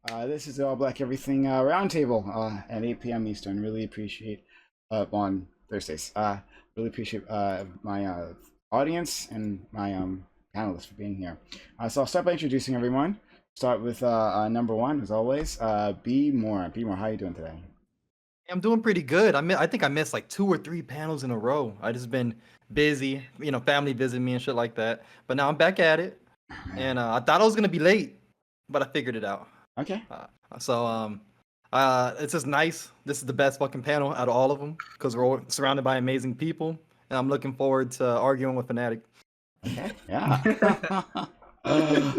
This is the All Black Everything Roundtable at 8 p.m. Eastern. Really appreciate on Thursdays. Really appreciate my audience and my panelists for being here. So I'll start by introducing everyone. Start with number one, as always. B More. B More, how are you doing today? I'm doing pretty good. I think I missed like 2 or 3 panels in a row. I just been busy, family visiting me and shit like that. But now I'm back at it, and I thought I was gonna be late, but I figured it out. Okay. It's just nice. This is the best fucking panel out of all of them because we're all surrounded by amazing people, and I'm looking forward to arguing with Fnatic. Okay. Yeah.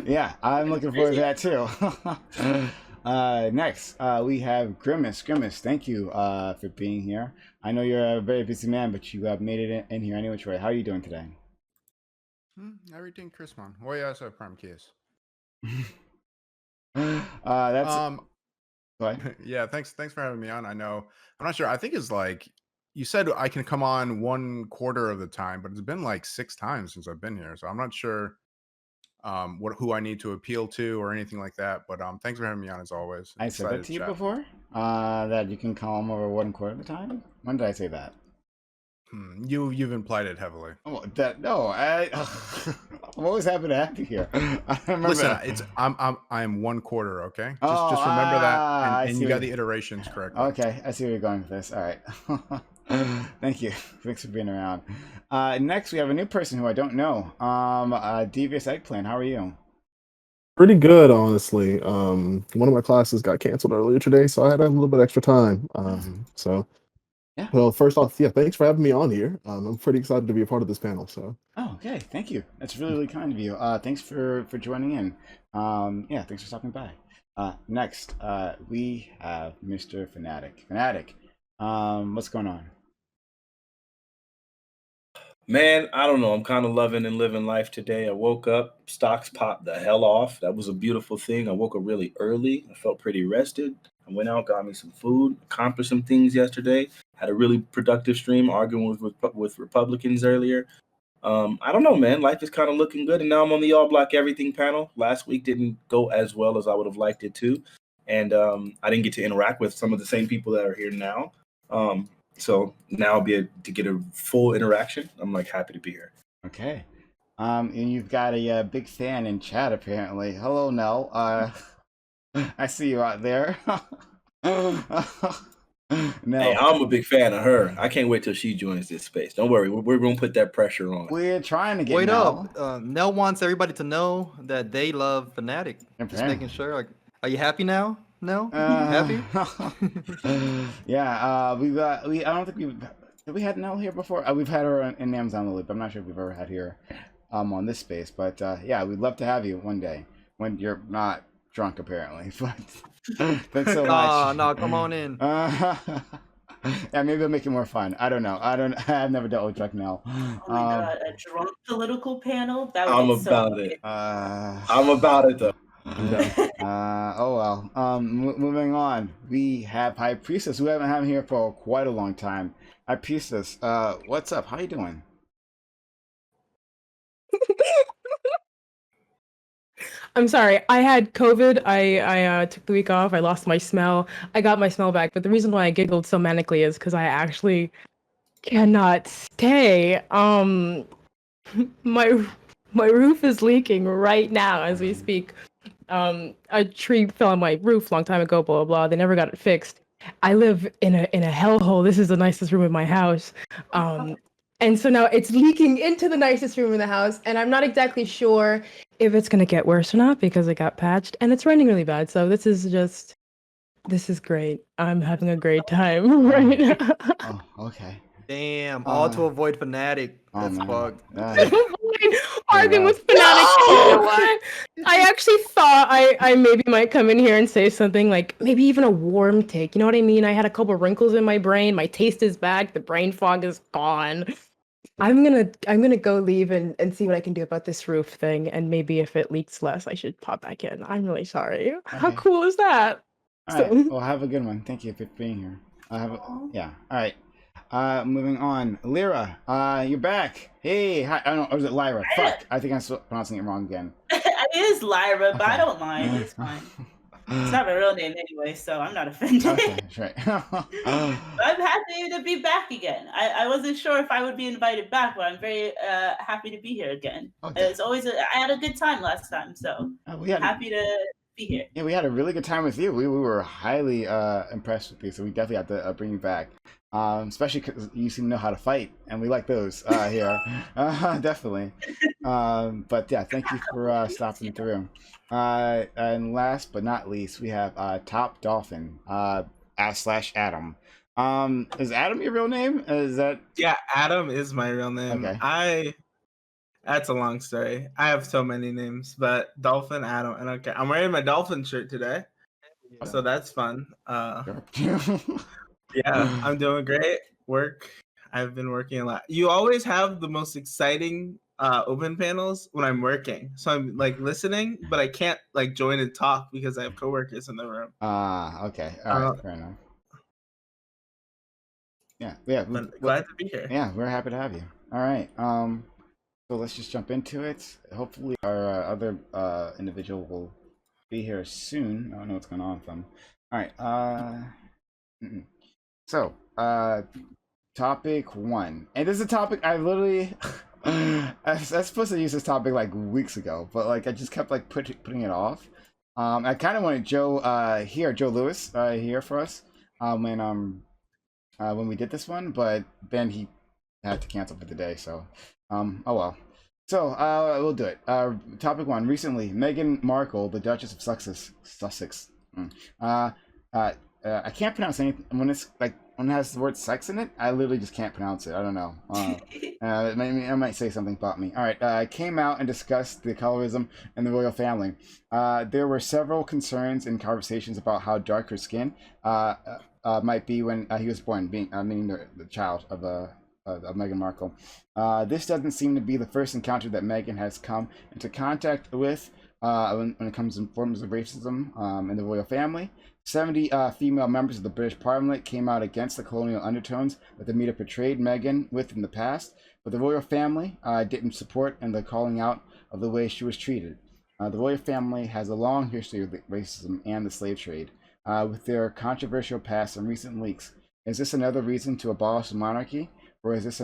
Yeah, I'm looking forward to that too. Next, we have Grimace. Grimace, thank you for being here. I know you're a very busy man, but you made it in here anyway. Troy, how are you doing today? Everything Chris, man. Why you also prime case? That's yeah, thanks for having me on. I know I'm not sure. I think it's like you said I can come on 1/4 of the time, but it's been like 6 times since I've been here, so I'm not sure who I need to appeal to or anything like that. But thanks for having me on as always. I said that to you before. That you can call him over 1/4 of the time. When did I say that? You've implied it heavily. Oh, no, I'm always happy to have you here. I remember. Listen, I'm 1/4. Okay, just remember that, and you got the iterations correct. Okay, I see where you're going with this. All right. Thank you. Thanks for being around. Next, we have a new person who I don't know. Devious Eggplant. How are you? Pretty good, honestly. One of my classes got canceled earlier today, so I had a little bit extra time. Yeah. Well, first off, yeah, thanks for having me on here. I'm pretty excited to be a part of this panel. So. Oh, okay. Thank you. That's really, really kind of you. Thanks for joining in. Yeah, thanks for stopping by. Next, we have Mr. Fnatic. Fnatic, what's going on? Man, I don't know. I'm kind of loving and living life today. I woke up, stocks popped the hell off. That was a beautiful thing. I woke up really early. I felt pretty rested. I went out, got me some food, accomplished some things yesterday. Had a really productive stream arguing with Republicans earlier. I don't know, man. Life is kind of looking good. And now I'm on the All Black Everything panel. Last week didn't go as well as I would have liked it to. And I didn't get to interact with some of the same people that are here now. So now I'll be able to get a full interaction. I'm like happy to be here. Okay. And you've got a big fan in chat apparently. Hello, Nell. I see you out there. No. Hey, I'm a big fan of her. I can't wait till she joins this space. Don't worry, we're going to put that pressure on. We're trying to get Wait Nell. up. Nell wants everybody to know that they love Fnatic. Just making sure. Like, are you happy now? No? Happy? Yeah, I don't think did we had Nell here before? We've had her in Amazon Lily, but I'm not sure if we've ever had her on this space. But yeah, we'd love to have you one day when you're not drunk apparently. But thanks so much. No, come on in. Yeah, maybe it'll make it more fun. I don't know. I've never dealt with drunk Nell. Oh my god, a drunk political panel? That would I'm be about so it. I'm about it though. Oh well. Moving on, we have High Priestess, who we haven't had here for quite a long time. High Priestess, what's up? How you doing? I'm sorry. I had COVID. I took the week off. I lost my smell. I got my smell back. But the reason why I giggled so manically is because I actually cannot stay. My roof is leaking right now as we speak. A tree fell on my roof a long time ago. Blah blah blah. They never got it fixed. I live in a hellhole. This is the nicest room in my house. And so now it's leaking into the nicest room in the house, and I'm not exactly sure if it's gonna get worse or not because it got patched, and it's raining really bad. So this is great. I'm having a great time right now. Oh, okay. Damn, all to avoid Fnatic. That's fucked. Arguing with Fnatic. You know what? I actually thought I maybe might come in here and say something like maybe even a warm take. You know what I mean? I had a couple wrinkles in my brain. My taste is back. The brain fog is gone. I'm gonna go leave and see what I can do about this roof thing, and maybe if it leaks less, I should pop back in. I'm really sorry. Okay. How cool is that? All right. Well, have a good one. Thank you for being here. Yeah. All right. Moving on. Lyra, you're back. Hey, hi. I don't know. Or is it Lyra? Fuck. I think I'm pronouncing it wrong again. It is Lyra, but I don't mind. It's fine. It's not my real name anyway, so I'm not offended. Okay, that's right. I'm happy to be back again. I wasn't sure if I would be invited back, but I'm very happy to be here again. Oh, It's always I had a good time last time, so we had happy to be here. yeah, we had a really good time with you. We were highly impressed with you, so we definitely have to bring you back. Especially because you seem to know how to fight, and we like those here. Definitely. But yeah, thank you for stopping through. And last but not least, we have Top Dolphin / Adam. Is Adam your real name? Is that Yeah, Adam is my real name. okay? That's a long story. I have so many names, but Dolphin, Adam, and okay. I'm wearing my Dolphin shirt today, so that's fun. Yeah, I'm doing great. I've been working a lot. You always have the most exciting open panels when I'm working. So I'm like listening, but I can't like join and talk because I have coworkers in the room. Okay. All right, fair enough. Yeah. Glad to be here. Yeah, we're happy to have you. All right. So let's just jump into it. Hopefully our other individual will be here soon. I don't know what's going on with them. All right. So, topic 1. And this is a topic I literally I was supposed to use this topic like weeks ago, but like I just kept like putting it off. I kind of wanted Joe Lewis here for us when we did this one, but then he had to cancel for the day, so oh well. So we'll do it. Topic 1. Recently, Meghan Markle, the Duchess of Sussex. I can't pronounce anything when it's like when it has the word sex in it. I literally just can't pronounce it. I don't know. I might say something about me. All right. Came out and discussed the colorism in the royal family. There were several concerns and conversations about how dark her skin might be when he was born, meaning the child of Meghan Markle. This doesn't seem to be the first encounter that Meghan has come into contact with when it comes to forms of racism in the royal family. 70 female members of the British Parliament came out against the colonial undertones that the media portrayed Meghan with in the past, but the royal family didn't support in the calling out of the way she was treated. The royal family has a long history of racism and the slave trade, with their controversial past and recent leaks. Is this another reason to abolish the monarchy, or is this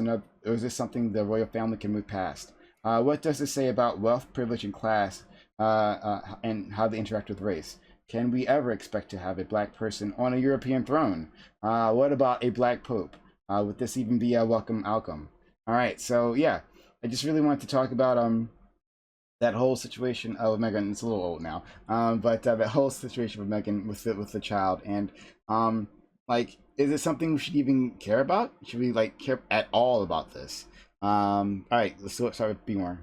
something the royal family can move past? What does this say about wealth, privilege, and class, and how they interact with race? Can we ever expect to have a black person on a European throne? What about a black pope? Would this even be a welcome outcome? All right, so yeah, I just really wanted to talk about that whole situation with Meghan. It's a little old now, but that whole situation with Meghan with the child, and like, is it something we should even care about? Should we like care at all about this? All right, let's start with B-More.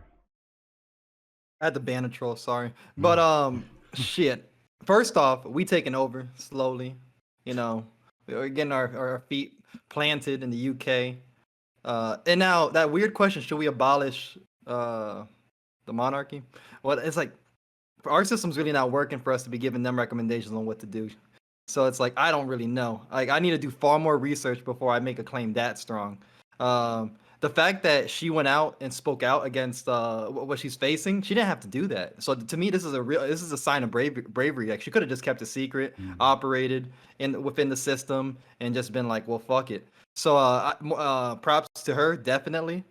I had to ban a troll, sorry. But shit. First off, we taking over slowly. You know, we're getting our feet planted in the UK. And now that weird question, should we abolish the monarchy? Well, it's like our system's really not working for us to be giving them recommendations on what to do. So it's like I don't really know. Like I need to do far more research before I make a claim that strong. The fact that she went out and spoke out against what she's facing, she didn't have to do that. So to me, this is a sign of bravery. Like she could have just kept it secret, operated within the system, and just been like, well, fuck it. So props to her, definitely.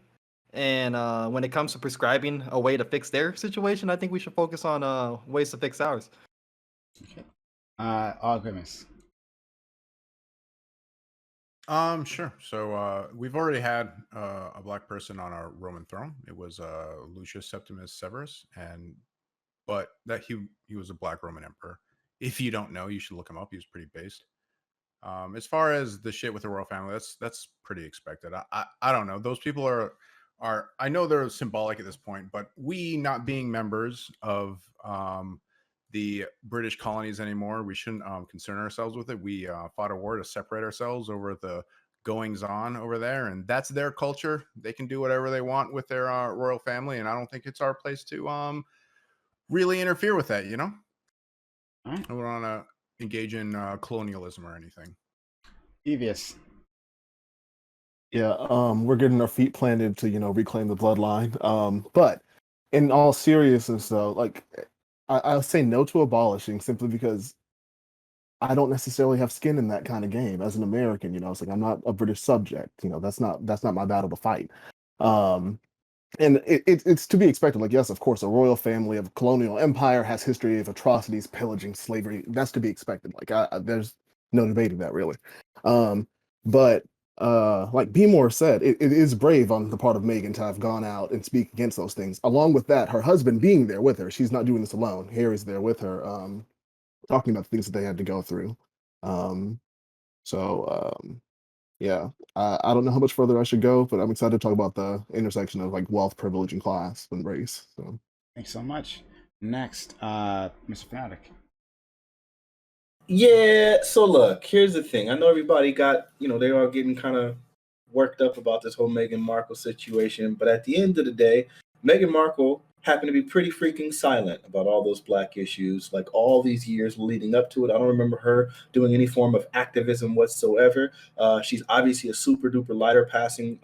And when it comes to prescribing a way to fix their situation, I think we should focus on ways to fix ours. Okay. All Grimace. Sure. So we've already had a black person on our Roman throne. It was Lucius Septimus Severus, but that he was a black Roman emperor. If you don't know, you should look him up. He was pretty based. As far as the shit with the royal family, that's pretty expected. I don't know. Those people are I know they're symbolic at this point, but we not being members of the British colonies anymore, we shouldn't concern ourselves with it. We fought a war to separate ourselves over the goings on over there, and that's their culture. They can do whatever they want with their royal family, and I don't think it's our place to really interfere with that. You know, I don't want to engage in colonialism or anything. Devious. Yeah, we're getting our feet planted to reclaim the bloodline. But in all seriousness, though, like I'll say no to abolishing simply because I don't necessarily have skin in that kind of game as an American. It's like I'm not a British subject. That's not my battle to fight. Um, and it's to be expected. Like, yes, of course, a royal family of a colonial empire has history of atrocities, pillaging, slavery. That's to be expected. Like, there's no debating that, really. But like B More said, it is brave on the part of Meghan to have gone out and speak against those things. Along with that, her husband being there with her. She's not doing this alone. Harry's there with her, talking about the things that they had to go through. Um, so yeah, I don't know how much further I should go, but I'm excited to talk about the intersection of like wealth, privilege, and class and race. So Thanks so much. Next, Mr. Fanatic. Yeah, so look, here's the thing. I know everybody got, they are getting kind of worked up about this whole Meghan Markle situation, but at the end of the day, Meghan Markle happened to be pretty freaking silent about all those black issues, like all these years leading up to it. I don't remember her doing any form of activism whatsoever. She's obviously a super duper lighter passing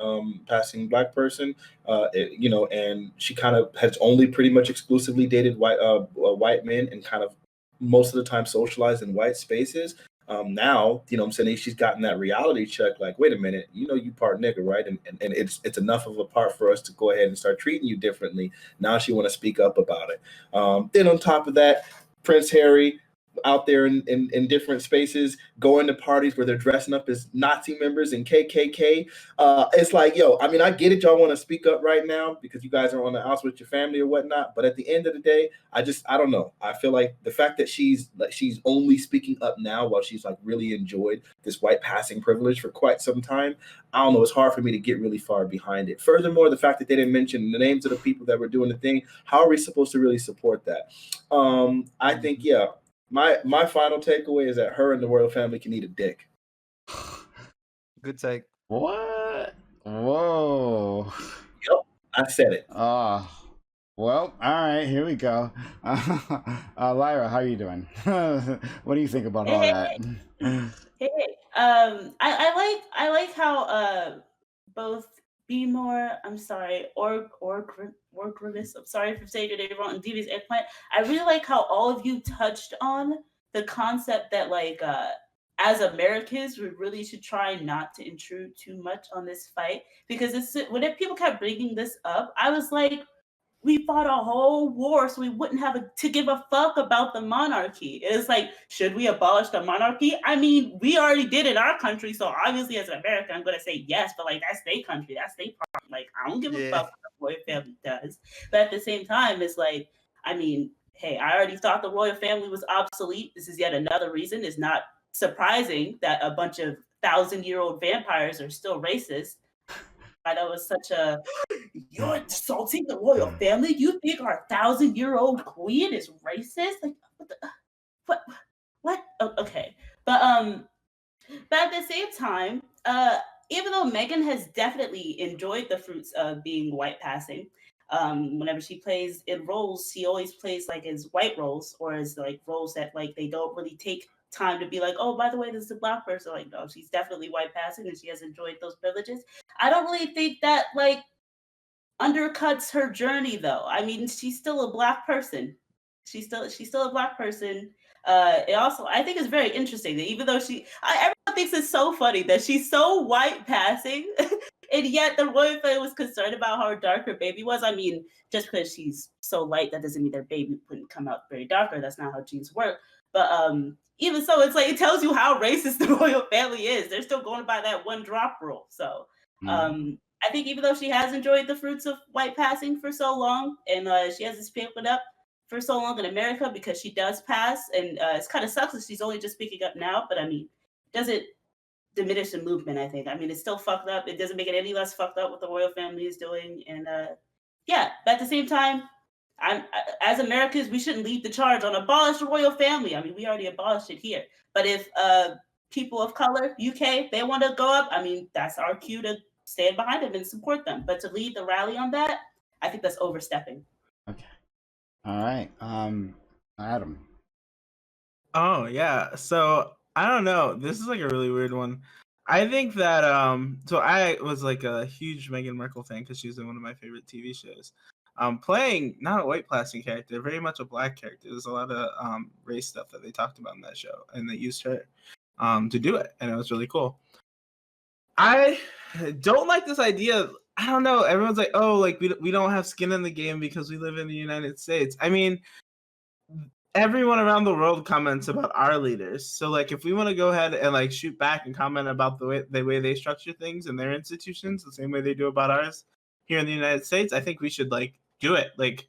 black person, and she kind of has only pretty much exclusively dated white men and kind of most of the time socialized in white spaces. Now, I'm saying she's gotten that reality check. Like, wait a minute, you part nigga, right? And it's enough of a part for us to go ahead and start treating you differently. Now she want to speak up about it. Then on top of that, Prince Harry out there in different spaces, going to parties where they're dressing up as Nazi members and KKK. It's like, yo, I mean, I get it. Y'all want to speak up right now because you guys are on the house with your family or whatnot. But at the end of the day, I don't know. I feel like the fact that she's only speaking up now while she's like really enjoyed this white passing privilege for quite some time. I don't know. It's hard for me to get really far behind it. Furthermore, the fact that they didn't mention the names of the people that were doing the thing, how are we supposed to really support that? I think, yeah. My final takeaway is that her and the royal family can eat a dick. Good take. What? Whoa. Yep, I said it. Well, all right, here we go. Lyra, how are you doing? What do you think about all that? Hey, I like how both Be More, I'm sorry, or Grimace, I'm sorry for saying your name wrong, and Devious Eggplant. I really like how all of you touched on the concept that like as Americans, we really should try not to intrude too much on this fight, because when people kept bringing this up, I was like, we fought a whole war so we wouldn't have to give a fuck about the monarchy. It's like, should we abolish the monarchy? I mean, we already did in our country, so obviously as an American, I'm going to say yes, but like, that's their country, that's their problem. Like, I don't give a fuck what the royal family does. But at the same time, it's like, I mean, hey, I already thought the royal family was obsolete. This is yet another reason. It's not surprising that a bunch of 1,000-year-old vampires are still racist. That was such a, you're insulting the royal family? You think our 1,000-year-old queen is racist? Like, what? Oh, okay. But at the same time, even though Meghan has definitely enjoyed the fruits of being white passing, whenever she plays in roles, she always plays like as white roles or as like roles that like they don't really take time to be like, oh, by the way, this is a black person. Like, no, she's definitely white passing and she has enjoyed those privileges. I don't really think that like undercuts her journey though. I mean, she's still a black person. She's still a black person. It also, I think it's very interesting that even though everyone thinks it's so funny that she's so white passing, and yet the royal family was concerned about how dark her baby was. I mean, just because she's so light, that doesn't mean their baby wouldn't come out very darker. That's not how genes work. But even so, it's like it tells you how racist the royal family is. They're still going by that one drop rule. So I think even though she has enjoyed the fruits of white passing for so long, and she has this pampered up for so long in America because she does pass, and it's kind of sucks that she's only just speaking up now. But I mean, doesn't diminish the movement. I think. I mean, it's still fucked up. It doesn't make it any less fucked up what the royal family is doing, and yeah. But at the same time, as Americans, we shouldn't lead the charge on abolish the royal family. I mean, we already abolished it here. But if people of color, UK, they want to go up, I mean, that's our cue to stand behind them and support them. But to lead the rally on that, I think that's overstepping. Okay. All right. Adam. Oh yeah. So I don't know. This is like a really weird one. I think that so I was like a huge Meghan Markle fan because she's in one of my favorite TV shows. playing not a white passing character, very much a black character. There's a lot of race stuff that they talked about in that show, and they used her to do it, and it was really cool. I don't like this idea. I don't know. Everyone's like, oh, like we don't have skin in the game because we live in the United States. I mean, everyone around the world comments about our leaders. So like if we want to go ahead and like shoot back and comment about the way they structure things in their institutions, the same way they do about ours here in the United States, I think we should like do it. Like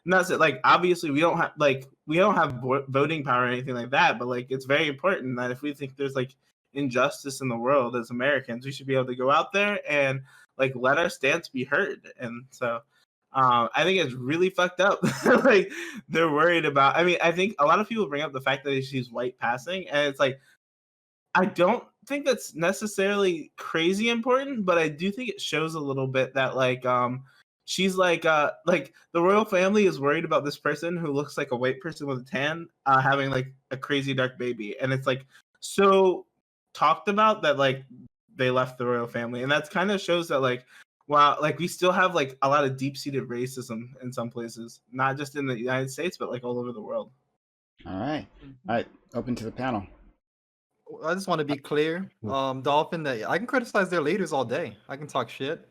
not so, like obviously we don't have voting power or anything like that, but like it's very important that if we think there's like injustice in the world as Americans, we should be able to go out there and like let our stance be heard. And so I think it's really fucked up. Like they're worried about. I mean, I think a lot of people bring up the fact that she's white passing, and it's like I don't think that's necessarily crazy important, but I do think it shows a little bit that like she's like the royal family is worried about this person who looks like a white person with a tan having like a crazy dark baby, and it's like so talked about that like they left the royal family, and that's kind of shows that like wow, like we still have like a lot of deep-seated racism in some places, not just in the United States, but like all over the world. All right, open to the panel. I just want to be clear, Dolphin, that I can criticize their leaders all day. I can talk shit.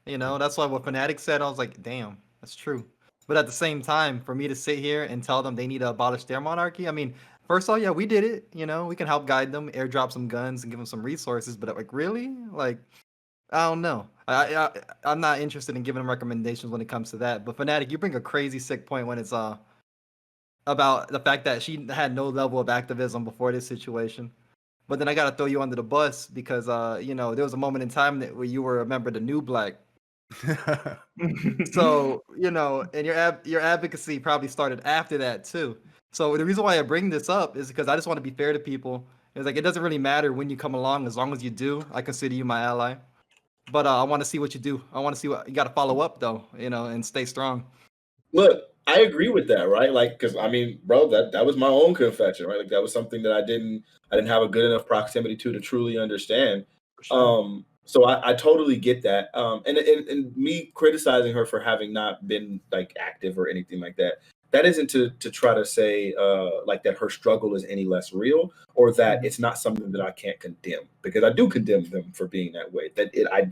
You know, that's why what Fanatic said, I was like, damn, that's true. But at the same time, for me to sit here and tell them they need to abolish their monarchy, I mean, first of all, yeah, we did it. You know, we can help guide them, airdrop some guns, and give them some resources. But like, really, like, I don't know. I'm not interested in giving them recommendations when it comes to that. But Fanatic, you bring a crazy sick point when it's about the fact that she had no level of activism before this situation. But then I gotta throw you under the bus because you know, there was a moment in time where you were a member of the New Black. So you know, and your advocacy probably started after that too. So the reason why I bring this up is because I just want to be fair to people. It's like it doesn't really matter when you come along, as long as you do. I consider you my ally. But I want to see what you do. I want to see what you got to follow up though, you know, and stay strong. Look, I agree with that, right? Like, because I mean, bro, that was my own confession, right? Like that was something that I didn't have a good enough proximity to truly understand. Sure. So I totally get that. And me criticizing her for having not been like active or anything like that. That isn't to try to say like that her struggle is any less real or that it's not something that I can't condemn, because I do condemn them for being that way.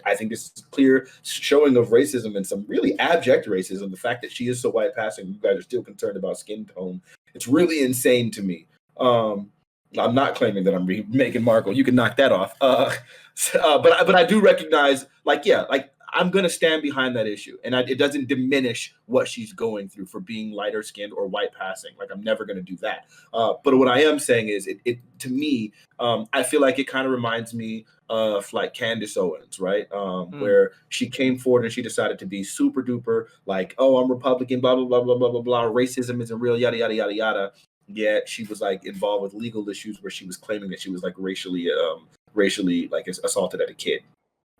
I think this is clear showing of racism and some really abject racism. The fact that she is so white passing, you guys are still concerned about skin tone. It's really insane to me. I'm not claiming that I'm Meghan Markle. You can knock that off. But I do recognize, like, yeah, like I'm going to stand behind that issue. And it doesn't diminish what she's going through for being lighter skinned or white passing. Like, I'm never going to do that. But what I am saying is it to me, I feel like it kind of reminds me of like Candace Owens, right? Where she came forward and she decided to be super duper like, oh, I'm Republican, blah, blah, blah, blah, blah, blah, blah. Racism isn't real, yada, yada, yada, yada. Yet she was like involved with legal issues where she was claiming that she was like racially like assaulted at a kid.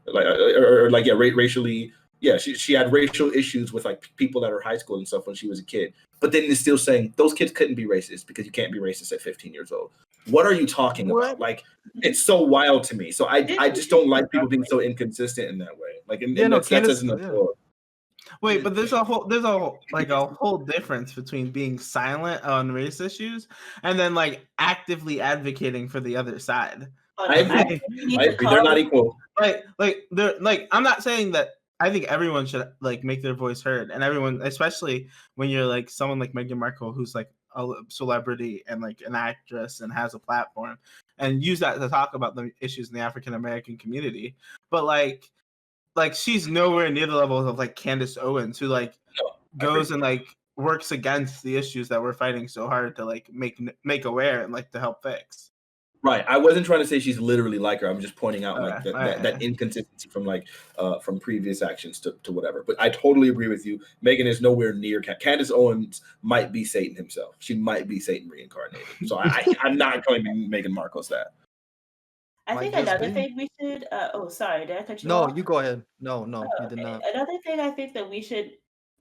Racially, yeah, she had racial issues with like people at her high school and stuff when she was a kid. But then it's still saying those kids couldn't be racist because you can't be racist at 15 years old. What are you talking about? Like, it's so wild to me. So I just don't like people being so inconsistent in that way. Like, Wait, but there's a whole difference between being silent on race issues and then like actively advocating for the other side. I agree. They're not equal. I'm not saying that I think everyone should like make their voice heard, and everyone, especially when you're like someone like Meghan Markle, who's like a celebrity and like an actress and has a platform, and use that to talk about the issues in the African American community. But like she's nowhere near the level of like Candace Owens, who like goes and like works against the issues that we're fighting so hard to like make aware and like to help fix. Right. I wasn't trying to say she's literally like her. I'm just pointing out like that inconsistency from like from previous actions to whatever. But I totally agree with you. Meghan is nowhere near Candace Owens might be Satan himself. She might be Satan reincarnated. So I'm not claiming Meghan Markle's that. I think another thing we should sorry, did I cut you off? No, you go ahead. No, you did not. Another thing I think that we should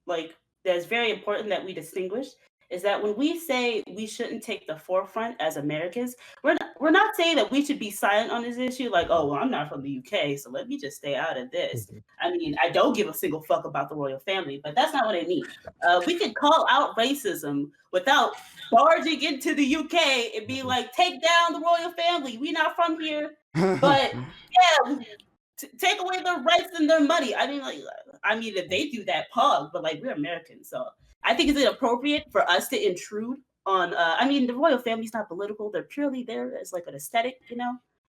like that's very important that we distinguish is that when we say we shouldn't take the forefront as Americans, we're not saying that we should be silent on this issue. Like, oh, well, I'm not from the UK, so let me just stay out of this. I mean, I don't give a single fuck about the royal family, but that's not what I mean. We could call out racism without barging into the UK and be like, take down the royal family. We're not from here, but yeah, take away their rights and their money. I mean, if they do that, pog. But like, we're Americans, so I think it's inappropriate for us to intrude on. I mean, the royal family's not political; they're purely there as like an aesthetic,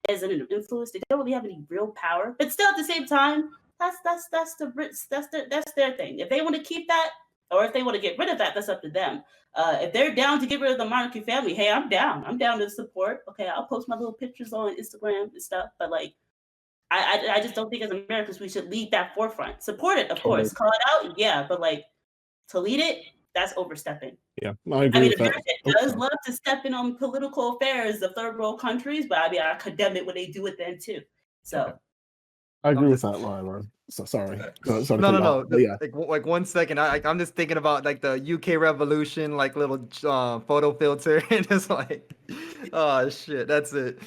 as an influence. They don't really have any real power, but still, at the same time, that's their thing. If they want to keep that, or if they want to get rid of that, that's up to them. If they're down to get rid of the monarchy family, hey, I'm down. I'm down to support. Okay, I'll post my little pictures on Instagram and stuff, but like. I just don't think as Americans we should lead that forefront. Support it, of course. Call it out, yeah, but like to lead it, that's overstepping. Yeah, I agree with America that. does love to step in on political affairs of third world countries, but I mean I condemn it when they do it then too. So I agree with that, Laura. So sorry. No. But yeah. Like 1 second. I'm just thinking about like the UK Revolution, like little photo filter, and it's like, oh shit, that's it.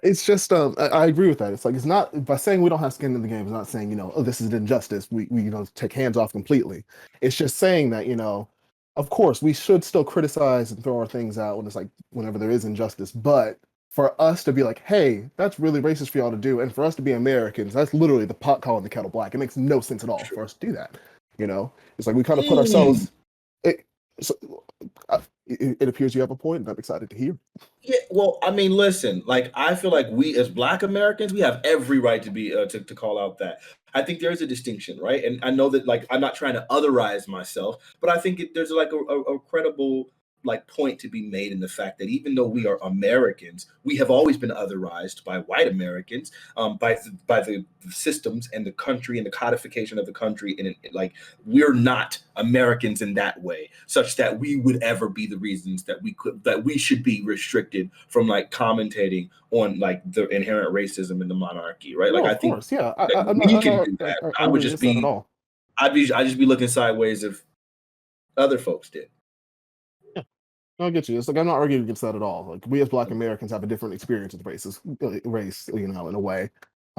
It's just I agree with that. It's like it's not by saying we don't have skin in the game. It's not saying oh this is an injustice. We take hands off completely. It's just saying that of course we should still criticize and throw our things out when it's like whenever there is injustice. But for us to be like, hey, that's really racist for y'all to do, and for us to be Americans, that's literally the pot calling the kettle black. It makes no sense at all for us to do that. It's like we kind of put ourselves. It appears you have a point, and I'm excited to hear. Yeah, well, I mean, listen, like I feel like we as Black Americans, we have every right to be to call out that. I think there is a distinction, right? And I know that like I'm not trying to otherize myself, but I think there's like a credible like point to be made in the fact that even though we are Americans, we have always been otherized by white Americans, by the systems and the country and the codification of the country, and like we're not Americans in that way, such that we would ever be the reasons that we should be restricted from like commentating on like the inherent racism in the monarchy, right? Like No, I of think course, yeah. we can do that. I would just be, at all. I'd just be looking sideways if other folks did. I get you. It's like I'm not arguing against that at all. Like we as Black Americans have a different experience with race, in a way,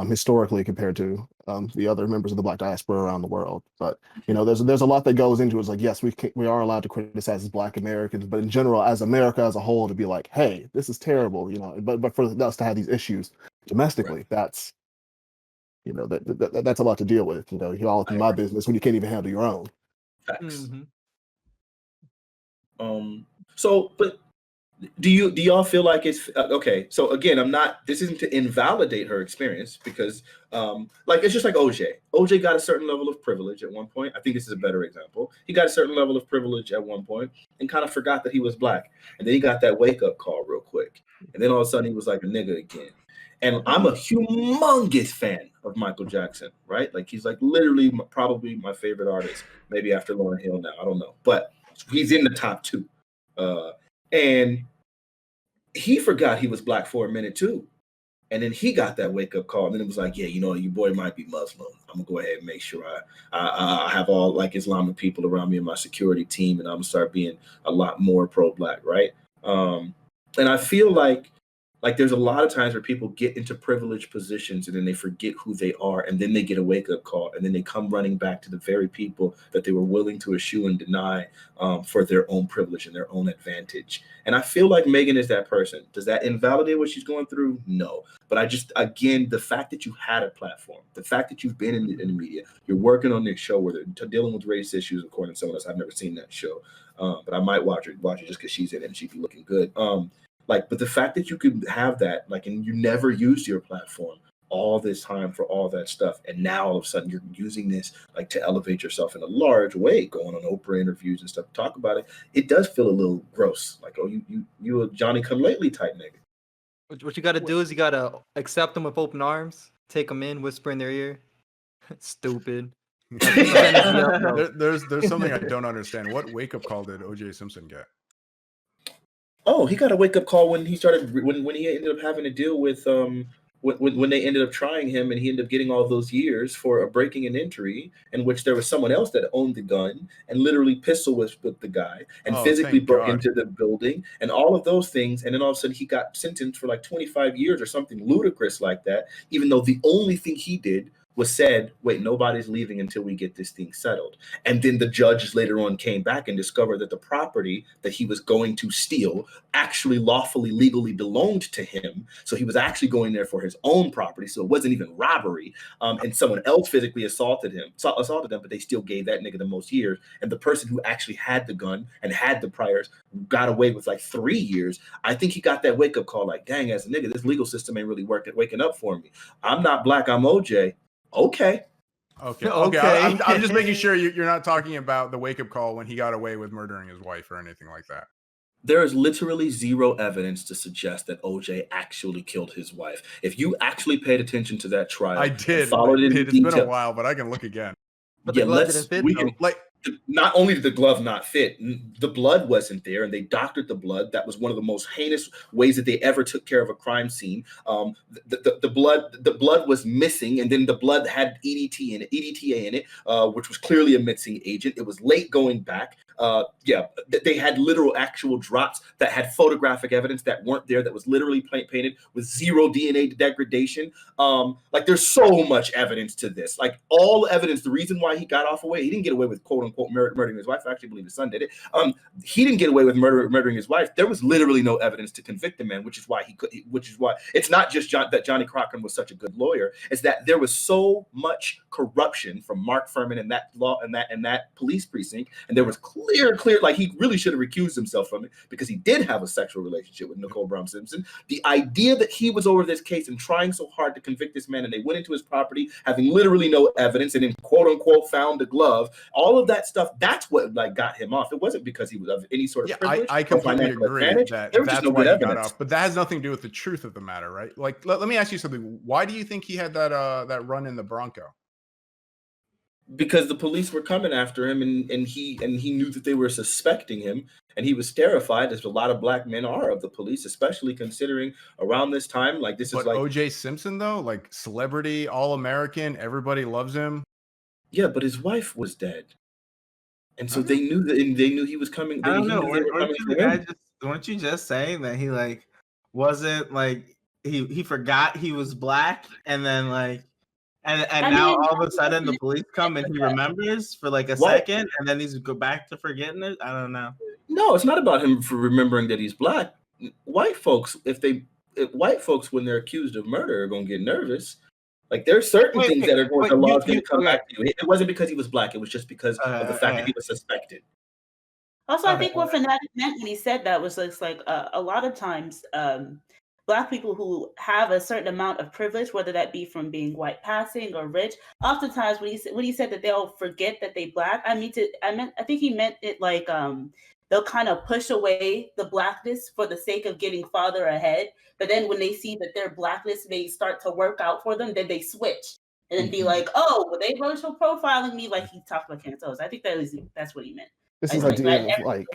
historically compared to the other members of the Black diaspora around the world. But there's a lot that goes into it. It's like yes, we are allowed to criticize as Black Americans, but in general, as America as a whole, to be like, hey, this is terrible, But for us to have these issues domestically, right. That's that's a lot to deal with. You're all in my business when you can't even handle your own. Facts. So, but do y'all feel like it's okay? So again, this isn't to invalidate her experience because, like it's just like OJ. OJ got a certain level of privilege at one point. I think this is a better example. He got a certain level of privilege at one point and kind of forgot that he was Black, and then he got that wake up call real quick, and then all of a sudden he was like a nigga again. And I'm a humongous fan of Michael Jackson, right? Like he's like literally probably my favorite artist, maybe after Lauryn Hill now. I don't know, but he's in the top 2. And he forgot he was Black for a minute too. And then he got that wake up call. And then it was like, yeah, your boy might be Muslim. I'm gonna go ahead and make sure I have all like Islamic people around me in my security team. And I'm gonna start being a lot more pro-Black, right? And I feel like there's a lot of times where people get into privileged positions and then they forget who they are, and then they get a wake-up call, and then they come running back to the very people that they were willing to eschew and deny for their own privilege and their own advantage. And I feel like Meghan is that person. Does that invalidate what she's going through? No. But I just, again, the fact that you had a platform, the fact that you've been in the media, you're working on this show where they're dealing with race issues, according to someone else. I've never seen that show, but I might watch it just because she's in it and she'd be looking good. But the fact that you could have that, and you never used your platform all this time for all that stuff, and now all of a sudden you're using this to elevate yourself in a large way, going on Oprah interviews and stuff, talk about it. It does feel a little gross, like, oh, you a Johnny come lately type nigga. What you got to do is you got to accept them with open arms, take them in, whisper in their ear. Stupid. There's something I don't understand. What wake up call did O.J. Simpson get? Oh, he got a wake up call when he started when he ended up having to deal with when they ended up trying him, and he ended up getting all those years for a breaking and entry, in which there was someone else that owned the gun and literally pistol whipped the guy and Oh, physically thank broke God. into the building and all of those things. And then all of a sudden he got sentenced for like 25 years or something ludicrous like that, even though the only thing he did was said, wait, nobody's leaving until we get this thing settled. And then the judges later on came back and discovered that the property that he was going to steal actually lawfully, legally belonged to him. So he was actually going there for his own property. So it wasn't even robbery. And someone else physically assaulted him, but they still gave that nigga the most years. And the person who actually had the gun and had the priors got away with like 3 years. I think he got that wake up call like, dang, as a nigga, this legal system ain't really waking up for me. I'm not black, I'm OJ. Okay. Okay. Okay. I'm just making sure you're not talking about the wake up call when he got away with murdering his wife or anything like that. There is literally zero evidence to suggest that OJ actually killed his wife. If you actually paid attention to that trial, I did. followed it in It's been a detail. while, but I can look again. But the glove didn't fit, We though. can not only did the glove not fit, the blood wasn't there, and they doctored the blood. That was one of the most heinous ways that they ever took care of a crime scene. The blood was missing, and then the blood had EDTA in it, which was clearly a mixing agent. It was late going back. They had literal actual drops that had photographic evidence that weren't there, that was literally painted with zero DNA degradation. Like there's so much evidence to this. Like all evidence, the reason why he got off away, he didn't get away with quote unquote murdering his wife. I actually believe his son did it. He didn't get away with murdering his wife. There was literally no evidence to convict the man, which is why it's not just that Johnny Cochran was such a good lawyer. It's that there was so much corruption from Mark Furman and that law and that police precinct, and there was clear, like he really should have recused himself from it because he did have a sexual relationship with Nicole Brown Simpson. The idea that he was over this case and trying so hard to convict this man, and they went into his property having literally no evidence, and then quote unquote found the glove, all of that stuff, that's what like got him off. It wasn't because he was of any sort of privilege. I completely agree advantage. that There was that's just no why good he got evidence. off. But that has nothing to do with the truth of the matter, right? Like, let me ask you something. Why do you think he had that run in the Bronco? Because the police were coming after him, and he knew that they were suspecting him, and he was terrified, as a lot of black men are of the police, especially considering around this time, like this But is like OJ Simpson though, like celebrity, all American, everybody loves him. yeah, but his wife was dead, and so they knew that, and they knew he was coming. I don't He know. knew they were coming for him. Weren't you just saying that he like wasn't like he forgot he was black, and then like and now all of a sudden the police come and he remembers for like a second, and then he's go back to forgetting it? I don't know. No, it's not about him for remembering that he's black. White folks, when they're accused of murder, are gonna get nervous. Like there's certain things that are going to law going to come back to you. It wasn't because he was black. It was just because of the fact that he was suspected. Also, I think what Fanatic meant when he said that was just like a lot of times, Black people who have a certain amount of privilege, whether that be from being white passing or rich, oftentimes when he said that they'll forget that they Black, I think he meant it like they'll kind of push away the Blackness for the sake of getting farther ahead. But then when they see that their Blackness may start to work out for them, then they switch and then be like, oh, well, they racial profiling me, like he talked about cancels. I think that's what he meant. This is idea of like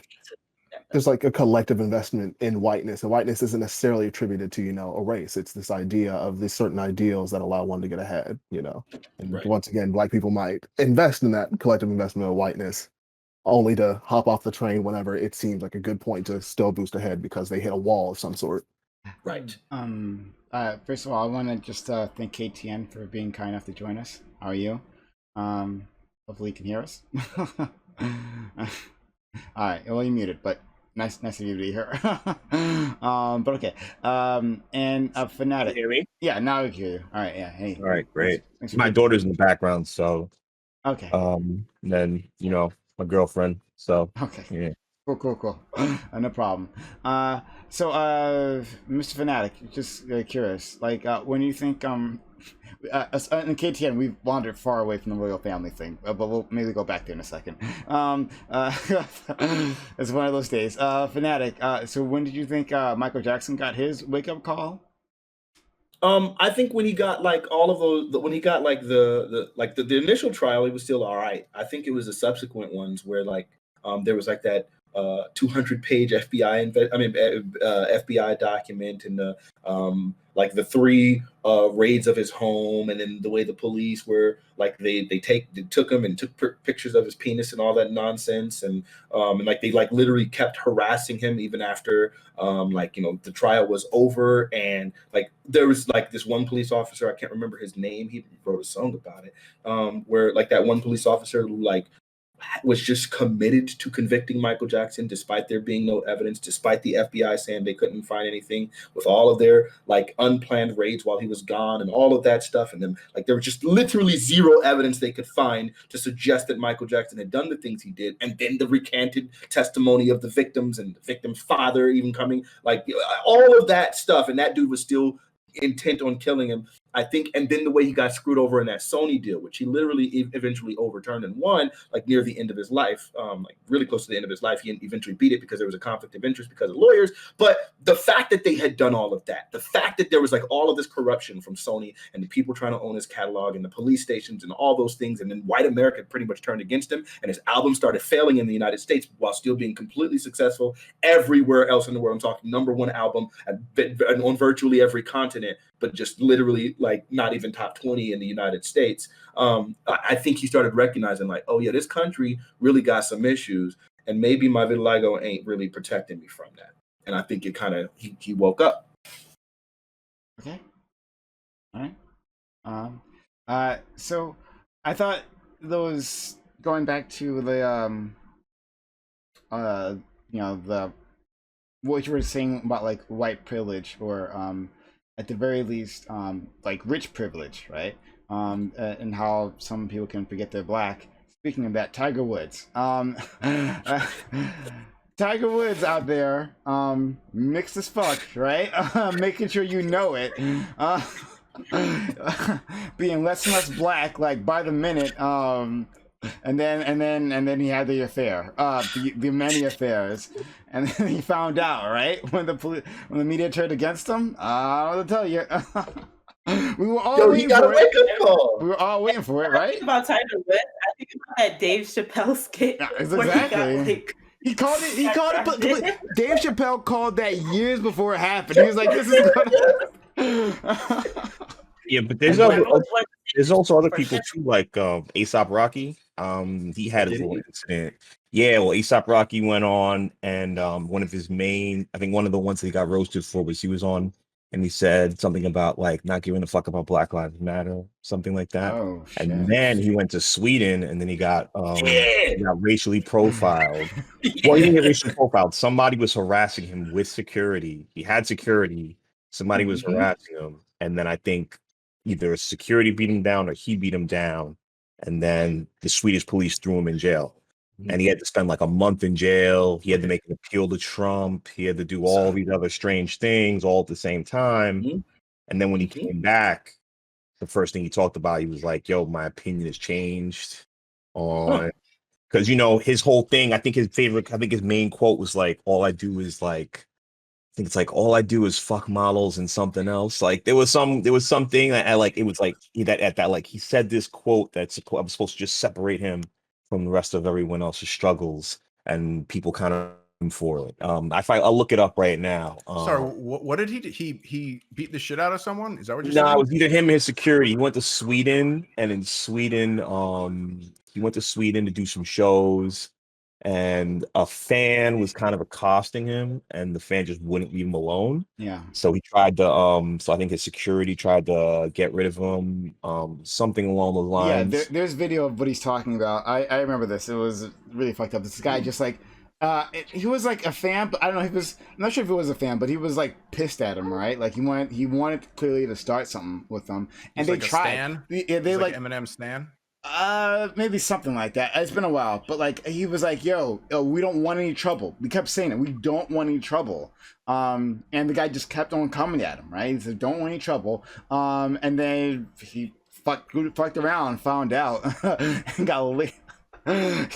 there's like a collective investment in whiteness, and whiteness isn't necessarily attributed to a race. It's this idea of these certain ideals that allow one to get ahead. And once again, Black people might invest in that collective investment of whiteness, only to hop off the train whenever it seems like a good point to still boost ahead because they hit a wall of some sort. Right. First of all, I want to just thank KTN for being kind enough to join us. How are you? Hopefully you can hear us. All right, well, you muted, but nice of you to be here. But okay. And Fanatic. Can you hear me? Yeah, now we can hear you. All right, yeah. Hey. All right, great. Thanks My daughter's in the background, so okay. And then my girlfriend. So okay. Yeah. Cool. No problem. So Mr. Fanatic, just curious, like when you think in KTN we've wandered far away from the royal family thing, but we'll maybe go back there in a second. It's one of those days. Fanatic, so when did you think Michael Jackson got his wake-up call? I think when he got like all of those, when he got like the initial trial, he was still all right. I think it was the subsequent ones where like there was like that 200-page FBI document, and like the 3 raids of his home, and then the way the police were like they took him and took pictures of his penis and all that nonsense, and like they like literally kept harassing him even after like the trial was over, and like there was like this one police officer, I can't remember his name, he wrote a song about it, where like that one police officer who like was just committed to convicting Michael Jackson despite there being no evidence, despite the FBI saying they couldn't find anything, with all of their like unplanned raids while he was gone and all of that stuff. And then like there was just literally zero evidence they could find to suggest that Michael Jackson had done the things he did. And then the recanted testimony of the victims and the victim's father even coming, like all of that stuff. And that dude was still intent on killing him, I think. And then the way he got screwed over in that Sony deal, which he literally eventually overturned and won, like near the end of his life, like really close to the end of his life. He eventually beat it because there was a conflict of interest because of lawyers. But the fact that they had done all of that, the fact that there was like all of this corruption from Sony and the people trying to own his catalog and the police stations and all those things, and then white America pretty much turned against him, and his album started failing in the United States while still being completely successful everywhere else in the world. I'm talking #1 album on virtually every continent, but just literally like not even top 20 in the United States. I think he started recognizing like, oh yeah, this country really got some issues, and maybe my vitiligo ain't really protecting me from that. And I think it kind of, he woke up. Okay. All right. So I thought those, going back to the the what you were saying about like white privilege, or at the very least like rich privilege, right? And how some people can forget they're black. Speaking of that, Tiger Woods. Tiger Woods out there, mixed as fuck, right? Making sure you know it. Being less and less black, like by the minute. And then he had the affair, the many affairs, and then he found out, right, when the media turned against him. I don't know what to tell you. We were all waiting for it. We were all waiting for it, right? About Tiger Woods, I think about that Dave Chappelle skit. Yeah, exactly. He called it. But Dave Chappelle called that years before it happened. He was like, "This is gonna." Yeah, but there's also other people too, like A$AP Rocky. He had his little incident. Yeah, well, A$AP Rocky went on, and one of his main, I think one of the ones that he got roasted for was he was on, and he said something about like not giving a fuck about Black Lives Matter, something like that. Oh, shit. And then he went to Sweden, and then he got racially profiled. Well, he didn't get racially profiled. Somebody was harassing him with security. He had security. Somebody was harassing him, and then I think either security beat him down or he beat him down, and then the Swedish police threw him in jail. And he had to spend like a month in jail. He had to make an appeal to Trump. He had to do all these other strange things all at the same time. And then when he came back, the first thing he talked about, he was like, yo, my opinion has changed on, because his whole thing, I think his main quote was like, all I do is like, I think it's like, all I do is fuck models and something else. Like there was something that like, it was like that he said this quote that's I'm supposed to just separate him from the rest of everyone else's struggles, and people kind of for it. I'll look it up right now. Sorry, what did he do? He beat the shit out of someone? Is that what you're saying? No, it was either him or his security. He went to Sweden, and in Sweden, he went to Sweden to do some shows, and a fan was kind of accosting him, and the fan just wouldn't leave him alone. Yeah. So he tried to so I think his security tried to get rid of him, something along those lines. Yeah, there's video of what he's talking about. I remember this. It was really fucked up. This guy just like he was like a fan, but I don't know, I'm not sure if he was a fan, but he was like pissed at him, right? Like he wanted clearly to start something with them, and they like tried. Stan? They like Eminem Stan? Maybe something like that. It's been a while, but like he was like, yo, we don't want any trouble. We kept saying it, we don't want any trouble. And the guy just kept on coming at him, right? He said, don't want any trouble. And then he fucked around, found out, and got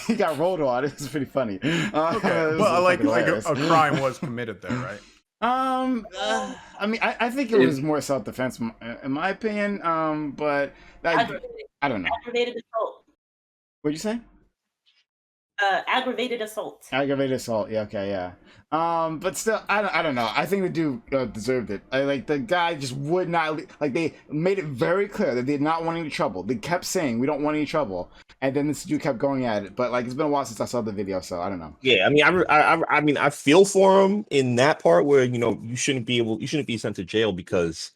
he got rolled on. It was pretty funny. Okay, but like a crime was committed there, right? I mean, I think it was more self-defense, in my opinion. But I don't know. Aggravated assault. What'd you say? Aggravated assault. Aggravated assault. Yeah. Okay. Yeah. But still, I don't know. I think the dude deserved it. Like the guy just would not. Like they made it very clear that they did not want any trouble. They kept saying we don't want any trouble, and then this dude kept going at it. But like it's been a while since I saw the video, so I don't know. Yeah, I mean, I mean, I feel for him in that part where you shouldn't be sent to jail because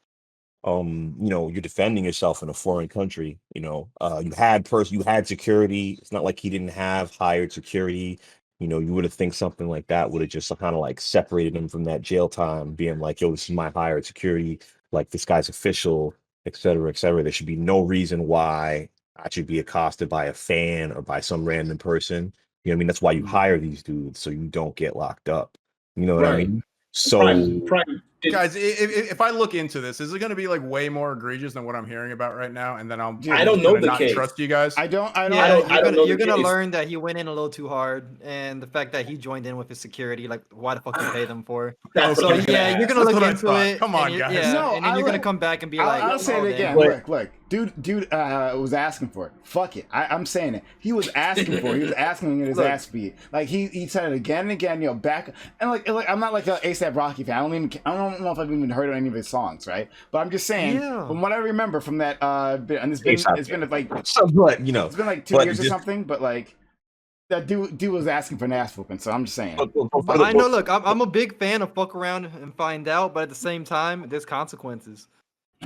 you're defending yourself in a foreign country. You had security. It's not like he didn't have hired security. You would have think something like that would have just kind of like separated him from that jail time, being like, yo, this is my hired security, like this guy's official, et cetera, et cetera. There should be no reason why I should be accosted by a fan or by some random person. You know what I mean? That's why you hire these dudes, so you don't get locked up. You know what I Right. mean? So Prime did- Guys, if I look into this, is it going to be like way more egregious than what I'm hearing about right now? And then I don't know the not case. trust you guys. I don't. Yeah, I don't know you're the gonna case. learn that he went in a little too hard, and the fact that he joined in with his security, like why the fuck you pay them for? That's Okay. what I was gonna Yeah, you're ask. gonna That's look what I into thought. it. Come on, and guys. Yeah, No, and then you're I gonna look- come back and be like, I'll say "Oh, it damn." again. But- Look, dude was asking for it. Fuck it. I'm saying it. He was asking for it. He was asking to get his Look. ass beat. Like he said it again and again. Back and like I'm not like a ASAP Rocky fan. I don't know if I've even heard any of his songs, right? But I'm just saying, Yeah. from what I remember from that, and it's been like but it's been like 2 but years or just- something. But like that dude was asking for an ass whooping. So I'm just saying. But I know. Look, I'm a big fan of fuck around and find out, but at the same time, there's consequences.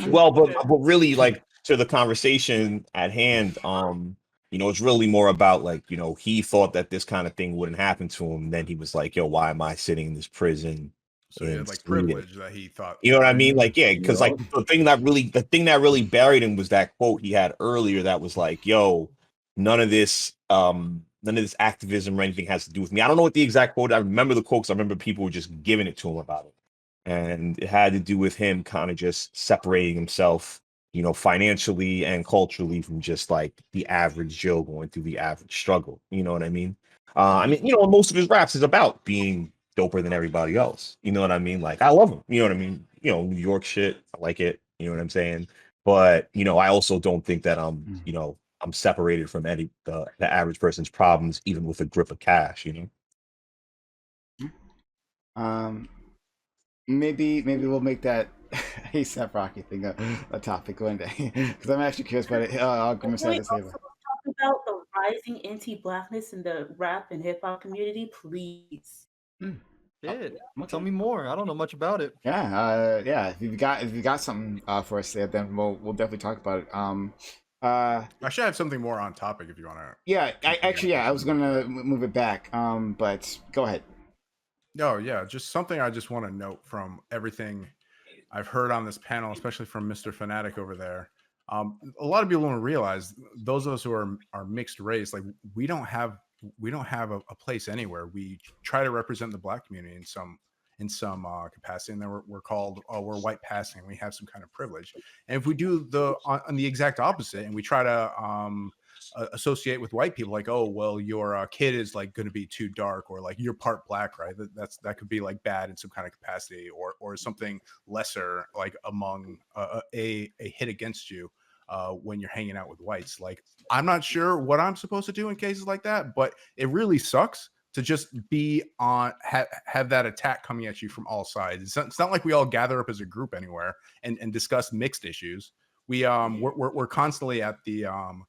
Well, but really, like to the conversation at hand, it's really more about like, he thought that this kind of thing wouldn't happen to him. Then he was like, yo, why am I sitting in this prison? So he in had like Sweden? privilege that he thought. You know what I mean? Like, yeah, because Yeah. like the thing that really buried him was that quote he had earlier that was like, yo, none of this activism or anything has to do with me. I don't know what the exact quote. I remember the quotes. I remember people were just giving it to him about it. And it had to do with him kind of just separating himself, financially and culturally from just like the average Joe going through the average struggle. You know what I mean? Most of his raps is about being doper than everybody else. You know what I mean? Like, I love him. You know what I mean? New York shit. I like it. You know what I'm saying? But, I also don't think that I'm separated from the average person's problems, even with a grip of cash, Maybe we'll make that ASAP Rocky thing a topic one day because I'm actually curious about it. I'll come and say Can we this also later. talk about the rising anti-blackness in the rap and hip hop community, please? Shit. Okay. Tell me more. I don't know much about it. Yeah. If you got something for us there, then we'll definitely talk about it. I should have something more on topic if you want to. Yeah, I was gonna move it back. But go ahead. Oh yeah, just something I just want to note from everything I've heard on this panel, especially from Mr. Fanatic over there. A lot of people don't realize, those of us who are mixed race, like we don't have a place anywhere. We try to represent the Black community in some capacity, and then we're called we're white passing. We have some kind of privilege, and if we do on the exact opposite, and we try to associate with white people, like, oh well, your kid is like going to be too dark, or like you're part black, right? That could be like bad in some kind of capacity, or something lesser, like among a hit against you when you're hanging out with whites. Like, I'm not sure what I'm supposed to do in cases like that, but it really sucks to just be on have that attack coming at you from all sides. It's not like we all gather up as a group anywhere and discuss mixed issues. We're constantly at on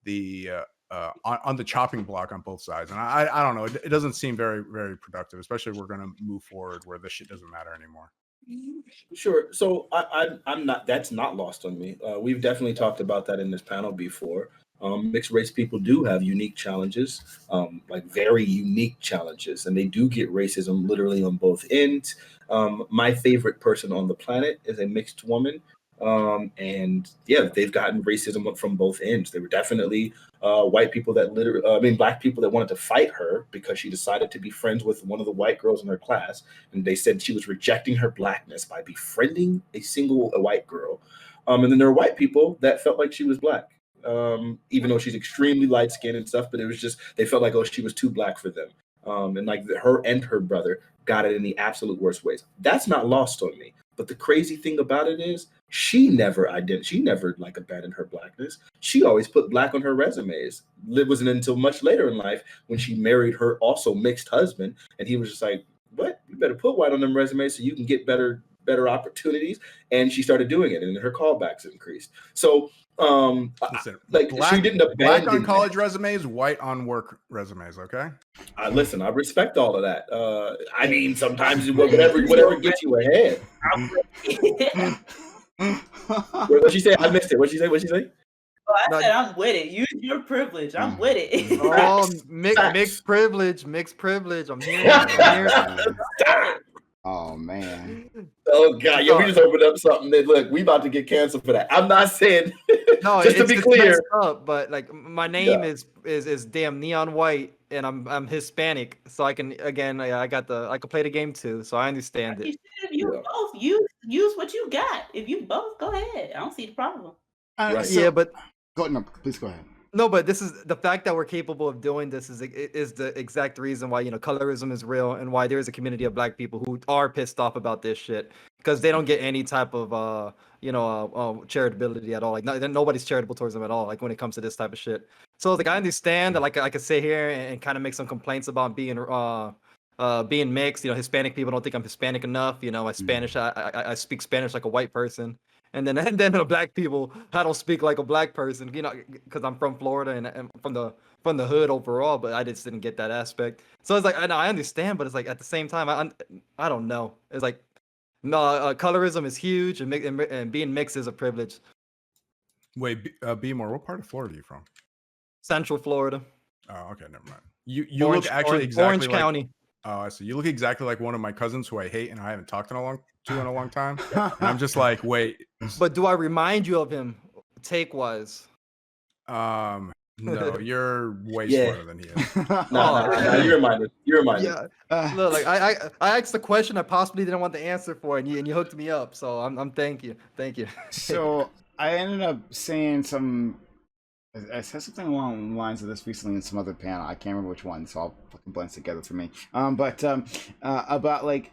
the chopping block on both sides, and I don't know. It doesn't seem very, very productive, especially if we're going to move forward where this shit doesn't matter anymore. Sure. So I'm not. That's not lost on me. We've definitely talked about that in this panel before. Mixed race people do have unique challenges, like very unique challenges, and they do get racism literally on both ends. My favorite person on the planet is a mixed woman. And yeah, they've gotten racism from both ends. There were definitely white people that black people that wanted to fight her because she decided to be friends with one of the white girls in her class, and they said she was rejecting her blackness by befriending a white girl. And then there were white people that felt like she was black, even though she's extremely light skinned and stuff. But it was just they felt like, oh, she was too black for them. And like her and her brother got it in the absolute worst ways. That's not lost on me. But the crazy thing about it is she never like abandoned her blackness. She always put black on her resumes. It wasn't until much later in life when she married her also mixed husband, and he was just like, "What? You better put white on them resumes so you can get better opportunities." And she started doing it, and her callbacks increased. So, Listen, like black, she didn't abandon black on that. college resumes, white on work resumes. Okay. Listen, I respect all of that. I mean, sometimes whatever gets you ahead. What she say? I missed it. What she say? Oh, I No, said I'm with it. Use your privilege. I'm with it. Oh, Facts. mixed privilege. I'm here. Oh man. Oh god, yeah, we just opened up something that look, we about to get canceled for that. I'm not saying No, just to it's be it's clear. messed up, but like my name Yeah. is damn neon white, and I'm Hispanic, so I can again I can play the game too, so I understand You it. should. You both use what you got. If you both go ahead, I don't see the problem. Right. Yeah, but Please go ahead. no, but this is the fact that we're capable of doing this is the exact reason why colorism is real and why there is a community of black people who are pissed off about this shit because they don't get any type of charitability at all. Like nobody's charitable towards them at all. Like when it comes to this type of shit. So like I understand that like I could sit here and kind of make some complaints about being mixed. Hispanic people don't think I'm Hispanic enough. I speak Spanish like a white person. And then the black people, I don't speak like a black person, because I'm from Florida and from the hood overall, but I just didn't get that aspect. So it's like I understand, but it's like at the same time, I don't know. It's like no, colorism is huge, and being mixed is a privilege. Wait, B more. What part of Florida are you from? Central Florida. Oh, okay, never mind. You Orange, look actually Orange, exactly Orange like. County. Oh, I see. You look exactly like one of my cousins who I hate and I haven't talked in a long time. And I'm just like, wait. But do I remind you of him? Take wise. No, you're way smarter than he is. No, you're reminded. You're reminded. Yeah. Look, like I asked the question I possibly didn't want the answer for, and you hooked me up. So I'm thank you. So I ended up saying I said something along the lines of this recently in some other panel. I can't remember which one, so all fucking blends together for me. But about like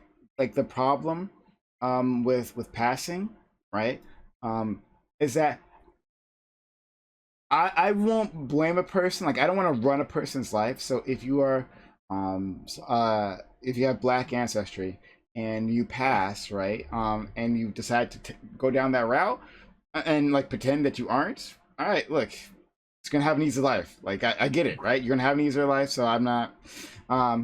the problem with passing, right? Is that I won't blame a person. Like I don't want to run a person's life. So if you are if you have black ancestry and you pass, right, and you decide to go down that route and like pretend that you aren't, all right, look, it's gonna have an easy life. Like I get it, right? You're gonna have an easier life, so I'm not.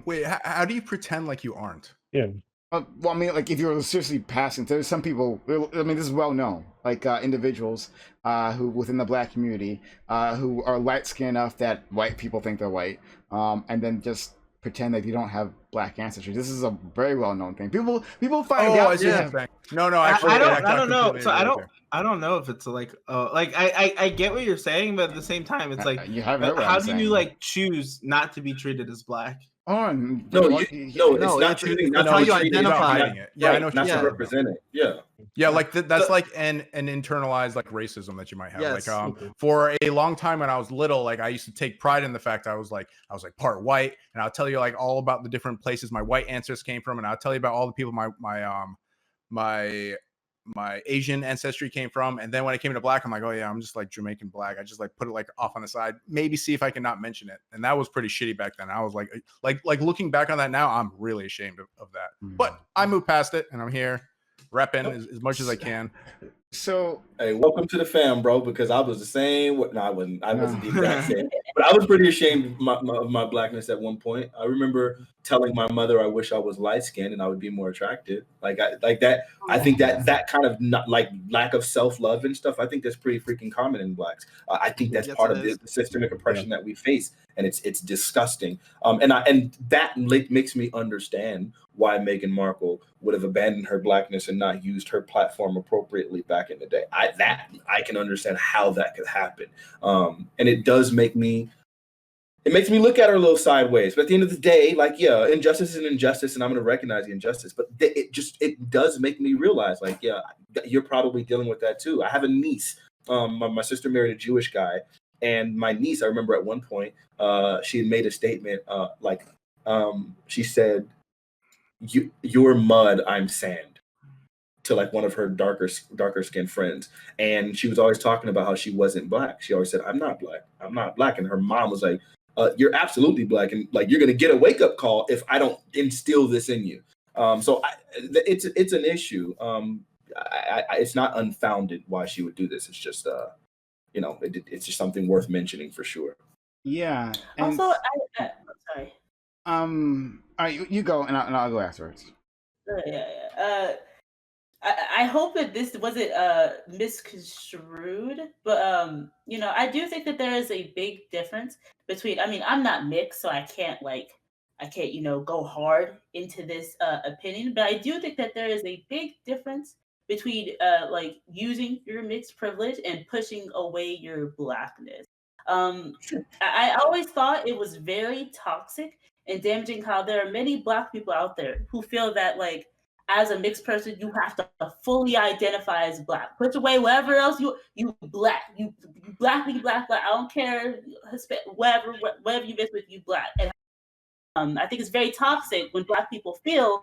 Wait, how do you pretend like you aren't? Yeah. Well, I mean, like if you're seriously passing, there's some people. I mean, this is well known, like individuals who within the black community who are light skinned enough that white people think they're white, and then just pretend that you don't have black ancestry. This is a very well known thing. People find out. I see what you're saying. No, actually, I don't know. So I don't know if it's like I get what you're saying, but at the same time, it's like you haven't heard what how I'm do saying. you like choose not to be treated as black? Oh no, it's not choosing. That's how you identify it. Yeah, I know. Not to represent it. Yeah. Yeah, like that's like an internalized like racism that you might have. Yes. Like for a long time when I was little, like I used to take pride in the fact I was like part white, and I'll tell you like all about the different places my white ancestors came from, and I'll tell you about all the people my Asian ancestry came from. And then when I came to black, I'm like, oh yeah, I'm just like Jamaican black. I just like put it like off on the side, maybe see if I can not mention it. And that was pretty shitty back then. I was like looking back on that now, I'm really ashamed of that. But I moved past it and I'm here repping as much as I can. So hey, welcome to the fam, bro. Because I was the same. No, I wasn't. I wasn't the exact same. But I was pretty ashamed of my blackness at one point. I remember telling my mother I wish I was light skinned and I would be more attractive. Like that. I think that kind of not like lack of self love and stuff. I think that's pretty freaking common in blacks. I think that's part of the systemic oppression that we face, and it's disgusting. And that makes me understand why Meghan Markle would have abandoned her blackness and not used her platform appropriately back in the day. I can understand how that could happen. And it does make me look at her a little sideways. But at the end of the day, like, yeah, injustice is an injustice, and I'm going to recognize the injustice. But it does make me realize, like, yeah, you're probably dealing with that too. I have a niece. My sister married a Jewish guy, and my niece, I remember at one point, she had made a statement she said, "You're mud, I'm sand." to like one of her darker skinned friends, and she was always talking about how she wasn't black. She always said, "I'm not black. I'm not black." And her mom was like, "You're absolutely black, and like you're gonna get a wake up call if I don't instill this in you." It's an issue. It's not unfounded why she would do this. It's just it's just something worth mentioning for sure. Yeah. And Also, I'm sorry. all right, you go, and I'll go afterwards. Yeah. I hope that this wasn't misconstrued, but I do think that there is a big difference between. I mean, I'm not mixed, so I can't go hard into this opinion, but I do think that there is a big difference between like using your mixed privilege and pushing away your blackness. I always thought it was very toxic and damaging how there are many black people out there who feel that like as a mixed person you have to fully identify as black. Put away whatever else you black. You black, black. I don't care whatever you mix with, you black. And I think it's very toxic when black people feel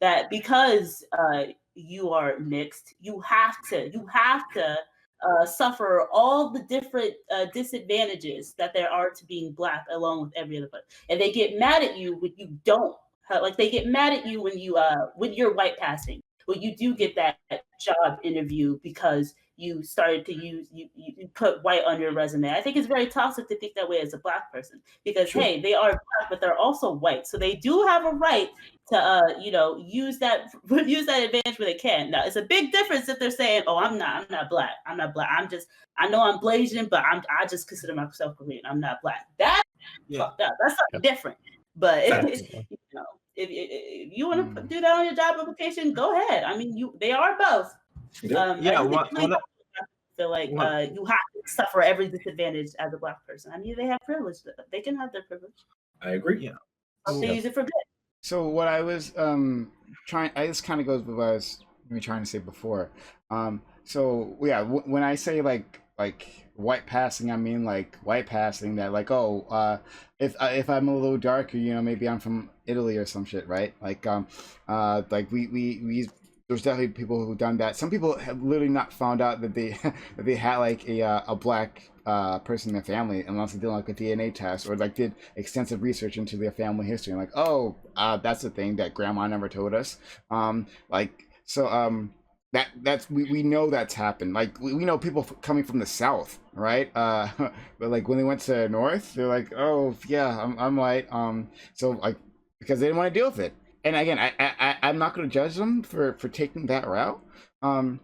that because you are mixed, you have to suffer all the different disadvantages that there are to being black, along with every other person. And they get mad at you when you don't. Like they get mad at you when you're white passing, when you do get that job interview because you started to you put white on your resume. I think it's very toxic to think that way as a black person because Sure. hey, they are black, but they're also white, so they do have a right to use that advantage where they can. Now it's a big difference if they're saying, "Oh, I'm not black. I know I'm Blasian, but I just consider myself Korean. I'm not black." That's fucked up. That's something different. But if you want to do that on your job application, go ahead. I mean, they are both. Feel like you have to suffer every disadvantage as a black person. I mean, they have privilege. They can have their privilege. I agree. Yeah. They use it for good. So what I was this kind of goes with what I was trying to say before. So yeah, when I say like white passing, I mean like white passing that like if I'm a little darker, maybe I'm from Italy or some shit, right? Like we there's definitely people who've done that. Some people have literally not found out that they had like a black person in their family unless they did like a DNA test or like did extensive research into their family history and like that's the thing that grandma never told us. That's we know that's happened. Like we know people coming from the south, right? But like when they went to the north, they're like, oh yeah, I'm white. So like because they didn't want to deal with it. And again, I'm not going to judge them for taking that route. But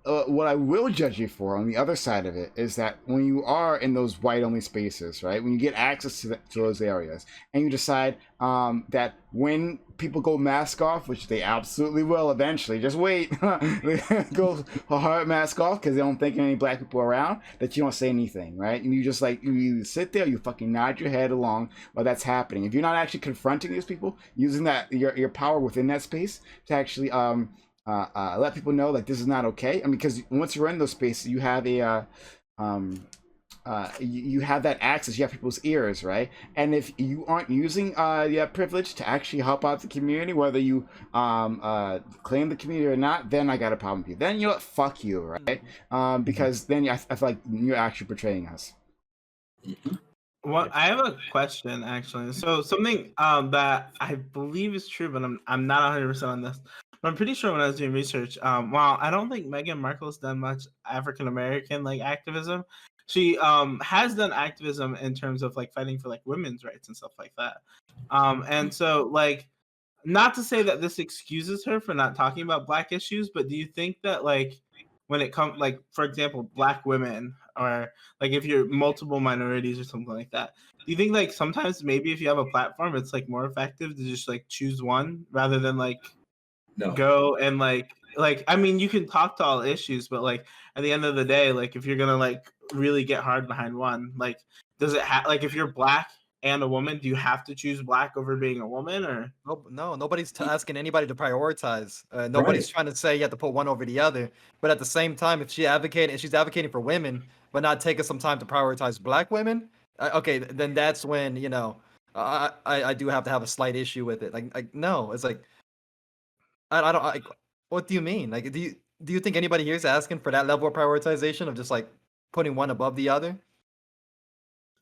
what I will judge you for on the other side of it is that when you are in those white-only spaces, right? When you get access to those areas, and you decide that when people go mask off, which they absolutely will eventually, just wait, go a hard mask off because they don't think any black people around, that you don't say anything, right? And you just like you either sit there, you fucking nod your head along while that's happening. If you're not actually confronting these people, using that your power within that space to actually let people know that this is not okay. I mean, because once you're in those spaces, you have you have that access. You have people's ears, right? And if you aren't using that privilege to actually help out the community, whether you claim the community or not, then I got a problem with you. Then fuck you, right? Because then I feel like you're actually betraying us. Well, I have a question actually. So something that I believe is true, but I'm not 100% on this. But I'm pretty sure when I was doing research, while I don't think Meghan Markle's done much African American like activism, she has done activism in terms of like fighting for like women's rights and stuff like that. And so like, not to say that this excuses her for not talking about black issues, but do you think that like when it comes like for example black women or like if you're multiple minorities or something like that, do you think like sometimes maybe if you have a platform it's like more effective to just like choose one rather than like go and like I mean you can talk to all issues, but like at the end of the day, like if you're gonna like really get hard behind one, like does it have like if you're black and a woman, do you have to choose black over being a woman or no? Nobody's asking anybody to prioritize. Nobody's trying to say you have to put one over the other. But at the same time, if she's advocating for women, but not taking some time to prioritize black women, okay, then that's when I do have to have a slight issue with it. Like no, it's like I don't. What do you mean? Like, do you think anybody here is asking for that level of prioritization of just like putting one above the other?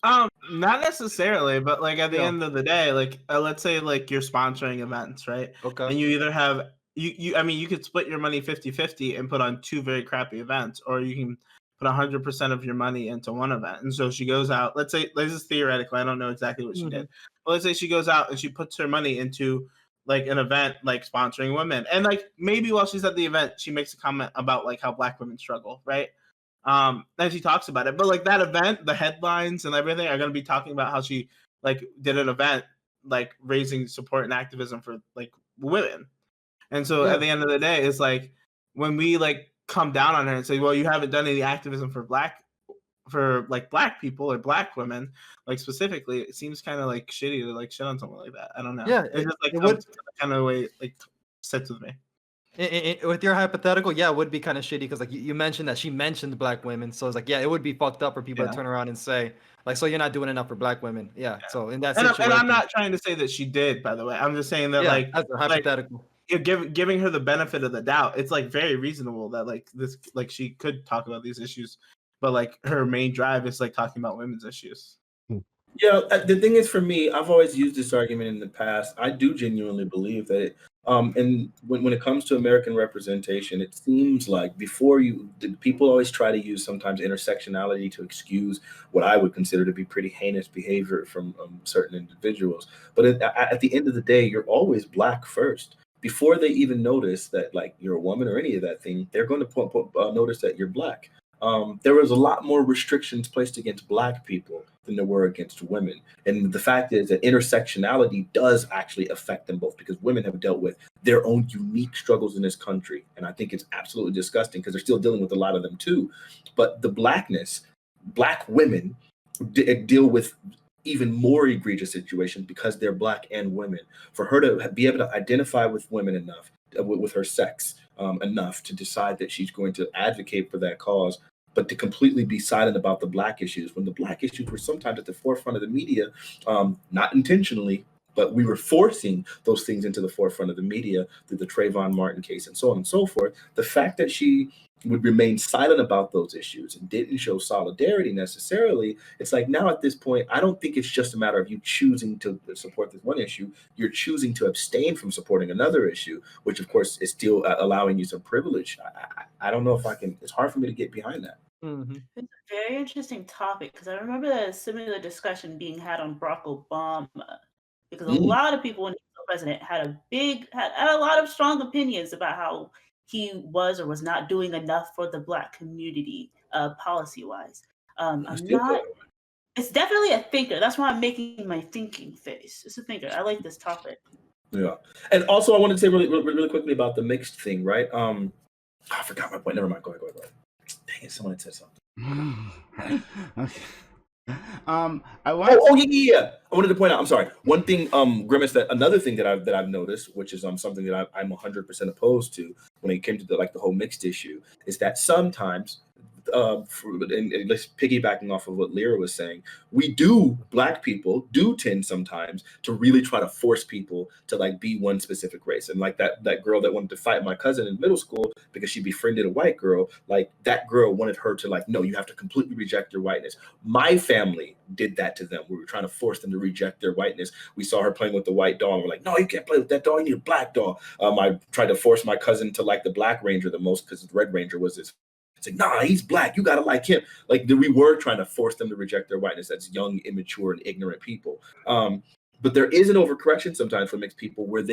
Not necessarily, but like at the Yeah. end of the day, like let's say like you're sponsoring events, right? Okay. And you either have I mean, you could split your money 50-50 and put on two very crappy events, or you can put 100% of your money into one event. And so she goes out, let's say, this is theoretical, I don't know exactly what she did. But let's say she goes out and she puts her money into like an event like sponsoring women. And like maybe while she's at the event, she makes a comment about like how Black women struggle, right? And she talks about it, but like that event, the headlines and everything are going to be talking about how she like did an event like raising support and activism for like women. And so Yeah. at the end of the day, it's like when we like come down on her and say, well, you haven't done any activism for Black people or Black women, like specifically, it seems kind of like shitty to like shit on someone like that. I don't know. Yeah, It's just like it would. kind of way like sits with me. With your hypothetical, yeah, it would be kind of shitty because like you mentioned that she mentioned Black women, so it's like, yeah, it would be fucked up for people to turn around and say like, so you're not doing enough for Black women. Yeah. So in that situation, And I'm not trying to say that she did, by the way. I'm just saying that like as a hypothetical. Giving her the benefit of the doubt, it's like very reasonable that like this, like she could talk about these issues, but like her main drive is like talking about women's issues. Yeah, the thing is, for me, I've always used this argument in the past. I do genuinely believe that and when it comes to American representation, it seems like people always try to use sometimes intersectionality to excuse what I would consider to be pretty heinous behavior from certain individuals. But at the end of the day, you're always Black first. Before they even notice that like you're a woman or any of that thing, they're going to notice that you're Black. There was a lot more restrictions placed against Black people than there were against women. And the fact is that intersectionality does actually affect them both, because women have dealt with their own unique struggles in this country. And I think it's absolutely disgusting because they're still dealing with a lot of them too. But the Black women deal with even more egregious situations because they're Black and women. For her to be able to identify with women enough, with her sex, enough to decide that she's going to advocate for that cause, but to completely be silent about the Black issues, when the Black issues were sometimes at the forefront of the media, not intentionally, but we were forcing those things into the forefront of the media through the Trayvon Martin case and so on and so forth. The fact that she would remain silent about those issues and didn't show solidarity necessarily, it's like now at this point, I don't think it's just a matter of you choosing to support this one issue. You're choosing to abstain from supporting another issue, which of course is still allowing you some privilege. I don't know if I can, it's hard for me to get behind that. Mm-hmm. It's a very interesting topic because I remember a similar discussion being had on Barack Obama, because a lot of people when he was president had a lot of strong opinions about how he was or was not doing enough for the Black community, policy wise. It's definitely a thinker. That's why I'm making my thinking face. It's a thinker. I like this topic. Yeah. And also I wanted to say really quickly about the mixed thing, right? I forgot my point. Never mind. Go ahead. Dang it, someone had said something. Okay. Yeah. I wanted to point out. I'm sorry. One thing, Grimace. Another thing that I've noticed, which is something that I'm 100% opposed to when it came to the whole mixed issue, is that sometimes, and let's piggybacking off of what Lyra was saying, Black people do tend sometimes to really try to force people to like be one specific race. And like that girl that wanted to fight my cousin in middle school because she befriended a white girl, like that girl wanted her to like, no, you have to completely reject your whiteness. My family did that to them. We were trying to force them to reject their whiteness. We saw her playing with the white doll and we're like, no, you can't play with that doll, you need a black doll. I tried to force my cousin to like the Black Ranger the most because the Red Ranger was his. It's like, nah, he's Black. You gotta like him. Like we were trying to force them to reject their whiteness as young, immature, and ignorant people. But there is an overcorrection sometimes for mixed people where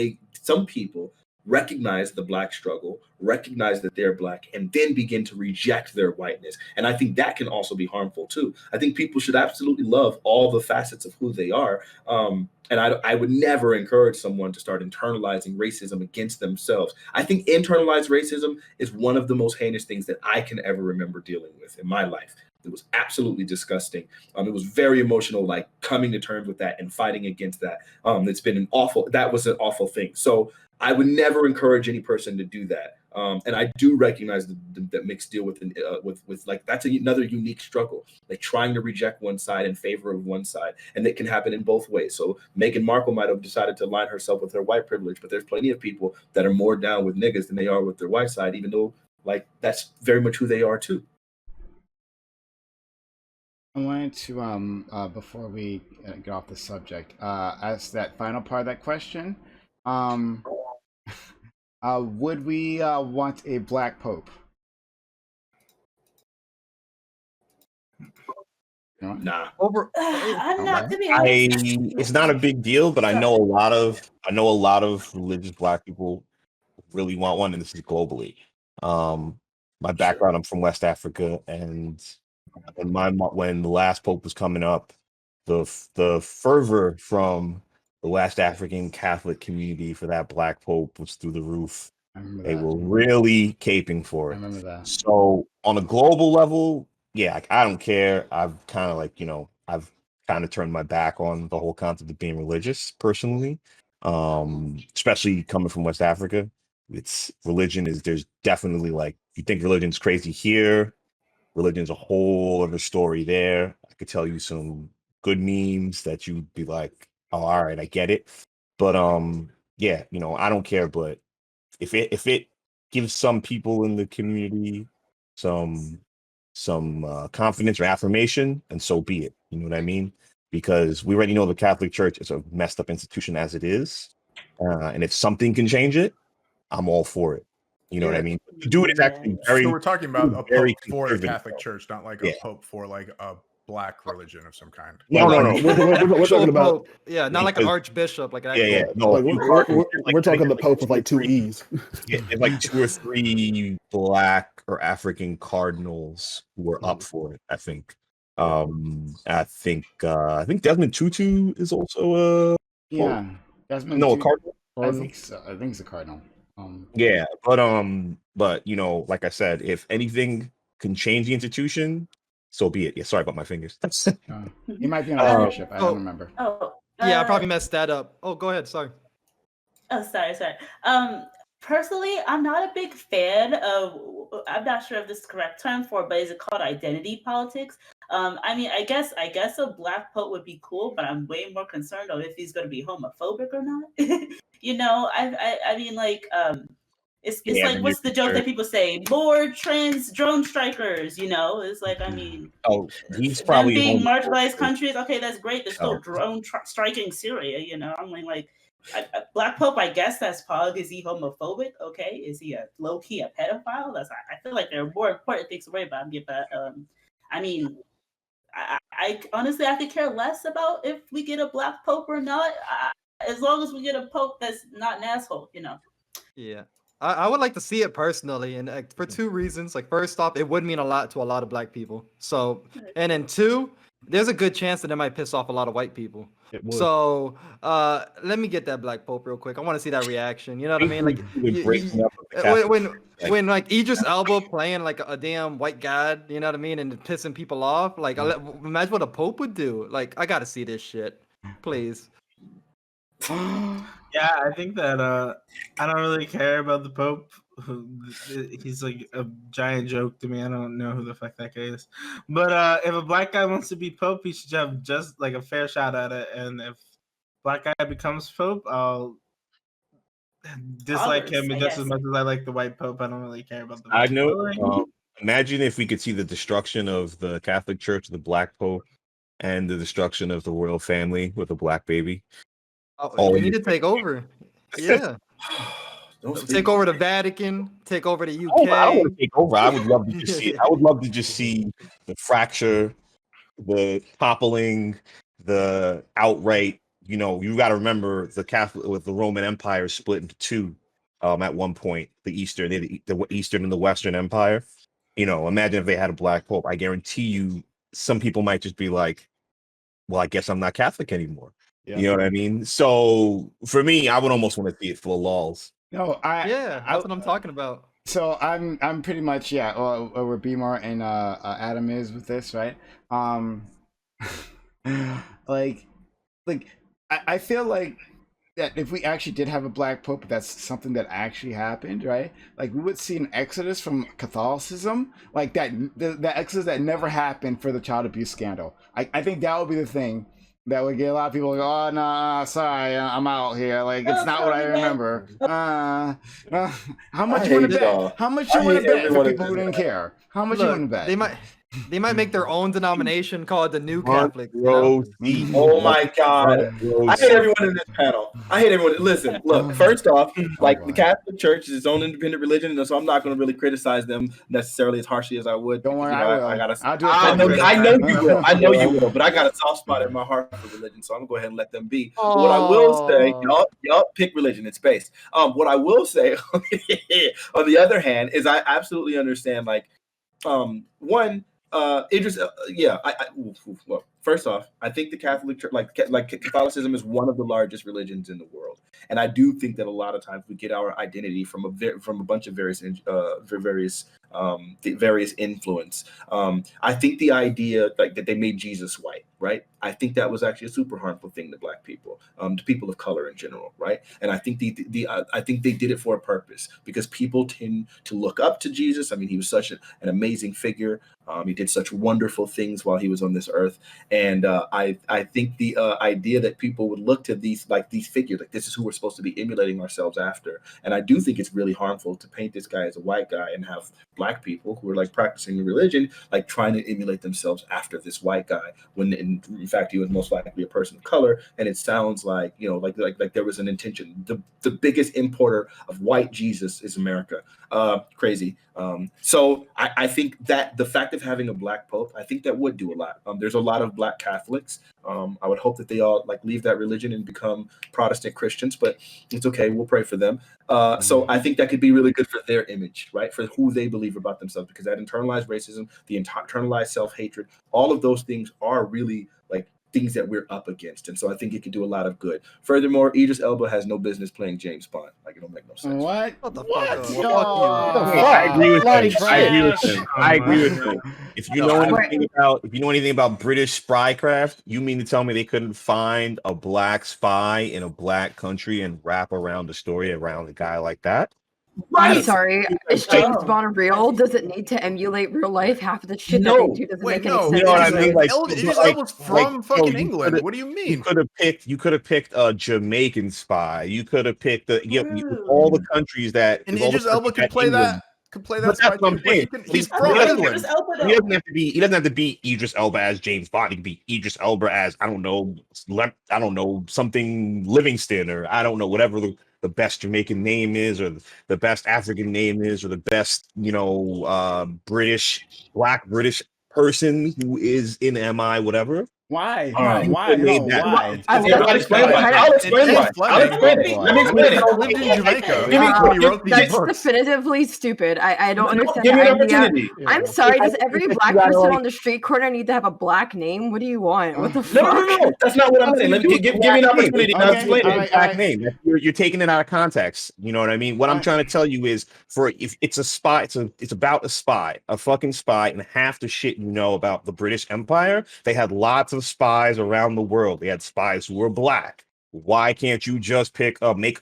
some people recognize the Black struggle, recognize that they're Black, and then begin to reject their whiteness. And I think that can also be harmful too. I think people should absolutely love all the facets of who they are. And I would never encourage someone to start internalizing racism against themselves. I think internalized racism is one of the most heinous things that I can ever remember dealing with in my life. It was absolutely disgusting. It was very emotional, like coming to terms with that and fighting against that. That was an awful thing. So I would never encourage any person to do that. And I do recognize that mixed deal with like that's another unique struggle, like trying to reject one side in favor of one side, and it can happen in both ways. So Meghan Markle might have decided to align herself with her white privilege, but there's plenty of people that are more down with niggas than they are with their white side, even though like that's very much who they are too. I wanted to before we get off the subject, ask that final part of that question. Would we want a black pope? No? Nah. I'm not, to be I honest. it's not a big deal, but I know a lot of religious black people really want one, and this is globally. My background, I'm from West Africa, and when the last pope was coming up, the fervor from the West African Catholic community for that black pope was through the roof. They were really caping for it. I remember that. So on a global level, yeah, like, I don't care. I've kind of I've kind of turned my back on the whole concept of being religious personally, especially coming from West Africa. There's definitely like, you think religion's crazy here, religion's a whole other story there. I could tell you some good memes that you'd be like, oh, all right, I get it. But yeah, I don't care. But if it gives some people in the community some confidence or affirmation, and so be it. You know what I mean? Because we already know the Catholic Church is a messed up institution as it is, and if something can change it, I'm all for it. You know what I mean? To do it is actually very. So we're talking about a very pope for the conservative, Catholic though. Church, not like Yeah. a pope for like a black religion of some kind. No. We're talking about Pope. Yeah, not like an archbishop, like an Yeah. actual. No, like we're talking the Pope with like 2 E's. Yeah, there's like 2 or 3 black or African cardinals who were up for it, I think. I think Desmond Tutu is also a Yeah, Desmond no, a Tutu- cardinal. I think so. I think it's a cardinal. Yeah, but like I said, if anything can change the institution, so be it. Yeah, sorry about my fingers. He might be an archbishop. I don't remember. Yeah, I probably messed that up. Oh, go ahead. Sorry. Oh, sorry. Personally, I'm not a big fan of. I'm not sure if this is the correct term for it, but is it called identity politics? I mean, I guess a black pope would be cool, but I'm way more concerned of if he's going to be homophobic or not. I mean, like, it's like, what's the joke that people say? More trans drone strikers. It's like, I mean, he's them probably being homophobic. marginalized countries. Okay, that's great. They're still drone striking Syria. I mean, like. Black Pope, I guess that's probably, is he homophobic? Okay, is he a low key a pedophile? I feel like there are more important things to worry about. But I mean, I honestly I could care less about if we get a black pope or not, as long as we get a pope that's not an asshole. Yeah. I would like to see it personally, and for 2 reasons. Like, first off, it would mean a lot to a lot of black people. So, and then 2, there's a good chance that it might piss off a lot of white people. So, let me get that black pope real quick. I want to see that reaction. You know what I mean? Like, when like Idris Elba playing like a damn white god, you know what I mean, and pissing people off. Like, imagine what a pope would do. Like, I got to see this shit, please. Yeah, I think that I don't really care about the Pope. He's like a giant joke to me. I don't know who the fuck that guy is. But if a black guy wants to be Pope, he should have just like a fair shot at it. And if black guy becomes Pope, I'll dislike him just as much as I like the white Pope. I don't really care about the I know. Imagine if we could see the destruction of the Catholic Church, the black Pope, and the destruction of the royal family with a black baby. We need to take over. Yeah. Take over the Vatican. Take over the UK. I don't want to take over. I would love to just see. I would love to just see the fracture, the toppling, the outright. You got to remember the Catholic with the Roman Empire split into 2 at one point. The Eastern and the Western Empire. Imagine if they had a black pope. I guarantee you, some people might just be like, "Well, I guess I'm not Catholic anymore." Yeah. You know what I mean? So for me, I would almost want to see it for lols. No, that's what I'm talking about. So I'm pretty much where B-Mar and Adam is with this, right? I feel like that if we actually did have a black pope, that's something that actually happened, right? Like we would see an exodus from Catholicism, like that, the exodus that never happened for the child abuse scandal. I think that would be the thing that would get a lot of people to go, oh no, sorry, I'm out here. Like it's not what I remember. How much you want to bet? How much you want to bet for people who didn't care? How much you want to bet? They might make their own denomination called the New Catholic. You know? Oh my God! I hate everyone in this panel. I hate everyone. Listen, look. First off, like the Catholic Church is its own independent religion, and so I'm not going to really criticize them necessarily as harshly as I would. Don't worry, I got I know you will. I know you will. But I got a soft spot in my heart for religion, so I'm gonna go ahead and let them be. But what I will say, y'all pick religion. It's based. What I will say, on the other hand, is I absolutely understand. Like, one. Idris, well, first off, I think the Catholic Church, like Catholicism, is one of the largest religions in the world, and I do think that a lot of times we get our identity from a bunch of various influence. I think the idea like that they made Jesus white, right? I think that was actually a super harmful thing to Black people, to people of color in general, right? And I think I think they did it for a purpose because people tend to look up to Jesus. I mean, he was such an amazing figure. He did such wonderful things while he was on this earth, and I think the idea that people would look to these figures, like this is who we're supposed to be emulating ourselves after. And I do think it's really harmful to paint this guy as a white guy and have Black people who are like practicing the religion like trying to emulate themselves after this white guy when in fact he was most likely a person of color. And it sounds like, you know, like there was an intention. The biggest importer of white Jesus is America. Crazy. So I think that the fact of having a Black pope, I think that would do a lot. There's a lot of Black Catholics. I would hope that they all like leave that religion and become Protestant Christians, but it's okay. We'll pray for them. So I think that could be really good for their image, right? For who they believe about themselves, because that internalized racism, the internalized self-hatred, all of those things are really like things that we're up against. And so I think it could do a lot of good. Furthermore, Idris Elba has no business playing James Bond. Like, it don't make no sense. What? What the What? fuck? No. I agree with him. I agree with him. If you know anything about British spycraft, you mean to tell me they couldn't find a Black spy in a Black country and wrap around the story around a guy like that? I'm sorry. Is James Bond real? Does it need to emulate real life? Half of the shit that they do doesn't make any sense. You know what I mean? Like, Elba's from fucking England. What do you mean? You could have picked a Jamaican spy. You could have picked all the countries that. And Idris Elba could play England. that. Could play that spy too. He's from England. He doesn't have to be Idris Elba as James Bond. He can be Idris Elba as I don't know something Livingston, or I don't know, whatever the best Jamaican name is, or the best African name is, or the best Black British person who is in MI, whatever. Why? Why? Why? I'll explain why. Let me explain it. Lived in Jamaica when he wrote these That's books. definitively stupid. I don't understand. Give me an the idea. opportunity. I'm sorry. Does every Black person on the street corner need to have a Black name? What do you want? What the fuck? No. That's not what I'm saying. Let me give me an opportunity to explain it. Black name. You're taking it out of context. You know what I mean? What I'm trying to tell you is, if it's a spy, it's about a spy, a fucking spy, and half the shit you know about the British Empire. They had lots of spies around the world. They had spies who were Black. Why can't you just pick make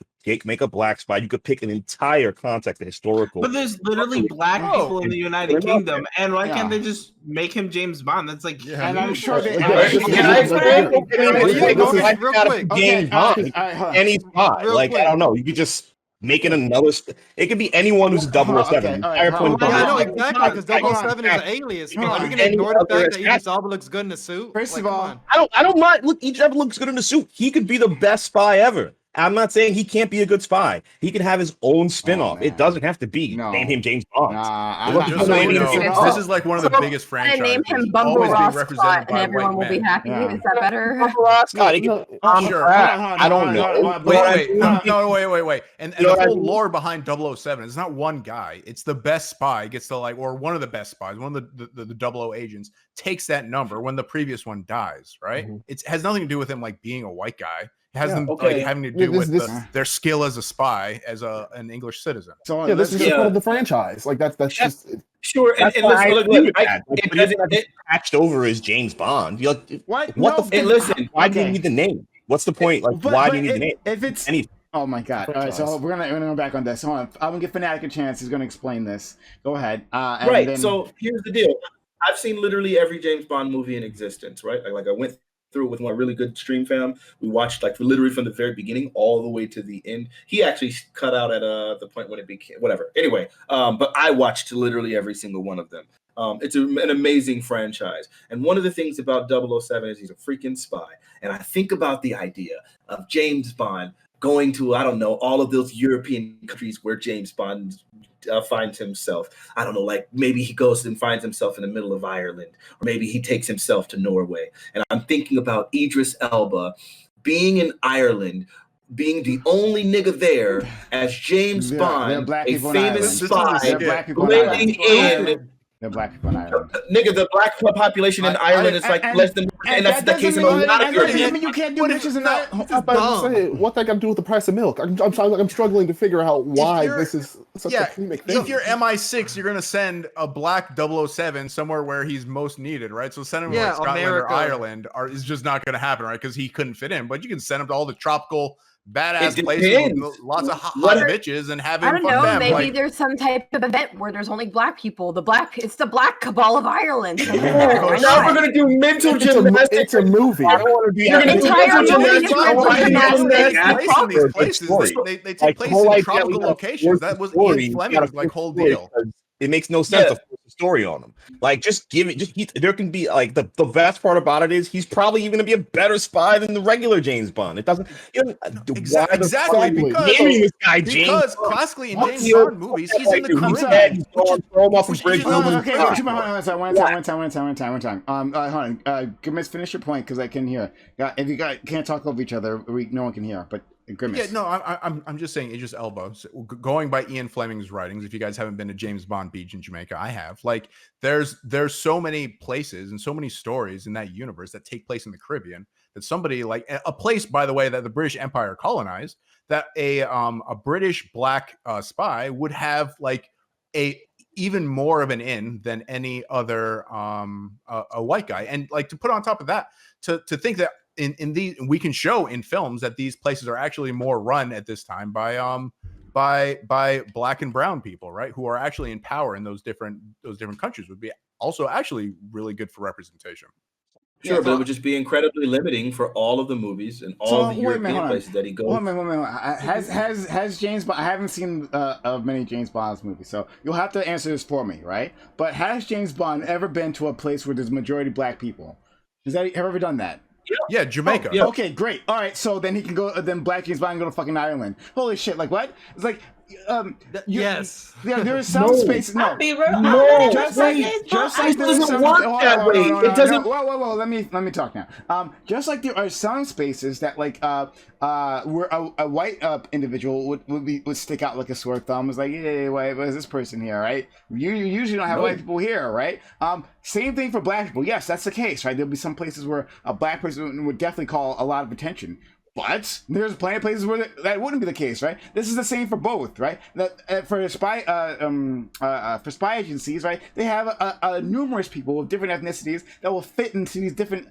a Black spy? You could pick an entire context, a historical. But there's literally Black people in the United Kingdom, and why can't they just make him James Bond? That's like, and I'm sure they. Can I explain? Real quick. James Bond, any spy. Like, I don't know. You could just make it another. It could be anyone who's 007. I know exactly, because 007 is an alias. Are you going to ignore the fact that Idris Elba looks good in a suit? First of all, I don't mind. Look, Idris Elba looks good in a suit. He could be the best spy ever. I'm not saying he can't be a good spy. He can have his own spin-off. It doesn't have to be name him James Bond. Just so you know, this is like one of the biggest franchises. Name him Bumble Ross Scott, and everyone will be happy. Is that better? Bumble Ross Scott. Sure. I don't know. Wait. And the whole lore behind 007 is not one guy. It's the best spy gets to or one of the best spies, one of the 00 agents takes that number when the previous one dies. Right. It has nothing to do with him like being a white guy. Has them having to do with their skill as a spy, as an English citizen. So this is just part of the franchise. Like that's just sure. That's and look, it patched over as James Bond. You're like, what the? And listen, why do you need the name? What's the point? Like, why do you need the name? If it's Anything. Oh my god! All right, so we're gonna go back on this. Hold on, I'm gonna give Fanatic a chance. He's gonna explain this. Go ahead. And Right. then... So here's the deal. I've seen literally every James Bond movie in existence. Right. Like I went through it with my really good stream fam. We watched like literally from the very beginning all the way to the end. He actually cut out at the point when it became whatever. Anyway, but I watched literally every single one of them. It's an amazing franchise. And one of the things about 007 is he's a freaking spy. And I think about the idea of James Bond going to, I don't know, all of those European countries where James Bond finds himself. I don't know, like maybe he goes and finds himself in the middle of Ireland, or maybe he takes himself to Norway. And I'm thinking about Idris Elba being in Ireland, being the only nigga there as James Bond, a famous spy, blending in. The black people in Ireland. Nigga, the black population in Ireland is like less than, and that's the case in a lot of European. You can't do bitches in Ireland. I was about to say, what that got to do with the price of milk? I'm struggling to figure out why this is such a comic thing. If you're MI6, you're gonna send a black 007 somewhere where he's most needed, right? So sending him to like Scotland or Ireland is just not gonna happen, right? Because he couldn't fit in. But you can send him to all the tropical badass places with lots of hot bitches and have him. I don't know. Them. Maybe like, there's some type of event where there's only black people. It's the Black Cabal of Ireland. So now we're gonna do mental gymnastics. It's a movie. I don't want to be An entire movie They take place in tropical locations. That was Ian Fleming's like whole deal. It makes no sense to force a story on him. Like, just give it. There can be like the best part about it is he's probably even gonna be a better spy than the regular James Bond. It doesn't exactly because classically in James Bond movies he's in the Caribbean. Throw him off a bridge. Okay, one time. Hold on. Grimace, finish your point because I can hear. If you guys can't talk over each other, no one can hear. But Grimace. Yeah, no, I'm just saying Idris Elba. So going by Ian Fleming's writings, if you guys haven't been to James Bond Beach in Jamaica, I have. Like, there's so many places and so many stories in that universe that take place in the Caribbean that somebody like a place, by the way, that the British Empire colonized, that a British black spy would have like a even more of an in than any other a white guy. And like to put on top of that, to think that in these we can show in films that these places are actually more run at this time by black and brown people, right, who are actually in power in those different countries would be also actually really good for representation. Sure, but it would just be incredibly limiting for all of the movies and all of the European places that he goes. Wait a minute. Has James Bond? I haven't seen many James Bond's movies, so you'll have to answer this for me, right? But has James Bond ever been to a place where there's majority black people? Has that ever done that? Yeah, Jamaica. Oh, yeah. Okay, great. All right, so then he can go. Then Black James Bond can go to fucking Ireland. Holy shit! Like what? It's like, yes. Yeah, there is some space. No, just like it doesn't work that way. It doesn't. Whoa. Let me talk now. Just like there are some spaces that like where a white individual would stick out like a sore thumb. It's like, hey, wait, what is this person here, right? You usually don't have white people here, right? Same thing for black people. Yes, that's the case, right? There'll be some places where a black person would definitely call a lot of attention. But there's plenty of places where that wouldn't be the case, right? This is the same for both, right? That for spy agencies, right? They have numerous people with different ethnicities that will fit into these different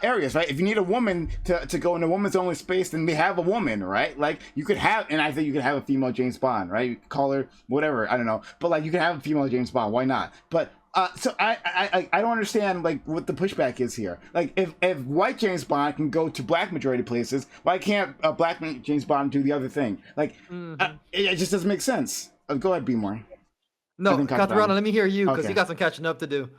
areas, right? If you need a woman to go in a woman's only space, then they have a woman, right? Like you could have, and I think you could have a female James Bond, right? You could call her whatever, I don't know, but like you can have a female James Bond, why not? But so I don't understand like what the pushback is here. Like if white James Bond can go to black majority places, why can't black James Bond do the other thing? Like it just doesn't make sense. Go ahead, be more. No, Katharina, let me hear you because you got some catching up to do.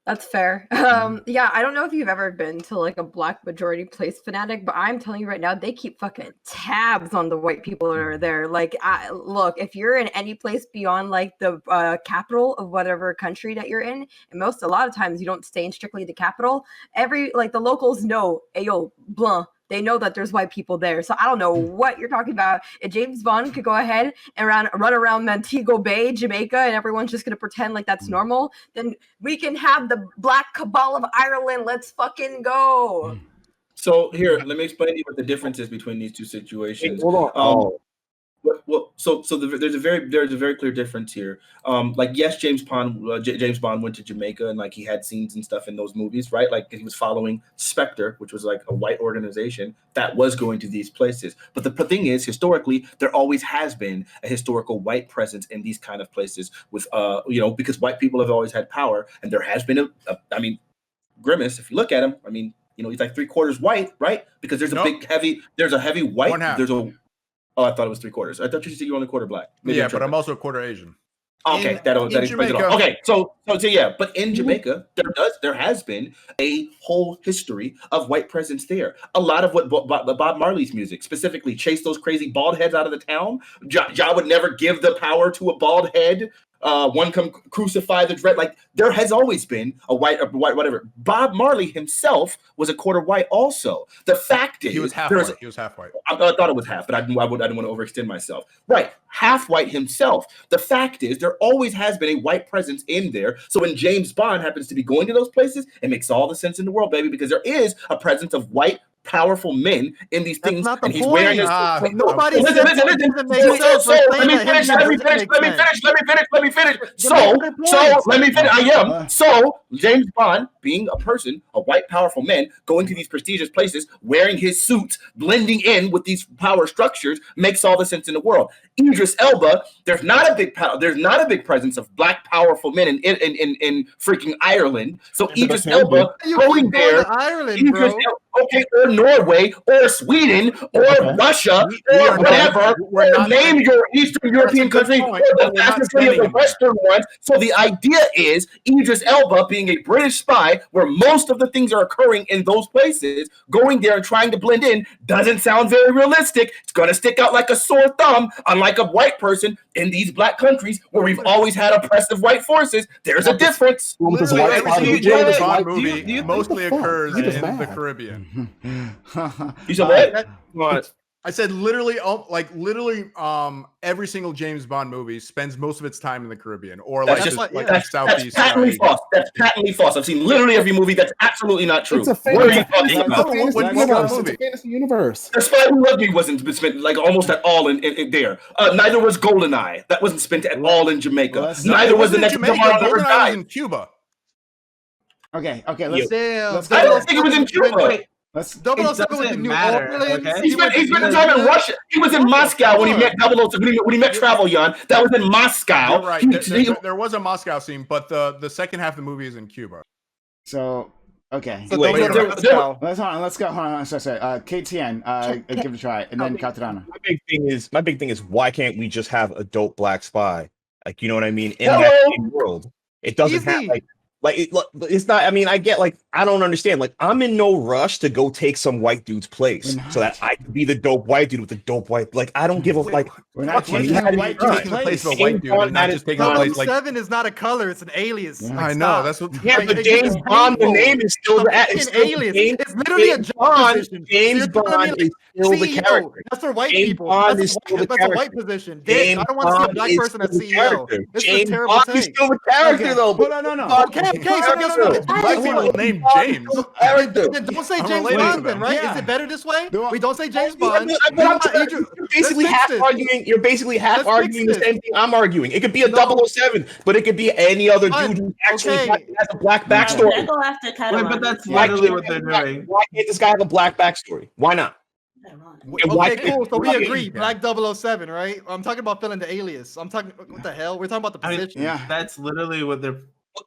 That's fair. Yeah, I don't know if you've ever been to like a black majority place, Fanatic, but I'm telling you right now, they keep fucking tabs on the white people that are there. Like, look, if you're in any place beyond like the capital of whatever country that you're in, and a lot of times you don't stay in strictly the capital. The locals know, ayo, blah. They know that there's white people there. So I don't know what you're talking about. If James Bond could go ahead and run around Montego Bay, Jamaica, and everyone's just going to pretend like that's normal, then we can have the Black Cabal of Ireland. Let's fucking go. So here, let me explain to you what the difference is between these two situations. Hold on. There's a very clear difference here. Like yes, James Bond went to Jamaica and like he had scenes and stuff in those movies, right? Like he was following Spectre, which was like a white organization that was going to these places. But the thing is, historically, there always has been a historical white presence in these kind of places with because white people have always had power, and there has been Grimace. If you look at him, he's like 3/4 white, right? Because there's a heavy white. Oh, I thought it was 3/4. I thought you said you were only quarter black. Maybe but I'm also a quarter Asian. Okay, that explains it all. Okay, so yeah, but in Jamaica, there has been a whole history of white presence there. A lot of what Bob Marley's music, specifically, chase those crazy bald heads out of the town. Ja would never give the power to a bald head. One come crucify the dread. Like there has always been a white whatever. Bob Marley himself was a quarter white also. The fact is he was half white. He was half white. I thought it was half, but I didn't want to overextend myself. Right, half white himself. The fact is there always has been a white presence in there. So when James Bond happens to be going to those places, it makes all the sense in the world, baby, because there is a presence of white powerful men in these things, and he's wearing his. Nobody. Listen. Let me finish. So let me finish. I am. So James Bond, being a person, a white powerful man, going to these prestigious places, wearing his suits, blending in with these power structures, makes all the sense in the world. Idris Elba, there's not a big presence of black powerful men in freaking Ireland. So Idris Elba going there, Ireland, bro. Okay, or Norway, or Sweden, or Russia, or whatever, or name your Eastern European country, or the vast majority of the Western ones. So the idea is Idris Elba, being a British spy, where most of the things are occurring in those places, going there and trying to blend in doesn't sound very realistic. It's going to stick out like a sore thumb, unlike a white person in these black countries where we've always had oppressive white forces. There's a difference. Every single Bond movie mostly occurs in the Caribbean. You said what? I said literally, every single James Bond movie spends most of its time in the Caribbean or that's Southeast. That's patently false. That's patently false. I've seen literally every movie. That's absolutely not true. It's a fantasy universe. The Spy Who Loved Me wasn't spent like almost at all in there. Neither was GoldenEye. That wasn't spent at all in Jamaica. Neither was the next Tomorrow Never Dies. In Cuba. Okay. I don't think it was in Cuba. Let's 007 was in New Orleans. Okay. He spent time in Russia. He was in Moscow when he met 007. When he met Travelyan, that was in Moscow. You're right. There was a Moscow scene, but the second half of the movie is in Cuba. So okay. So let's go. Hold on. Sorry. KTN, give it a try, and then Katarana. My big thing is why can't we just have a dope black spy? Like, you know what I mean? In that world, it doesn't have it's not. I mean, I get I don't understand. I'm in no rush to go take some white dude's place so that I can be the dope white dude with the dope white. I don't give a We're not taking a white dude's place. Of a white dude, and not just taking a place. 007 is not a color; it's an alias. I know that's what. Yeah, but James Bond, the name is still it's alias. It's literally a job position. James Bond is still the character. That's for white people. That's a white position. I don't want to see a black person as CEO. James Bond is still the character, though. No. Okay, so guess what? Black people named James. Don't say James Bond then, right? Is it better this way? We don't say James Bond. You're basically half arguing the same thing I'm arguing. It could be a 007, but it could be any other dude who actually has a black backstory. But that's literally what they're doing. Why can't this guy have a black backstory? Why not? Okay, cool. So we agree. Black 007, right? I'm talking about filling the alias. I'm talking. What the hell? We're talking about the position. That's literally what they're.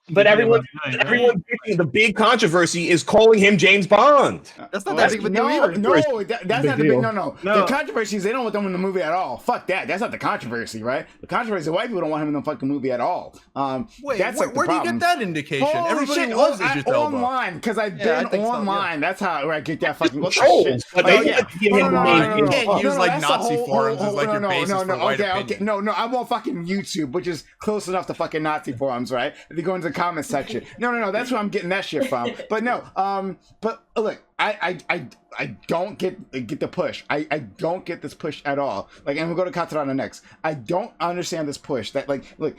But everyone, the big controversy is calling him James Bond. That's not that big of a deal either. No, that's not the big. No. The controversy is they don't want them in the movie at all. Fuck that. That's not the controversy, right? The controversy is white people don't want him in the fucking movie at all. Wait, that's where do you get that indication? Everybody loves Idris Elba. Online, because I've been online. That's how I get that fucking. Trolls, but they you can't use Nazi forums as your basis for white opinion. No, I'm on fucking YouTube, which is close enough to fucking Nazi forums, right? They go into the comment section. No, that's where I'm getting that shit from. But no, but look, I don't get the push. I don't get this push at all. And we'll go to Katarana next. I don't understand this push that look,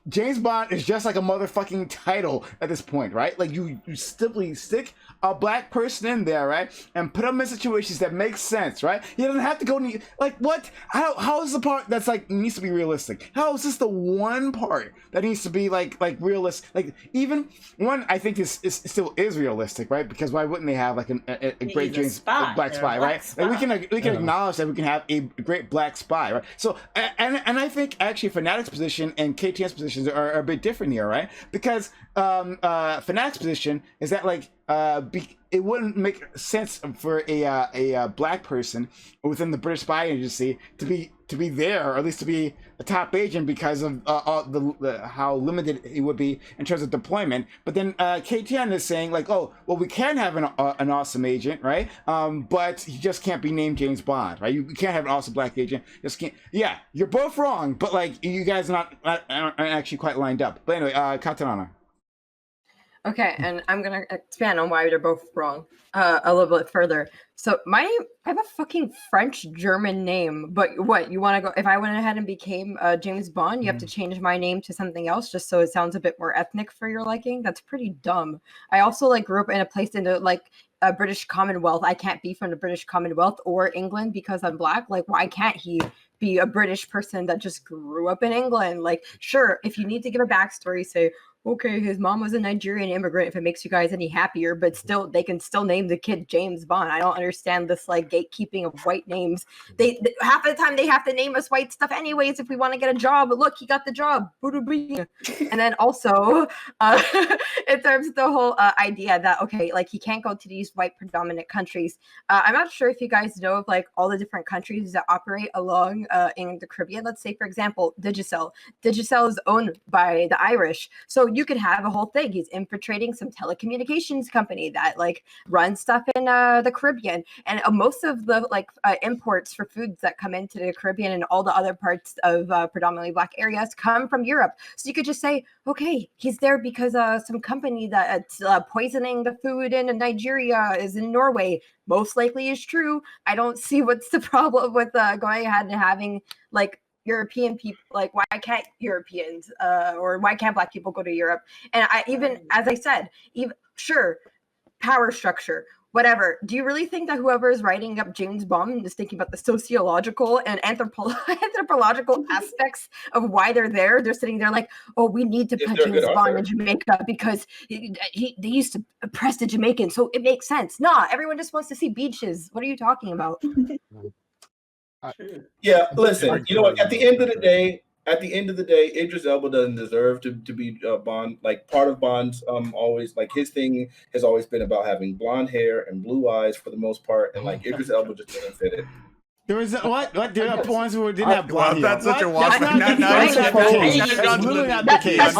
James Bond is just like a motherfucking title at this point, right? Like you simply stick a black person in there, right, and put them in situations that make sense, right? He doesn't have to go like what? How is the part that's like needs to be realistic? How is this the one part that needs to be like realistic? Like even one, I think is still is realistic, right? Because why wouldn't they have like a great James black spy, right? Like we can acknowledge that we can have a great black spy, right? So and I think actually Fanatic's position and KTN's positions are a bit different here, right? Because Fanatic's position is that like it wouldn't make sense for a black person within the British spy agency to be there, or at least to be a top agent, because of how limited it would be in terms of deployment. But then KTN is saying like, oh, well, we can have an awesome agent, right? But he just can't be named James Bond, right? You can't have an awesome black agent. Just can't. Yeah, you're both wrong, but like you guys aren't actually quite lined up. But anyway, Katarana. Okay, and I'm gonna expand on why they're both wrong a little bit further. So my name, I have a fucking French-German name, but what, you want to go, if I went ahead and became James Bond, you have to change my name to something else just so it sounds a bit more ethnic for your liking? That's pretty dumb. I also like grew up in a place in the like a British Commonwealth. I can't be from the British Commonwealth or England because I'm black. Like, why can't he be a British person that just grew up in England? Like, sure, if you need to give a backstory, say, okay, his mom was a Nigerian immigrant, if it makes you guys any happier, but still, they can still name the kid James Bond. I don't understand this like gatekeeping of white names. They half of the time they have to name us white stuff anyways if we want to get a job. But look, he got the job. And then also, in terms of the whole idea that, okay, like he can't go to these white predominant countries. I'm not sure if you guys know of like all the different countries that operate along in the Caribbean. Let's say, for example, Digicel. Digicel is owned by the Irish. So you could have a whole thing. He's infiltrating some telecommunications company that like runs stuff in the Caribbean, and most of the like imports for foods that come into the Caribbean and all the other parts of predominantly black areas come from Europe. So you could just say, okay, he's there because some company that's poisoning the food in Nigeria is in Norway. Most likely is true. I don't see what's the problem with going ahead and having like European people, like why can't Europeans or why can't black people go to Europe? And I even, as I said, even sure, power structure, whatever. Do you really think that whoever is writing up James Bond is thinking about the sociological and anthropological aspects of why they're there? They're sitting there like, oh, we need to put James Bond in Jamaica because they used to oppress the Jamaicans, so it makes sense. Nah, everyone just wants to see beaches. What are you talking about? Yeah, listen, you know what? At the end of the day, Idris Elba doesn't deserve to be Bond. Like part of Bond's always like his thing has always been about having blonde hair and blue eyes for the most part, and like Idris Elba just didn't fit it. There was what? There are ones who didn't have blonde hair. That's such a wash. That's literally not the case.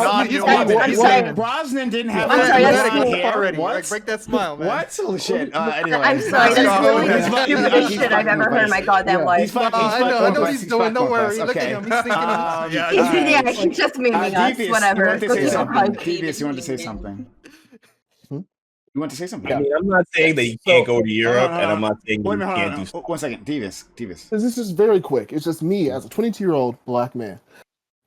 Brosnan didn't have blonde hair. Already. Break that smile, man. What? Oh, shit. Anyway. I'm sorry. That's really the stupidest shit I've ever heard in my goddamn life. I know what he's doing. Don't worry. Look at him. He's thinking. Yeah, he's just memeing us. Whatever. Devious, you want to say something? You want to say something? I mean, I'm not saying that you can't go to Europe, and I'm not saying you can't do stuff. 1 second, Devious. This is just very quick. It's just me as a 22-year-old black man.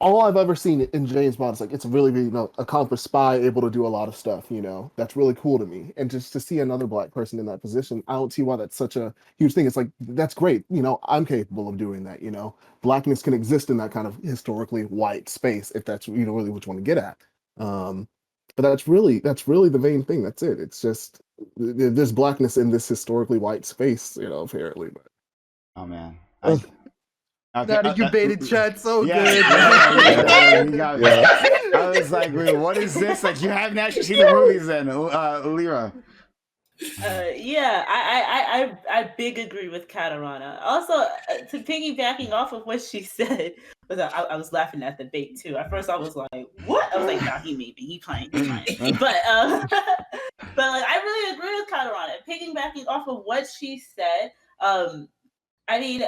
All I've ever seen in James Bond is like it's a really accomplished spy, able to do a lot of stuff. That's really cool to me. And just to see another black person in that position, I don't see why that's such a huge thing. It's like that's great. I'm capable of doing that. Blackness can exist in that kind of historically white space if that's really what you want to get at. But that's really the main thing. That's it. It's just there's blackness in this historically white space, apparently. But oh man, you baited chat so good. I was like, wait, what is this? Like, you haven't actually seen the movies then, Lyra. Yeah, I big agree with Katarana. Also, to piggybacking off of what she said, I was laughing at the bait too. At first, I was like, "What?" I was like, "Nah, he playing." But like, I really agree with Katarana. Piggybacking off of what she said, I mean,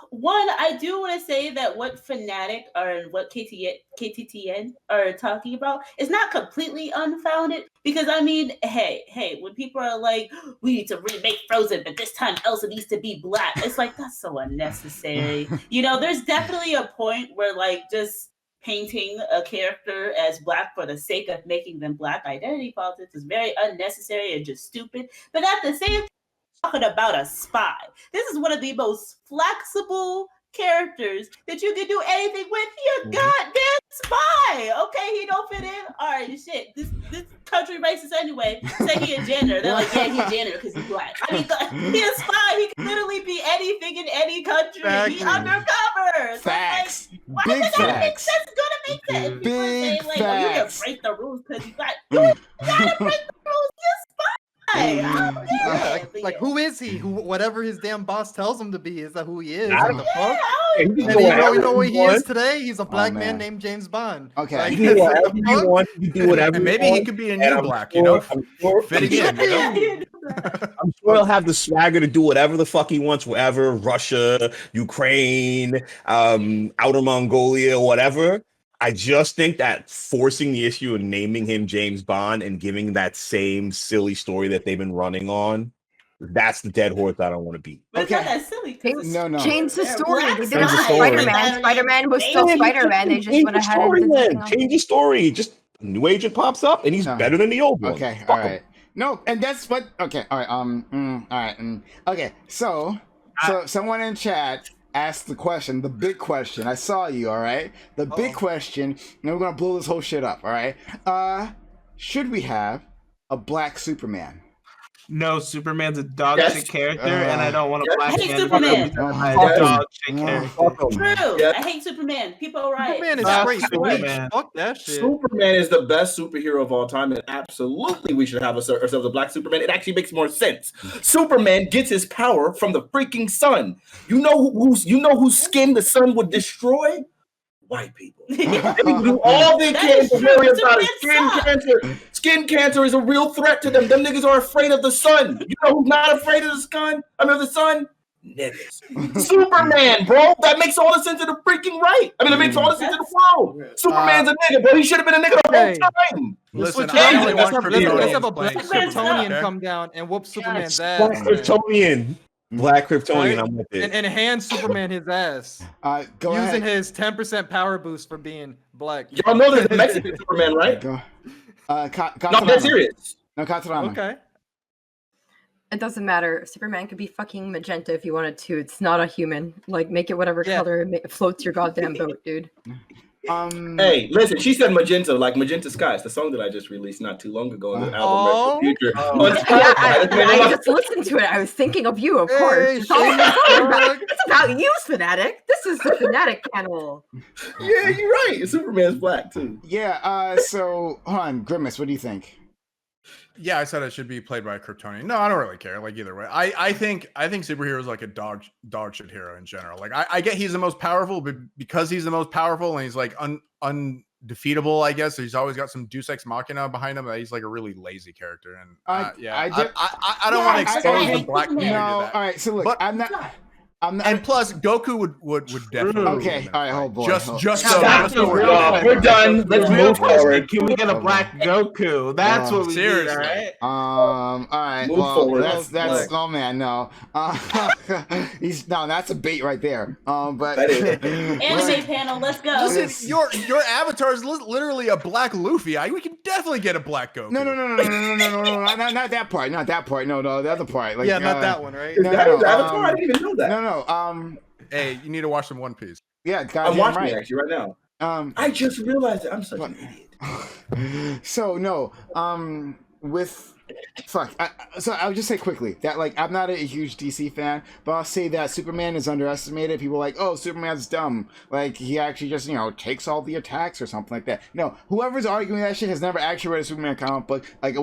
one, I do want to say that what Fanatic or what KTTN are talking about is not completely unfounded, because I mean, hey, when people are like, we need to remake Frozen, but this time Elsa needs to be black, it's like, that's so unnecessary. There's definitely a point where like just painting a character as black for the sake of making them black. Identity politics is very unnecessary and just stupid. But at the same time, talking about a spy. This is one of the most flexible characters that you can do anything with. He a goddamn spy. Okay, he don't fit in. All right, shit. This country racist anyway. Say he a janitor. They're like, yeah, he a janitor because he's black. I mean, he a spy. He can literally be anything in any country. He undercover. Facts. So like, why Big does it gotta make facts. sense? It's gonna make sense. People are Big saying like, oh, you can facts. break the rules because you got. You gotta break the rules. You're a spy. I don't get Yeah, it, but like yeah. who is he? Who whatever his damn boss tells him to be, is that who he is? I What the don't- fuck? Hey, you can And do you whatever know what he want. is today? He's a black man man. named James Bond. Okay. Like, You can do what whatever the you fuck? want. You can do whatever. And you maybe he want. could be a And new I'm black, sure- you know, I'm sure, fitting in. You know? I'm sure he'll have the swagger to do whatever the fuck he wants, wherever, Russia, Ukraine, Outer Mongolia, whatever. I just think that forcing the issue of naming him James Bond and giving that same silly story that they've been running on, that's the dead horse I don't want to beat. But it's not that silly because No, no. Change the they're story. black They did Change the it with story. Spider-Man. Spider-Man was still Change Spider-Man. They just Change went the ahead and story did then. something else. Change the story. Just a new agent pops up and he's No. better than the old one. Okay, Fuck all him. right. No, and that's what. Okay, all right. All right. Okay, so someone in chat asked the question, the big question. I saw you. All right, the big question, and we're gonna blow this whole shit up. All right. Should we have a black Superman? No, Superman's a dog Yes. shit character, and I don't want a Yes. black I hate man Superman. to be a Fuck dog him. shit character. Fuck him. True. Yeah. I hate Superman. People are right. Superman is Fuck straight Superman. bleach. Fuck that shit. Superman is the best superhero of all time, and absolutely we should have ourselves a black Superman. It actually makes more sense. Superman gets his power from the freaking sun. You know whose skin the sun would destroy? White people. They do all they That can is to true. worry about it. Superman sucks. Skin cancer is a real threat to them. Them niggas are afraid of the sun. You know who's not afraid of the sun? The sun? Niggas. Superman, bro. That makes all the sense in the freaking right. It makes all the sense in the world. Superman's a nigga, bro. He should have been a nigga the Okay. whole time. Listen, Let's I switch only it want up. Let's have a Kryptonians black playing Superman, Kryptonian okay? come down and whoop Superman's Black ass. Kryptonian. Black Kryptonian, Right? I'm with it. And hand Superman his ass. Go Using ahead. his 10% power boost for being black. Y'all know there's a Mexican Superman, right? Go. No, I'm dead serious. No, Katarama. Okay. It doesn't matter. Superman could be fucking magenta if you wanted to. It's not a human. Like, make it whatever Yeah. color floats your goddamn boat, dude. Hey, listen, she said magenta, like Magenta Skies, the song that I just released not too long ago on the album Oh. Retro Future. Oh. On Yeah, Spotify. I just listened to it. I was thinking of you, of course. Hey, It's, all about, Shane. it's about you, Fanatic. This is the Fanatic channel. Yeah, you're right. Superman's black too. Yeah. So, hold on, Grimace. What do you think? Yeah, I said it should be played by a Kryptonian. No, I don't really care. Like either way, I think superheroes like a dog shit hero in general. Like I get he's the most powerful, but because he's the most powerful and he's like undefeatable, I guess he's always got some Deus Ex Machina behind him. That he's like a really lazy character. And I don't want to expose the black community to No, that. all right. So look, But- I'm not. And plus, Goku would definitely. Okay, win. all right, hold boy. Just Stop so it. we're Real done. We're done. Let's Real move question, forward. Can we get a black Goku? That's what we Seriously. need, all right? All right. Move well, forward. that's oh man, no. That's a bait right there. But That is. Anime panel, let's go. Listen, your avatar is literally a black Luffy. We can definitely get a black Goku. no, not that part, not that part. No, the other part. Like, Yeah, not that one, right? Is No, that no, his avatar? I didn't even know that. No. Hey, you need to watch some One Piece. Yeah, I'm goddamn watching right. it actually right now. Um, I just realized that I'm such What? an idiot. So no, with so I'll just say quickly that like I'm not a huge DC fan, but I'll say that Superman is underestimated. People are like, oh, Superman's dumb, like he actually just takes all the attacks or something like that. No, whoever's arguing that shit has never actually read a Superman comic book, like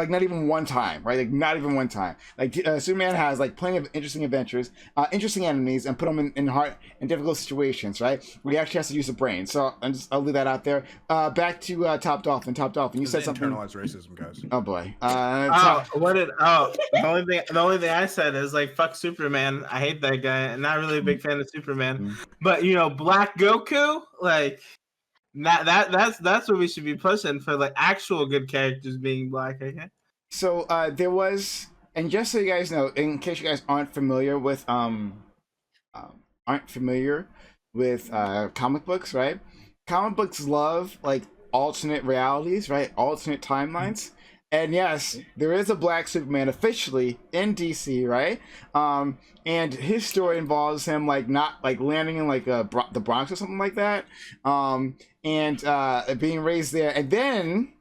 not even one time, right? Like not even one time. Like Superman has like plenty of interesting adventures, interesting enemies, and put them in hard and difficult situations, right? Where he actually has to use a brain. So I'll leave that out there. Back to Top Dolphin. You said something. Internalized racism, guys. Oh boy. The only thing I said is like fuck Superman. I hate that guy. I'm not really a big fan of Superman. But Black Goku, like that's what we should be pushing for, like actual good characters being black, okay? So there was, and just so you guys know, in case you guys aren't familiar with comic books, right? comic books love like alternate realities, right? Alternate timelines. And yes, there is a black Superman officially in DC, right? And his story involves him like not like landing in like the Bronx or something like that, and being raised there, and then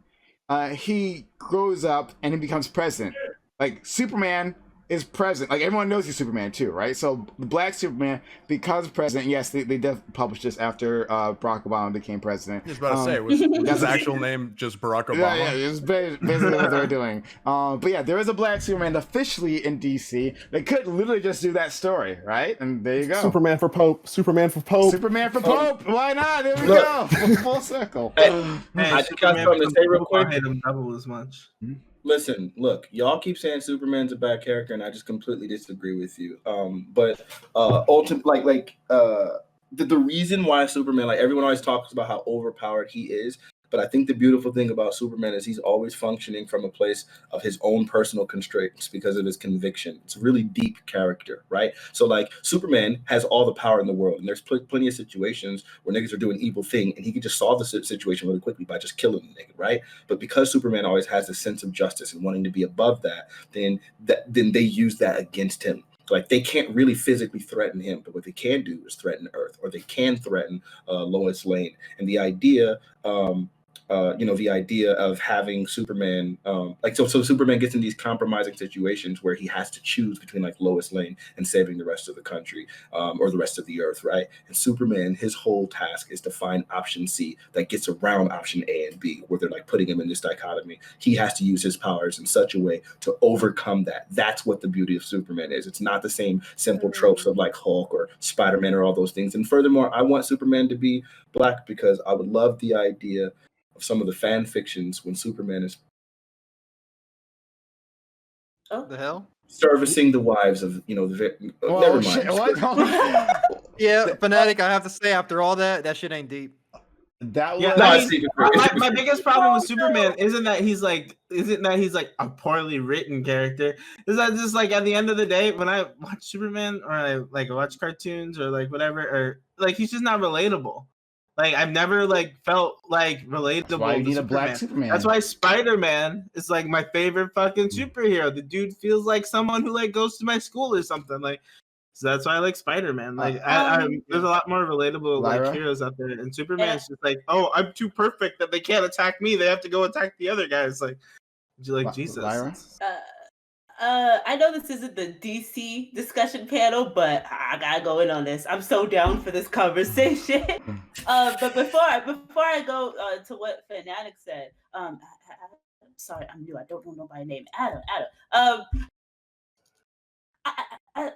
he grows up and he becomes president. Like Superman is president. Like everyone knows he's Superman too, right? So the black Superman becomes president. Yes, they published this after Barack Obama became president. I was about to say, was his actual name just Barack Obama? Yeah, it's basically what they're doing. But yeah, there is a black Superman officially in DC. They could literally just do that story, right? And there you go. Superman for Pope. Superman for Pope. Superman for Pope. Why not? There we go. Full circle. Hey, I just got something to say real quick. I hate him double as much. Listen, look, y'all keep saying Superman's a bad character, and I just completely disagree with you. But ultimately, the reason why Superman, like everyone always talks about how overpowered he is, but I think the beautiful thing about Superman is he's always functioning from a place of his own personal constraints because of his conviction. It's a really deep character, right? So like Superman has all the power in the world, and there's plenty of situations where niggas are doing evil thing, and he can just solve the situation really quickly by just killing the nigga, right? But because Superman always has a sense of justice and wanting to be above that, then they use that against him. Like they can't really physically threaten him, but what they can do is threaten Earth, or they can threaten Lois Lane. And the idea, the idea of having Superman, so Superman gets in these compromising situations where he has to choose between like Lois Lane and saving the rest of the country, or the rest of the Earth, right? And Superman, his whole task is to find option C that gets around option A and B, where they're like putting him in this dichotomy. He has to use his powers in such a way to overcome that. That's what the beauty of Superman is. It's not the same simple tropes of like Hulk or Spider-Man or all those things. And furthermore, I want Superman to be black because I would love the idea of some of the fan fictions when Superman is The hell? servicing the wives of, never mind. Shit, what? Yeah, Fanatic, I have to say, after all that shit ain't deep. That was Yeah, No, I it's mean, even my biggest problem with Superman isn't that he's like a poorly written character. Is that just like at the end of the day, when I watch Superman or I like watch cartoons or like whatever, or like he's just not relatable. Like I've never like felt like relatable. That's why you to need a Superman. black Superman. That's why Spider-Man is like my favorite fucking superhero. The dude feels like someone who like goes to my school or something. Like, so that's why I like Spider-Man. Like, there's a lot more relatable Lyra? like heroes out there, and Superman's just like, oh, I'm too perfect that they can't attack me. They have to go attack the other guys. Like, you're like Jesus. Lyra? I know this isn't the DC discussion panel, but I gotta go in on this. I'm so down for this conversation. But before I go to what Fanatic said, sorry, I'm new. I don't know nobody's name. Adam.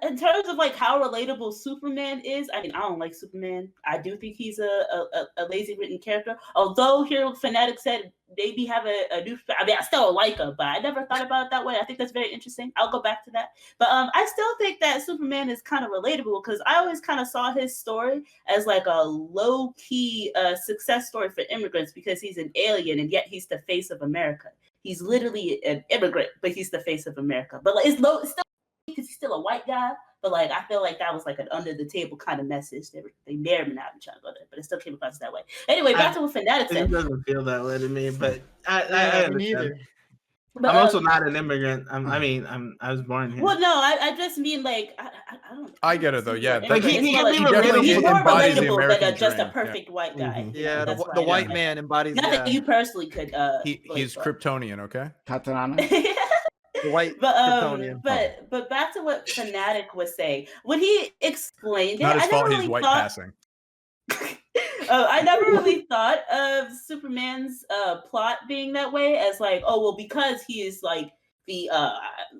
In terms of like how relatable Superman is, I mean, I don't like Superman. I do think he's a lazy written character. Although here Fanatic said maybe have a new. I mean, I still don't like him, but I never thought about it that way. I think that's very interesting. I'll go back to that. But I still think that Superman is kind of relatable because I always kind of saw his story as like a low key success story for immigrants because he's an alien and yet he's the face of America. He's literally an immigrant, but he's the face of America. But like, it's still because he's still a white guy, but like I feel like that was like an under the table kind of message. They may or may not be trying to go there, but it still came across that way. Anyway, back to what Fanatic said. It doesn't feel that way to me, but I understand. neither. But, I'm also not an immigrant. I was born here. Well, no, I just mean like I don't. I get it though. Yeah, Like, he definitely he's more embodies the relatable American than just a dream. perfect white guy. Mhm. Yeah, That's the why I white know. man embodies Not that you personally could. He's Kryptonian, okay? Katanana? the white But Kryptonian. but back to what Fanatic was saying when he explained it, Not his I fault. never He's really white thought. passing. I never really thought of Superman's plot being that way as like, oh well, because he is like the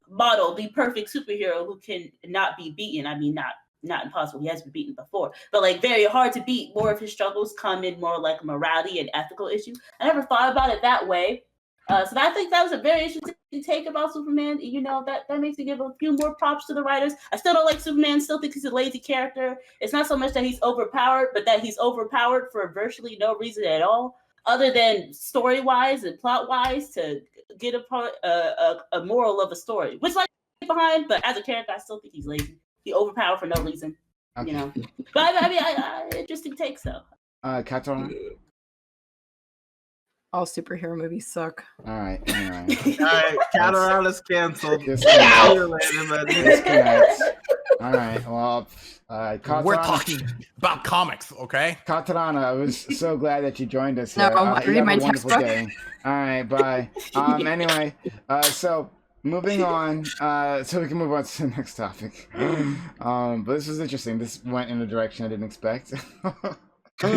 model, the perfect superhero who can not be beaten. I mean, not impossible. He has been beaten before, but like very hard to beat. More of his struggles come in more like morality and ethical issues. I never thought about it that way. So I think that was a very interesting take about Superman. You know, that makes me give a few more props to the writers. I still don't like Superman. Still think he's a lazy character. It's not so much that he's overpowered, but that he's overpowered for virtually no reason at all, other than story-wise and plot-wise to get a moral of a story, which like behind. But as a character, I still think he's lazy. He overpowered for no reason. Okay. You know. But I mean, interesting takes though. Katarana? All superhero movies suck. All right. Anyway. All right, Counteraround is canceled. Disconnect. See you later, buddy. Disconnect. All right. Well, We're Katarana, talking about comics, okay? Katarana, I was so glad that you joined us No, here. I You read have my a wonderful textbook. day. All right. Bye. Anyway, so moving on, so we can move on to the next topic. But this was interesting. This went in a direction I didn't expect. We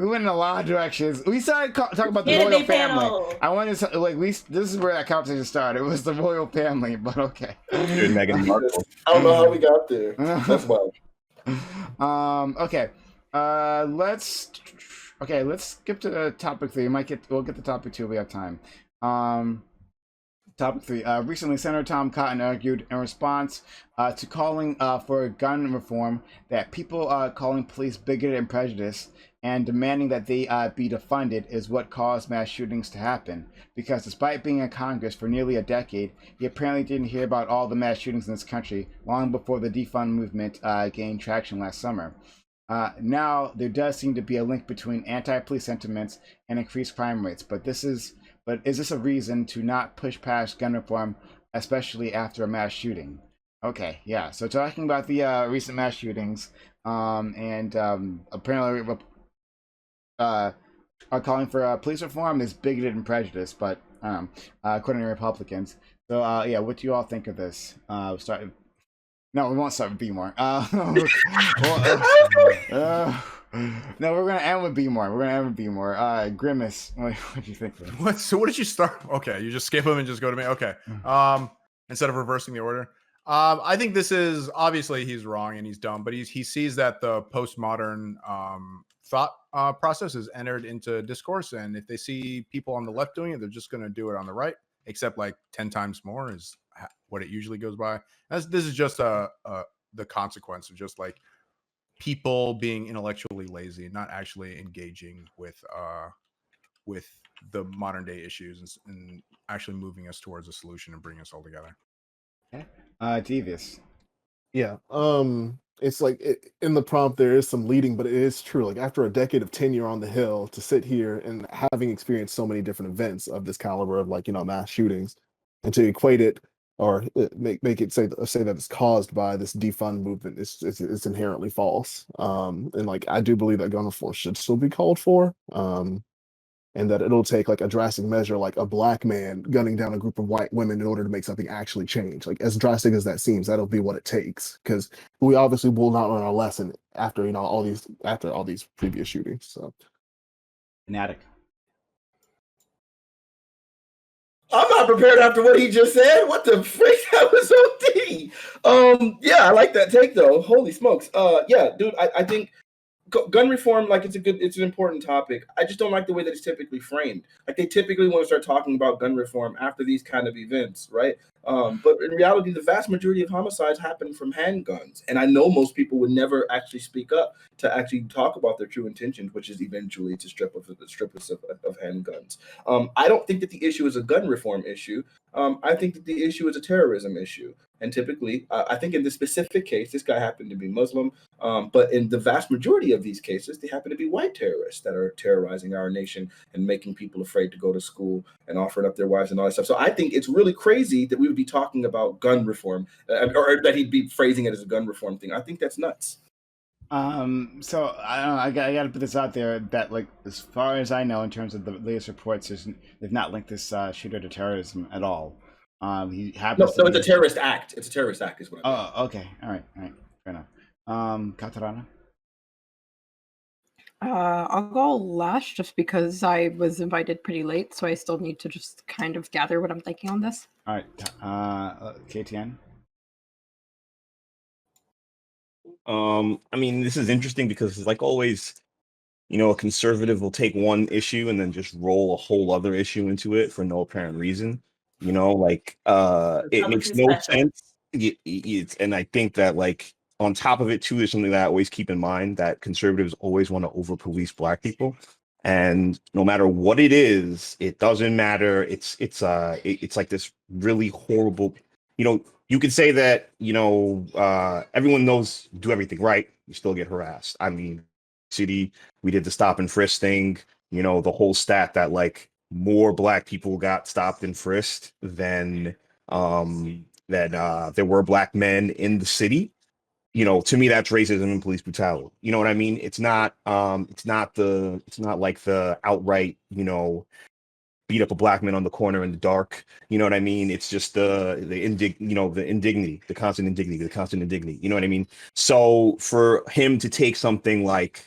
went in a lot of directions. We started talking about the royal family. Panel. I wanted to this is where that conversation started. It was the royal family, but okay. Dude, Meghan Markle. I don't know how we got there. That's wild. Okay. Let's skip to topic 3. We'll get to topic 2. We have time. Topic 3. Recently, Senator Tom Cotton argued in response to calling for gun reform that people calling police bigoted and prejudiced and demanding that they be defunded is what caused mass shootings to happen. Because despite being in Congress for nearly a decade, he apparently didn't hear about all the mass shootings in this country long before the defund movement gained traction last summer. Now, there does seem to be a link between anti-police sentiments and increased crime rates, but is this a reason to not push past gun reform, especially after a mass shooting? Okay, yeah. So talking about the recent mass shootings, and apparently are calling for police reform is bigoted and prejudiced, but according to Republicans. So yeah, what do you all think of this? No, we won't start with B more. No, we're gonna end with B more. Grimace, what do you think of it? What? So what did you start? Okay, you just skip them and just go to me. Okay. Instead of reversing the order. I think this is obviously he's wrong and he's dumb, but he sees that the postmodern thought process is entered into discourse, and if they see people on the left doing it, they're just going to do it on the right, except like 10 times more is what it usually goes by. This is just the consequence of just like people being intellectually lazy, not actually engaging with the modern day issues and actually moving us towards a solution and bringing us all together. Okay. Devious. Yeah. It's like in the prompt there is some leading, but it is true. Like after a decade of tenure on the Hill, to sit here and having experienced so many different events of this caliber of mass shootings, and to equate it or make it say that it's caused by this defund movement, it's inherently false. And like I do believe that gun reform should still be called for. And that it'll take like a drastic measure, like a black man gunning down a group of white women in order to make something actually change. Like as drastic as that seems, that'll be what it takes. Because we obviously will not learn our lesson after all these previous shootings. So, Fanatic. I'm not prepared after what he just said. What the frick? That was OD. Yeah, I like that take though. Holy smokes. Yeah, dude, I think gun reform, like it's an important topic. I just don't like the way that it's typically framed. Like they typically want to start talking about gun reform after these kind of events, right? But in reality, the vast majority of homicides happen from handguns. And I know most people would never actually speak up to actually talk about their true intentions, which is eventually to strip us of handguns. I don't think that the issue is a gun reform issue. I think that the issue is a terrorism issue. And typically, I think in this specific case, this guy happened to be Muslim. But in the vast majority of these cases, they happen to be white terrorists that are terrorizing our nation and making people afraid to go to school and offering up their wives and all that stuff. So I think it's really crazy that we would be talking about gun reform or that he'd be phrasing it as a gun reform thing. I think that's nuts. So I don't know. I got to put this out there that, like, as far as I know, in terms of the latest reports, they've not linked this shooter to terrorism at all. He happens. No, it's a terrorist act. It's a terrorist act, is what I mean. Oh, okay. All right. Fair enough. Katarana. I'll go last just because I was invited pretty late, so I still need to just kind of gather what I'm thinking on this. All right. KTN. I mean, this is interesting because, like always, a conservative will take one issue and then just roll a whole other issue into it for no apparent reason. It makes no sense. And I think that, like, on top of it too, there's something that I always keep in mind, that conservatives always want to over police black people, and no matter what it is, it doesn't matter. It's like this really horrible. You could say that everyone knows do everything right, you still get harassed. I mean, city, we did the stop and frisk thing. The whole stat that like more black people got stopped and frisked than there were black men in the city. To me, that's racism and police brutality. You know what I mean? It's not like the outright, beat up a black man on the corner in the dark. You know what I mean? It's just the indignity, the constant indignity. You know what I mean? So for him to take something like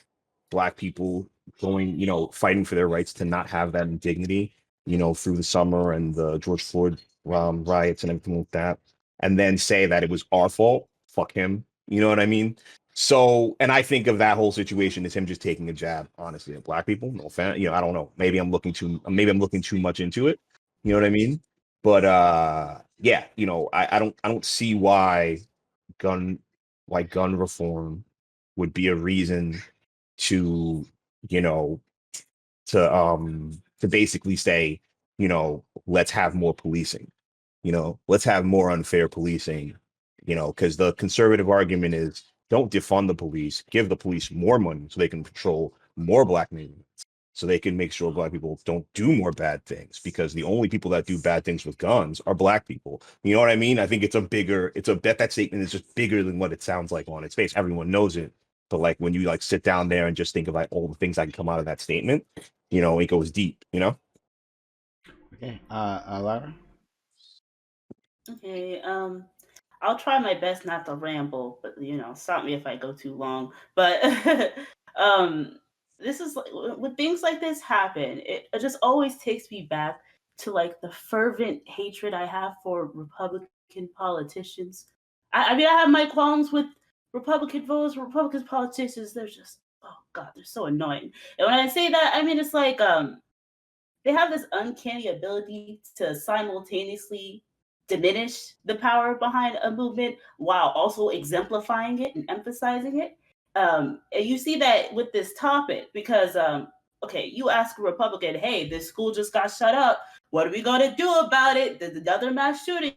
black people going, fighting for their rights to not have that indignity, through the summer and the George Floyd riots and everything like that, and then say that it was our fault, fuck him. You know what I mean? So, and I think of that whole situation as him just taking a jab, honestly, at black people. No offense, I don't know. Maybe I'm looking too much into it. You know what I mean? But yeah, I don't see why gun reform would be a reason to, to basically say, let's have more policing. Let's have more unfair policing. Because the conservative argument is, don't defund the police, give the police more money so they can patrol more black neighborhoods, so they can make sure black people don't do more bad things, because the only people that do bad things with guns are black people. You know what I mean? I think that statement is just bigger than what it sounds like on its face. Everyone knows it. But like when you like sit down there and just think of like all the things that can come out of that statement, it goes deep, Okay. Lara? Okay, I'll try my best not to ramble, but stop me if I go too long. But this is when things like this happen, it just always takes me back to like the fervent hatred I have for Republican politicians. I mean, I have my qualms with Republican voters, Republican politicians. They're just, oh god, they're so annoying. And when I say that, I mean it's like they have this uncanny ability to simultaneously diminish the power behind a movement while also exemplifying it and emphasizing it. And you see that with this topic because, okay, you ask a Republican, hey, this school just got shut up. What are we going to do about it? There's another mass shooting.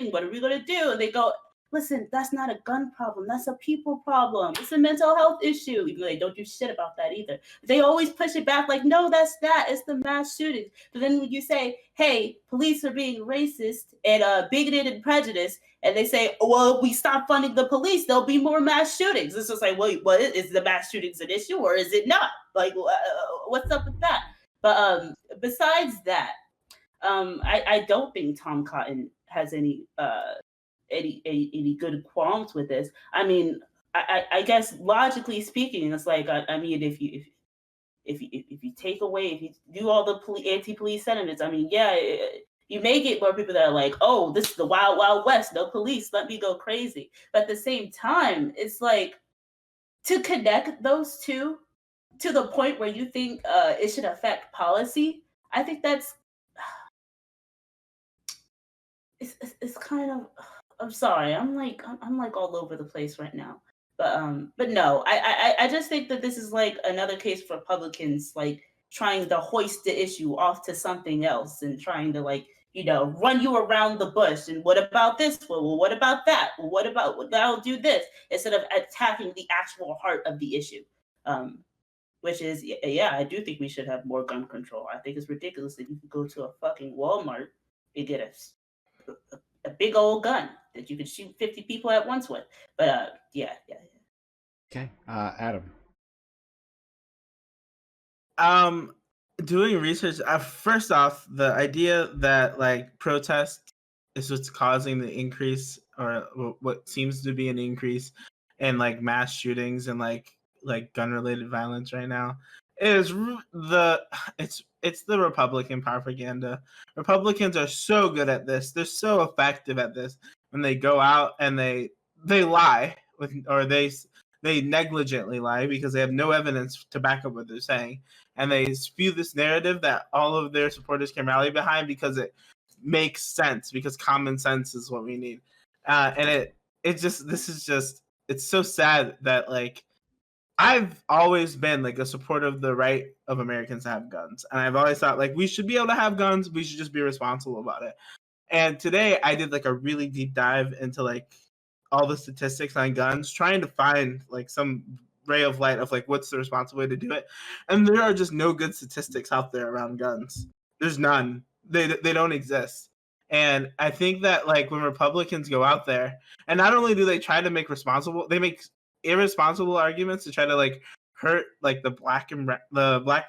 What are we going to do? And they go, listen, that's not a gun problem. That's a people problem. It's a mental health issue, even though they don't do shit about that either. They always push it back like, no, that's that. It's the mass shootings. But then when you say, hey, police are being racist and bigoted and prejudiced, and they say, well, if we stop funding the police, there'll be more mass shootings. It's just like, well, is the mass shootings an issue or is it not? Like, what's up with that? But besides that, I don't think Tom Cotton has any good qualms with this. I mean, I guess logically speaking, it's like I mean, if you take away, if you do all the anti-police sentiments, I mean, yeah, you may get more people that are like, oh, this is the wild, wild west, no police, let me go crazy. But at the same time, it's like to connect those two to the point where you think it should affect policy. I think that's it's kind of. I'm sorry. I'm like all over the place right now. But no, I just think that this is like another case for Republicans like trying to hoist the issue off to something else and trying to like, run you around the bush. And what about this? Well, what about that? Well, what about that'll do this instead of attacking the actual heart of the issue. Which is, yeah, I do think we should have more gun control. I think it's ridiculous that you can go to a fucking Walmart and get a big old gun that you could shoot 50 people at once with. But yeah. Okay. Adam. Doing research, first off, the idea that like protest is what's causing the increase or what seems to be an increase in like mass shootings and like gun related violence right now is it's the Republican propaganda. Republicans are so good at this. They're so effective at this when they go out and they lie or they negligently lie because they have no evidence to back up what they're saying. And they spew this narrative that all of their supporters can rally behind because it makes sense, because common sense is what we need. And it's so sad that like I've always been like a supporter of the right of Americans to have guns. And I've always thought like we should be able to have guns. We should just be responsible about it. And today I did like a really deep dive into like all the statistics on guns, trying to find like some ray of light of like what's the responsible way to do it. And there are just no good statistics out there around guns. There's none. They don't exist. And I think that like when Republicans go out there, and not only do they try to make they make irresponsible arguments to try to like hurt like the black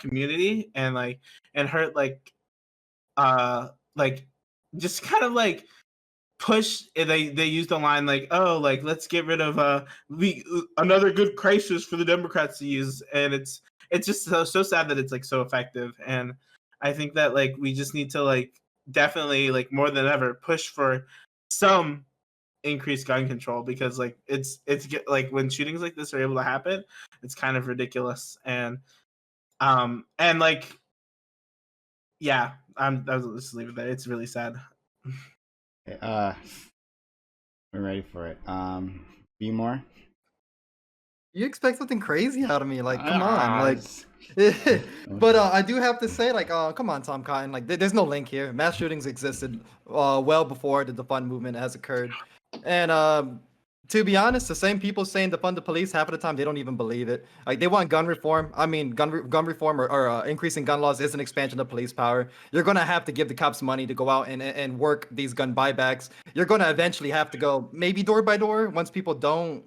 community and hurt like just kind of like push. They use the line like, oh, like let's get rid of another good crisis for the Democrats to use, and it's just so sad that it's like so effective. And I think that like we just need to like definitely like more than ever push for some increased gun control, because like it's like when shootings like this are able to happen, it's kind of ridiculous. And like yeah, I'll just leave it there. It's really sad. We're ready for it. Be more. You expect something crazy out of me? Like, come on, like. But I do have to say, like, come on, Tom Cotton. Like, there's no link here. Mass shootings existed well before the defund movement has occurred, and to be honest, the same people saying defund the police, half of the time they don't even believe it. Like, they want gun reform. I mean, gun reform or increasing gun laws is an expansion of police power. You're gonna have to give the cops money to go out and work these gun buybacks. You're gonna eventually have to go maybe door by door once people don't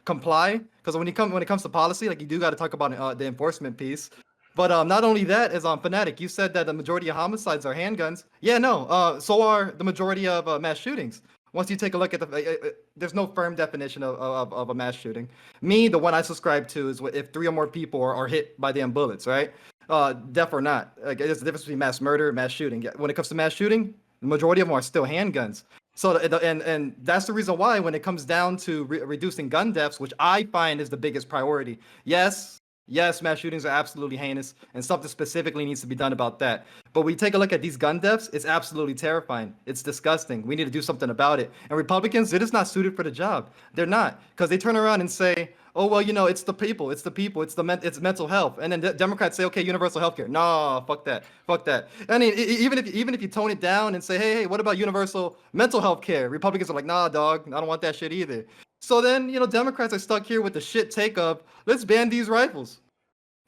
comply, because when it comes to policy, like, you do got to talk about the enforcement piece. But not only that, is Fanatic, you said that the majority of homicides are handguns. Yeah, no, so are the majority of mass shootings. Once you take a look at there's no firm definition of a mass shooting. The one I subscribe to is if 3 or more people are hit by damn bullets, right? Deaf or not. Like, there's a difference between mass murder and mass shooting. When it comes to mass shooting, the majority of them are still handguns. So and that's the reason why when it comes down to reducing gun deaths, which I find is the biggest priority. Yes, mass shootings are absolutely heinous, and something specifically needs to be done about that. But when you take a look at these gun deaths, it's absolutely terrifying. It's disgusting. We need to do something about it. And Republicans, they're just not suited for the job. They're not, because they turn around and say, oh, well, it's the people, it's mental health. And then Democrats say, okay, universal health care. No, fuck that. I mean, even if you tone it down and say, hey, what about universal mental health care? Republicans are like, nah, dog, I don't want that shit either. So then, Democrats are stuck here with the shit take of, let's ban these rifles.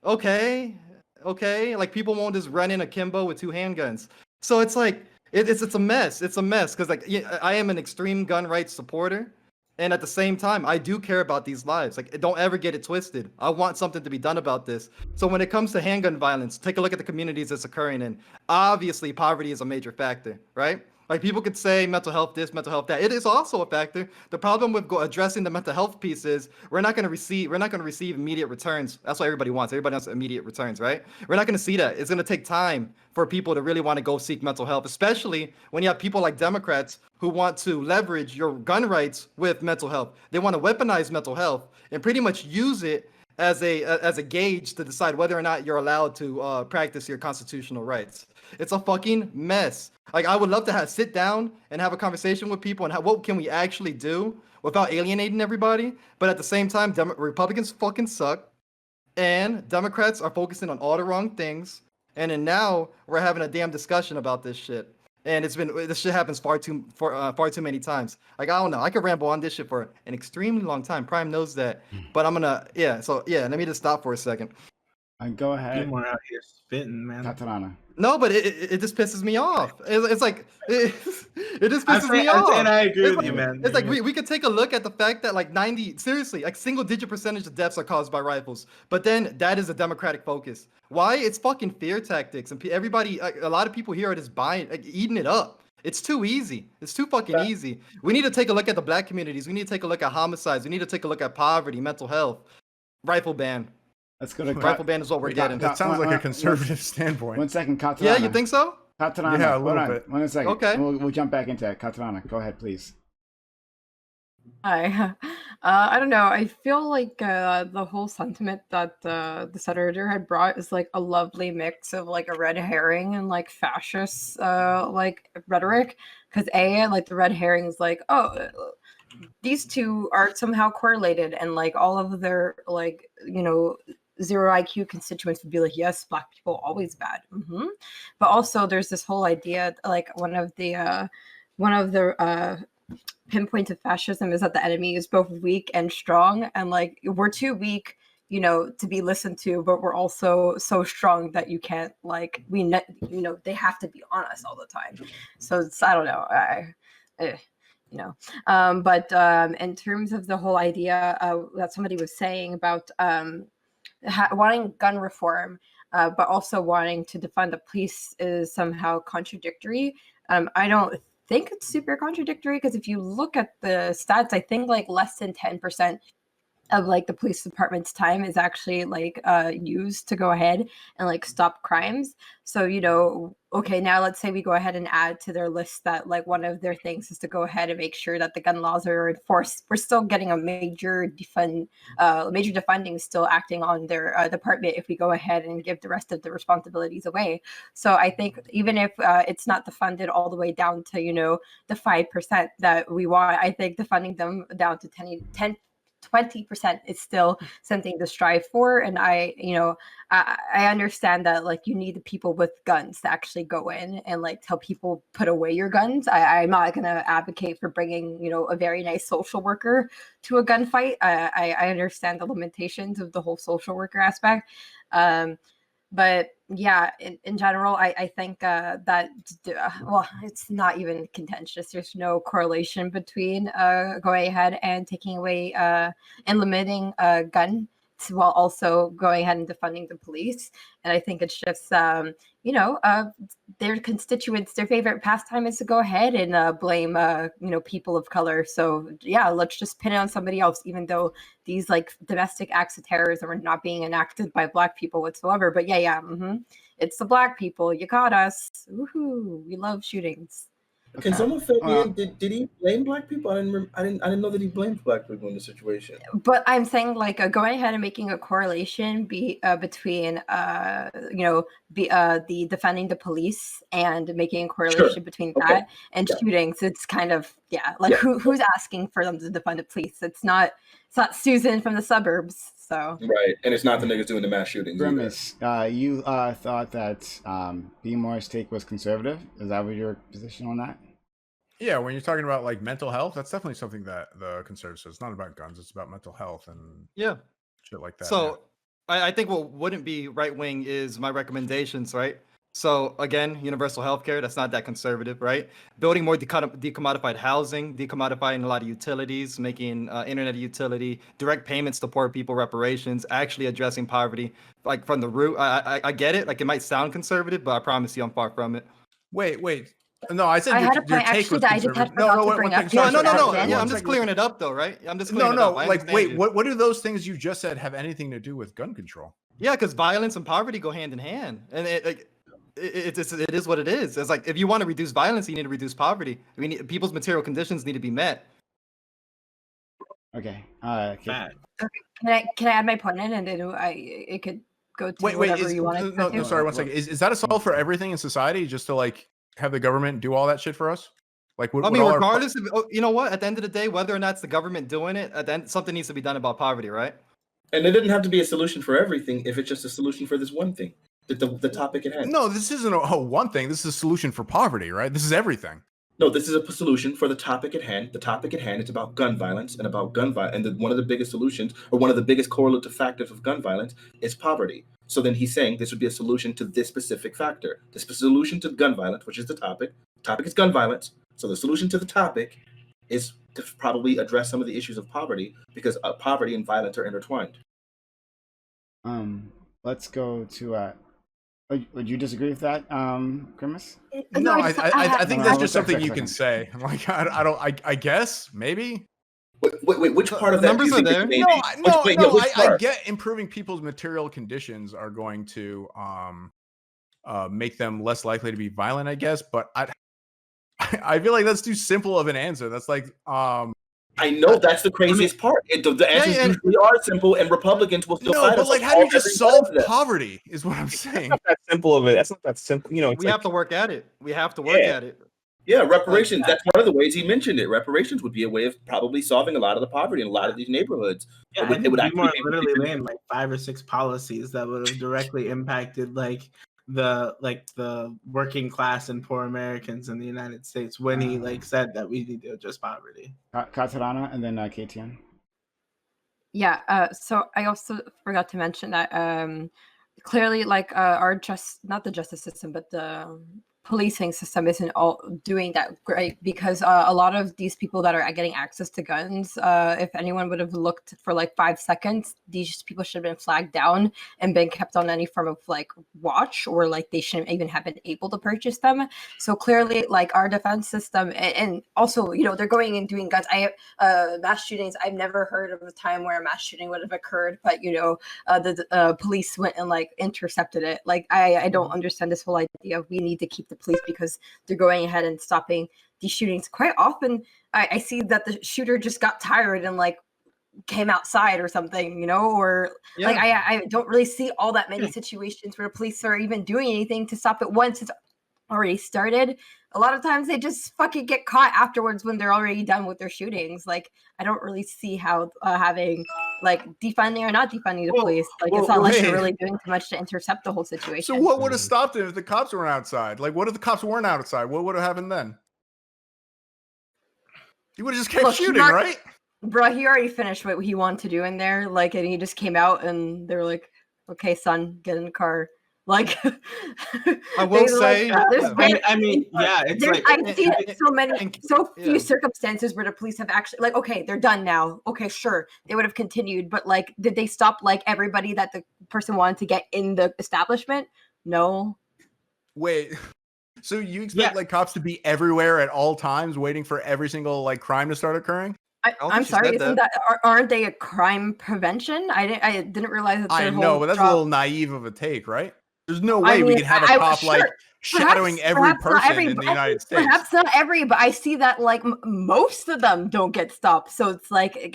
Okay, like, people won't just run in akimbo with 2 handguns. So it's like, it's a mess. It's a mess, because like, I am an extreme gun rights supporter. And at the same time, I do care about these lives. Like, don't ever get it twisted. I want something to be done about this. So when it comes to handgun violence, take a look at the communities it's occurring in. Obviously, poverty is a major factor, right? Like, people could say mental health this, mental health that. It is also a factor. The problem with addressing the mental health piece is we're not going to receive immediate returns. That's what everybody wants. Everybody wants immediate returns, right? We're not going to see that. It's going to take time for people to really want to go seek mental health, especially when you have people like Democrats who want to leverage your gun rights with mental health. They want to weaponize mental health and pretty much use it as a gauge to decide whether or not you're allowed to practice your constitutional rights. It's a fucking mess. Like, I would love to sit down and have a conversation with people and what can we actually do without alienating everybody. But at the same time, Republicans fucking suck, and Democrats are focusing on all the wrong things. And then now we're having a damn discussion about this shit. And this shit happens far too many times. Like, I don't know. I could ramble on this shit for an extremely long time. Prime knows that. But I'm gonna let me just stop for a second. Go ahead. Get more out here spitting, man. Katarana. No, but it just pisses me off. It's like it just pisses me off. And I agree with you, man. It's like we could take a look at the fact that like single-digit percentage of deaths are caused by rifles, but then that is a Democratic focus. Why? It's fucking fear tactics, and everybody, a lot of people here are just eating it up. It's too easy. It's too fucking easy. We need to take a look at the black communities. We need to take a look at homicides. We need to take a look at poverty, mental health, rifle ban. Let's go to rifle ban is what we're getting. That sounds like a conservative standpoint. 1 second, Katarana. Yeah, you think so? Katarana, yeah, a little bit. 1 second. Okay. We'll jump back into it. Katarana, go ahead, please. Hi. I don't know. I feel like the whole sentiment that the senator had brought is like a lovely mix of like a red herring and like fascist like rhetoric. Because like the red herring is like, oh, these two are somehow correlated, and like all of their like zero IQ constituents would be like, yes, black people always bad. But also there's this whole idea, like one of the pinpoints of fascism is that the enemy is both weak and strong, and like we're too weak to be listened to, but we're also so strong that you can't like they have to be on us all the time. So it's, I don't know. But in terms of the whole idea that somebody was saying about wanting gun reform, but also wanting to defund the police is somehow contradictory. I don't think it's super contradictory, because if you look at the stats, I think like less than 10% of like the police department's time is actually like used to go ahead and like stop crimes. So okay, now let's say we go ahead and add to their list that like one of their things is to go ahead and make sure that the gun laws are enforced. We're still getting a major defunding still acting on their department if we go ahead and give the rest of the responsibilities away. So I think even if it's not defunded all the way down to the 5% that we want, I think defunding them down to 20% is still something to strive for. And I understand that like you need the people with guns to actually go in and like tell people put away your guns. I'm not going to advocate for bringing a very nice social worker to a gunfight. I understand the limitations of the whole social worker aspect. But yeah, in general, I think that, well, it's not even contentious. There's no correlation between going ahead and taking away and limiting gun while also going ahead and defunding the police. And I think it's just, their constituents, their favorite pastime is to go ahead and blame, people of color. So yeah, let's just pin it on somebody else, even though these like domestic acts of terrorism are not being enacted by Black people whatsoever. But it's the Black people. You got us. Woohoo! We love shootings. Can someone fill me in? Did he blame Black people? I didn't know that he blamed Black people in the situation. But I'm saying like going ahead and making a correlation between the defending the police and making a correlation between that and shootings. It's kind of who's asking for them to defund the police? It's not Susan from the suburbs. So right, and it's not the niggas doing the mass shootings. Grimace, you thought that B. Moore's take was conservative. Is that what your position on that? Yeah, when you're talking about like mental health, that's definitely something that the conservatives. It's not about guns; it's about mental health and shit like that. So I think what wouldn't be right wing is my recommendations, right? So again, universal healthcare, that's not that conservative, right? Building more decommodified housing, decommodifying a lot of utilities, making internet utility, direct payments to poor people, reparations, actually addressing poverty, like from the root. I get it. Like it might sound conservative, but I promise you I'm far from it. Wait. No, I said I had a your point take actually was that I just had conservative. forgot to bring up. No. Yeah, I'm just clearing it up though, right? I'm just clearing it up. Like wait, what do those things you just said have anything to do with gun control? Yeah, because violence and poverty go hand in hand, and it is what it is. It's like if you want to reduce violence, you need to reduce poverty. I mean, people's material conditions need to be met. Okay. Can I add my point in, and then it could go to whatever you want. No, sorry, one second. Is that a solve for everything in society? Just to like have the government do all that shit for us? Like, regardless of, you know what? At the end of the day, whether or not it's the government doing it, at the end, something needs to be done about poverty, right? And it didn't have to be a solution for everything if it's just a solution for this one thing, the topic at hand. No, this isn't a one thing. This is a solution for poverty, right? This is everything. No, this is a solution for the topic at hand. The topic at hand is about gun violence and about gun violence. And one of the biggest solutions, or one of the biggest correlative factors of gun violence, is poverty. So then he's saying this would be a solution to this specific factor. The solution to gun violence, which is the topic. The topic is gun violence. So the solution to the topic is to probably address some of the issues of poverty, because poverty and violence are intertwined. Let's go to. Would you disagree with that, Grimace? No, I think that's just something you can say. I'm like, I guess maybe. Wait, which part of that numbers are there? I get improving people's material conditions are going to make them less likely to be violent, I guess, but I feel like that's too simple of an answer. That's like I know that's the craziest part. The answers usually are simple, and Republicans will still fight us. But like, how do you just solve poverty? Is what I'm saying. That's not that simple of it. That's not that simple. You know, we have to work at it. We have to work at it. Yeah, reparations. That's one of the ways he mentioned it. Reparations would be a way of probably solving a lot of the poverty in a lot of these neighborhoods. Yeah, I think Seymour literally named like 5 or 6 policies that would have directly impacted like the working class and poor Americans in the United States when he like said that we need to address poverty. Katarana and then KTN. Yeah, so I also forgot to mention that clearly, like our not the justice system, but the policing system isn't all doing that great, because a lot of these people that are getting access to guns, if anyone would have looked for like 5 seconds, these people should have been flagged down and been kept on any form of like watch, or like they shouldn't even have been able to purchase them. So clearly, like our defense system, and also, you know, they're going and doing guns. Mass shootings, I've never heard of a time where a mass shooting would have occurred, but you know, the police went and like intercepted it. Like I don't understand this whole idea of we need to keep the police because they're going ahead and stopping these shootings. Quite often I see that the shooter just got tired and like came outside or something, you know, or like I don't really see all that many situations where police are even doing anything to stop it once it's already started. A lot of times they just fucking get caught afterwards when they're already done with their shootings. Like I don't really see how having like defunding or not defunding the police, like it's not like you're really doing too much to intercept the whole situation. So what would have stopped him if the cops weren't outside? Like, what if the cops weren't outside? What would have happened then? He would have just kept shooting, right? Bro, he already finished what he wanted to do in there. Like, and he just came out and they were like, "Okay, son, get in the car." Like, I will say, it's like I've seen so few circumstances where the police have actually like, okay, they're done now. Okay, sure, they would have continued, but like, did they stop like everybody that the person wanted to get in the establishment? No. Wait, so you expect like cops to be everywhere at all times, waiting for every single like crime to start occurring? I'm sorry, isn't that aren't they a crime prevention? I didn't realize that. I know, but that's a little naive of a take, right? There's no way we could have a cop like shadowing every person in the United States. Perhaps not every, but I see that like most of them don't get stopped. So it's like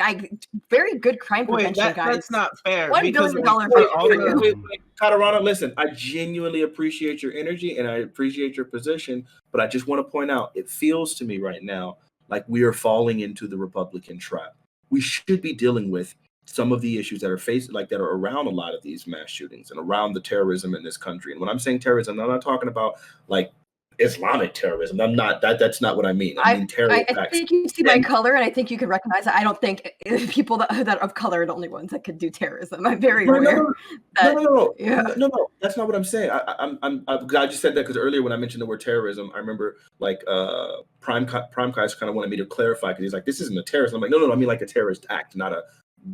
very good crime prevention, guys. That's not fair. $1 billion Wait, Colorado, listen, I genuinely appreciate your energy and I appreciate your position, but I just want to point out, it feels to me right now like we are falling into the Republican trap. We should be dealing with some of the issues that are faced, like that are around a lot of these mass shootings and around the terrorism in this country. And when I'm saying terrorism, I'm not talking about like Islamic terrorism. That's not what I mean. I mean terror attacks. I think you see my color, and I think you can recognize that. I don't think people that of color are the only ones that could do terrorism. I'm very aware. No, that's not what I'm saying. I just said that because earlier when I mentioned the word terrorism, I remember like Prime Kai's kind of wanted me to clarify because he's like, this isn't a terrorism. I'm like, no, I mean like a terrorist act, not a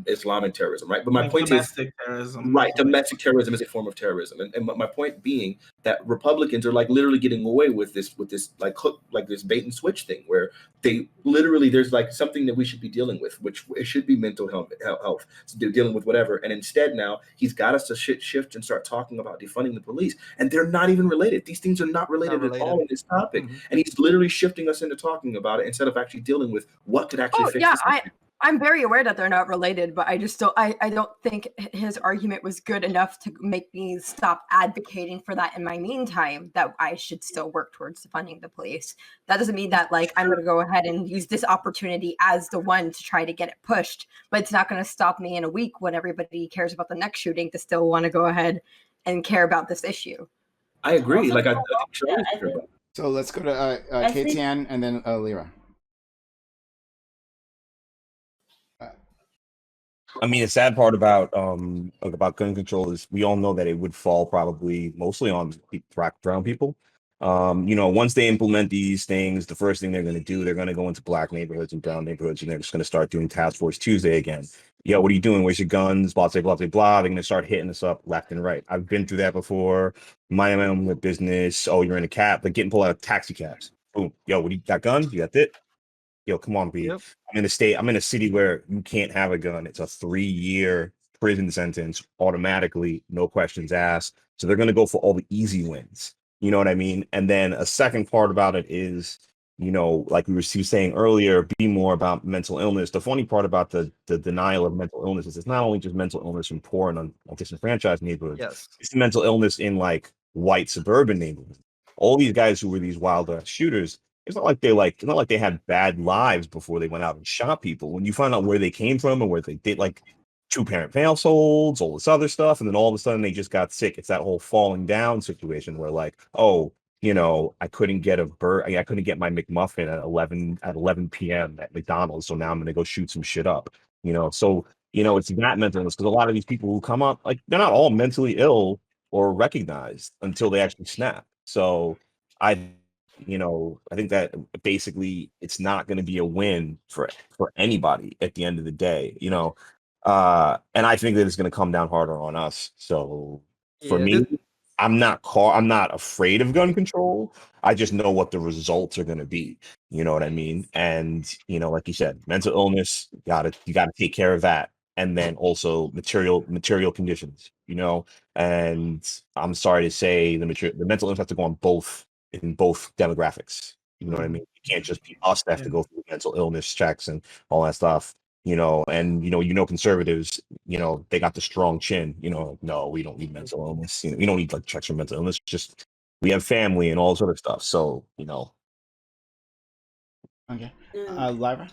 Islamic terrorism, right? But my point is, terrorism. Right, domestic terrorism is a form of terrorism, and my point being that Republicans are like literally getting away with this like hook, like this bait and switch thing, where they literally there's like something that we should be dealing with, which it should be mental health, dealing with whatever, and instead now he's got us to shift and start talking about defunding the police, and they're not even related. These things are not related at all in this topic, and he's literally shifting us into talking about it instead of actually dealing with what could actually fix this issue. I'm very aware that they're not related, but I just don't. I don't think his argument was good enough to make me stop advocating for that. In my meantime, that I should still work towards defunding the police. That doesn't mean that like I'm going to go ahead and use this opportunity as the one to try to get it pushed. But it's not going to stop me in a week when everybody cares about the next shooting to still want to go ahead and care about this issue. I agree. Also, like I think so let's go to KTN and then Lyra. I mean, the sad part about gun control is we all know that it would fall probably mostly on brown people. Once they implement these things, the first thing they're going to do, they're going to go into black neighborhoods and brown neighborhoods, and they're just going to start doing Task Force Tuesday again. Yo, what are you doing? Where's your guns? Blah, blah, blah, blah, blah. They're going to start hitting us up left and right. I've been through that before. My own business. Oh, you're in a cab. Like getting pulled out of taxi cabs. Boom. Yo, what do you got? Guns? You got it? Yo, come on, B. Yep. I'm in a city where you can't have a gun. It's a 3-year prison sentence automatically, no questions asked. So they're going to go for all the easy wins. You know what I mean? And then a second part about it is, like we were saying earlier, be more about mental illness. The funny part about the denial of mental illness is it's not only just mental illness from poor and disenfranchised neighborhoods. Yes. It's mental illness in like white suburban neighborhoods. All these guys who were these wild shooters, it's not like they had bad lives before they went out and shot people. When you find out where they came from and where they did like 2-parent households, all this other stuff, and then all of a sudden they just got sick. It's that whole falling down situation where like, I couldn't get I couldn't get my McMuffin at 11 p.m. at McDonald's, so now I'm gonna go shoot some shit up. So it's that mental illness, because a lot of these people who come up, like, they're not all mentally ill or recognized until they actually snap. So I I think that basically it's not going to be a win for anybody at the end of the day, and I think that it's going to come down harder on us. So for Yeah, me, I'm not afraid of gun control. I just know what the results are going to be. You know what I mean? And like you said, mental illness, you gotta take care of that, and then also material conditions. And I'm sorry to say, the mental illness has to go on both in both demographics. You know what I mean? It can't just be us that have to go through mental illness checks and all that stuff. And conservatives, they got the strong chin. No, we don't need mental illness. We don't need like checks for mental illness. Just we have family and all sort of stuff. So Okay. Mm, Lyra?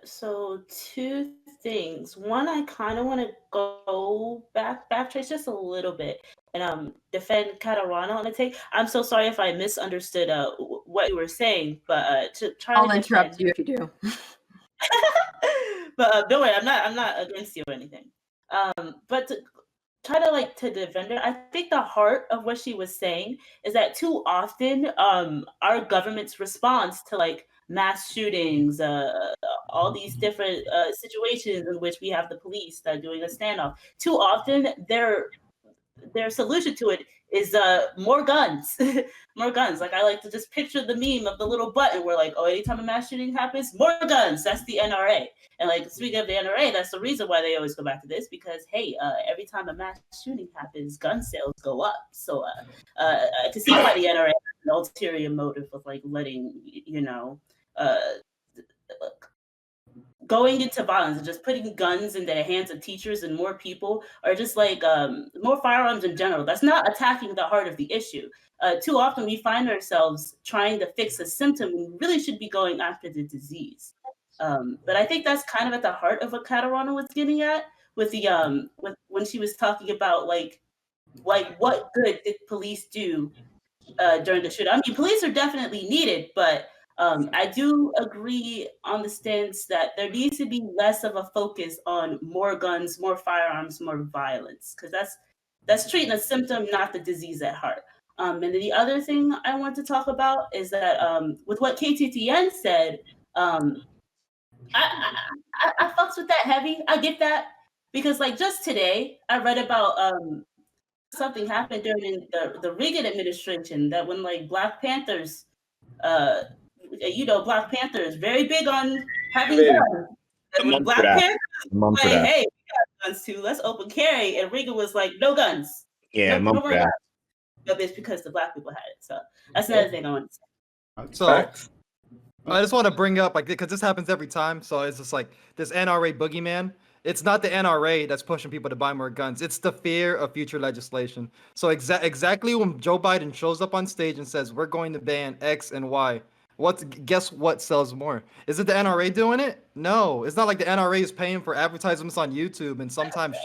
so two things. One, I kind of want to go backtrace just a little bit and defend Catarana on the take. I'm so sorry if I misunderstood what you were saying, but to try I'll to interrupt defend. you if you do. But don't worry, I'm not against you or anything. But to try to defend her, I think the heart of what she was saying is that too often our government's response to like mass shootings, all these different situations in which we have the police that are doing a standoff, too often their solution to it is more guns. More guns. Like, I like to just picture the meme of the little button where, like, oh, anytime a mass shooting happens, more guns. That's the NRA. And like, speaking of the NRA, that's the reason why they always go back to this, because hey, every time a mass shooting happens, gun sales go up. So I can see why the NRA has an ulterior motive of like letting uh, going into violence and just putting guns in the hands of teachers and more people, or just like more firearms in general. That's not attacking the heart of the issue. Too often we find ourselves trying to fix a symptom when we really should be going after the disease. But I think that's kind of at the heart of what Catarana was getting at with the with when she was talking about like what good did police do during the shooting. I mean, police are definitely needed, but I do agree on the stance that there needs to be less of a focus on more guns, more firearms, more violence, because that's treating a symptom, not the disease at heart. And then the other thing I want to talk about is that with what KTTN said, I fucks with that heavy. I get that because like just today I read about something happened during the Reagan administration that when like Black Panthers, Black Panther is very big on having guns. And when Black Panthers like, hey, we got guns too, let's open carry. And Reagan was like, no guns. Yeah, no more guns. But it's because the Black people had it. So that's another thing I want to say. So I just want to bring up, like, because this happens every time. So it's just like this NRA boogeyman. It's not the NRA that's pushing people to buy more guns. It's the fear of future legislation. So exactly when Joe Biden shows up on stage and says, we're going to ban X and Y, guess what sells more? Is it the NRA doing it? No, it's not like the NRA is paying for advertisements on YouTube and sometimes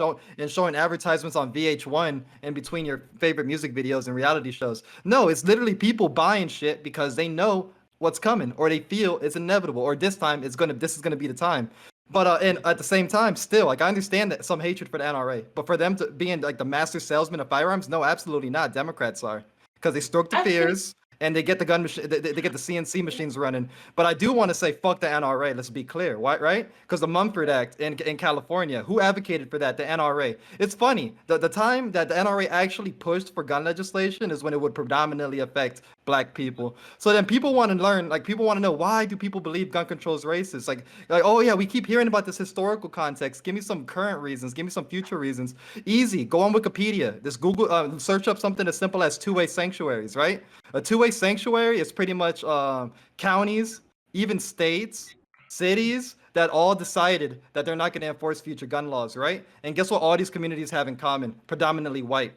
showing advertisements on VH1 in between your favorite music videos and reality shows. No, it's literally people buying shit because they know what's coming, or they feel it's inevitable, or this is gonna be the time. But and at the same time, still, like, I understand that some hatred for the NRA, but for them to be in like the master salesman of firearms, no, absolutely not. Democrats are, because they stroke the fears and they get the gun machine, they get the CNC machines running. But I do want to say, fuck the NRA. Let's be clear, why, right? Because the Mumford Act in California, who advocated for that? The NRA. It's funny. The time that the NRA actually pushed for gun legislation is when it would predominantly affect Black people. So then people want to learn, like, people want to know, why do people believe gun control is racist? Like, oh yeah, we keep hearing about this historical context. Give me some current reasons. Give me some future reasons. Easy. Go on Wikipedia. Just Google, search up something as simple as two-way sanctuaries, right? A two-way sanctuary is pretty much counties, even states, cities that all decided that they're not going to enforce future gun laws, right? And guess what all these communities have in common? Predominantly white.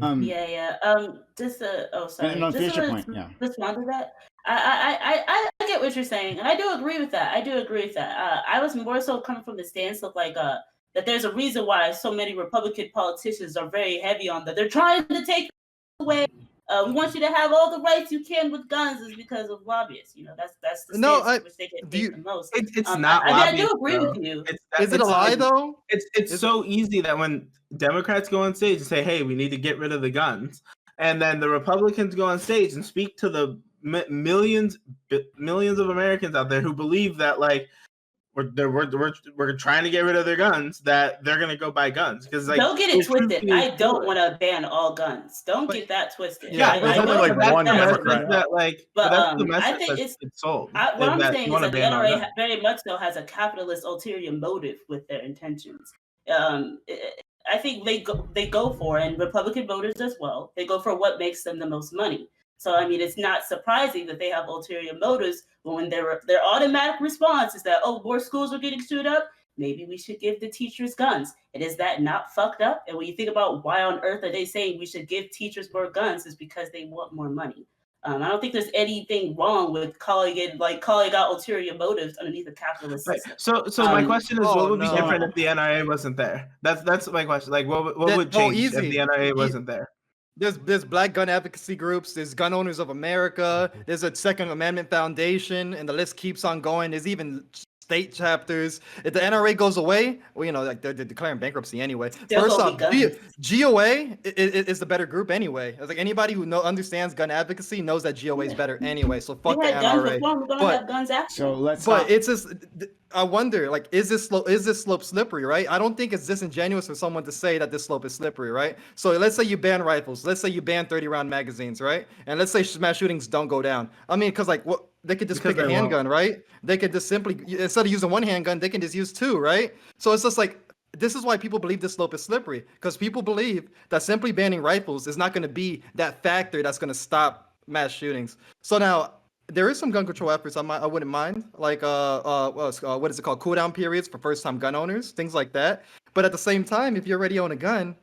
Just oh, sorry. No, just your to point. Yeah. respond to that. I get what you're saying, and I do agree with that. I was more so coming from the stance of like that there's a reason why so many Republican politicians are very heavy on that. They're trying to take away We want you to have all the rights you can with guns is because of lobbyists. You know, that's the No, stance in which they get do you? paid the most. It's not I lobbying. do agree though. with you. Is it a lie though? It's Is it- so easy that when Democrats go on stage and say, "Hey, we need to get rid of the guns," and then the Republicans go on stage and speak to the millions of Americans out there who believe that like we're trying to get rid of their guns, that they're gonna go buy guns because like Don't get it their twisted. truth I is don't good. want to ban all guns. Don't But- get that twisted. Yeah, I, but it's I only know like for that one that's Democrat. what- That like, But that's the I message think that's it's it's sold. what I'm that saying you is wanna that the ban all NRA guns. very much so has a capitalist ulterior motive with their intentions. I think they go for, and Republican voters as well, they go for what makes them the most money. So I mean, it's not surprising that they have ulterior motives when their automatic response is that, oh, more schools are getting stood up. Maybe we should give the teachers guns. And is that not fucked up? And when you think about why on earth are they saying we should give teachers more guns, is because they want more money. I don't think there's anything wrong with calling out ulterior motives underneath a capitalist Right. system. So my question is, oh, what would be no. different if the NRA wasn't there? That's my question. Like, what That- would change if easy. the NRA wasn't there? There's black gun advocacy groups, there's Gun Owners of America, there's a Second Amendment Foundation, and the list keeps on going. There's even state chapters. If the NRA goes away, well, you know, like they're declaring bankruptcy anyway. Still First gonna off, be guns. GOA is the better group anyway. It's like anybody who understands gun advocacy knows that GOA is better anyway. So fuck We the had guns NRA. before, we're gonna But- have guns after. So let's. But it's just, I wonder, like, is this slope slippery, right? I don't think it's disingenuous for someone to say that this slope is slippery, right? So let's say you ban rifles, let's say you ban 30-round magazines, right? And let's say mass shootings don't go down. I mean, because like, what they could just Because pick a they won't. handgun, right? They could just simply, instead of using one handgun, they can just use two, right? So it's just like, this is why people believe this slope is slippery, because people believe that simply banning rifles is not going to be that factor that's going to stop mass shootings. So now, there is some gun control efforts I wouldn't mind, like what is it called, cool down periods for first time gun owners, things like that. But at the same time, if you already own a gun,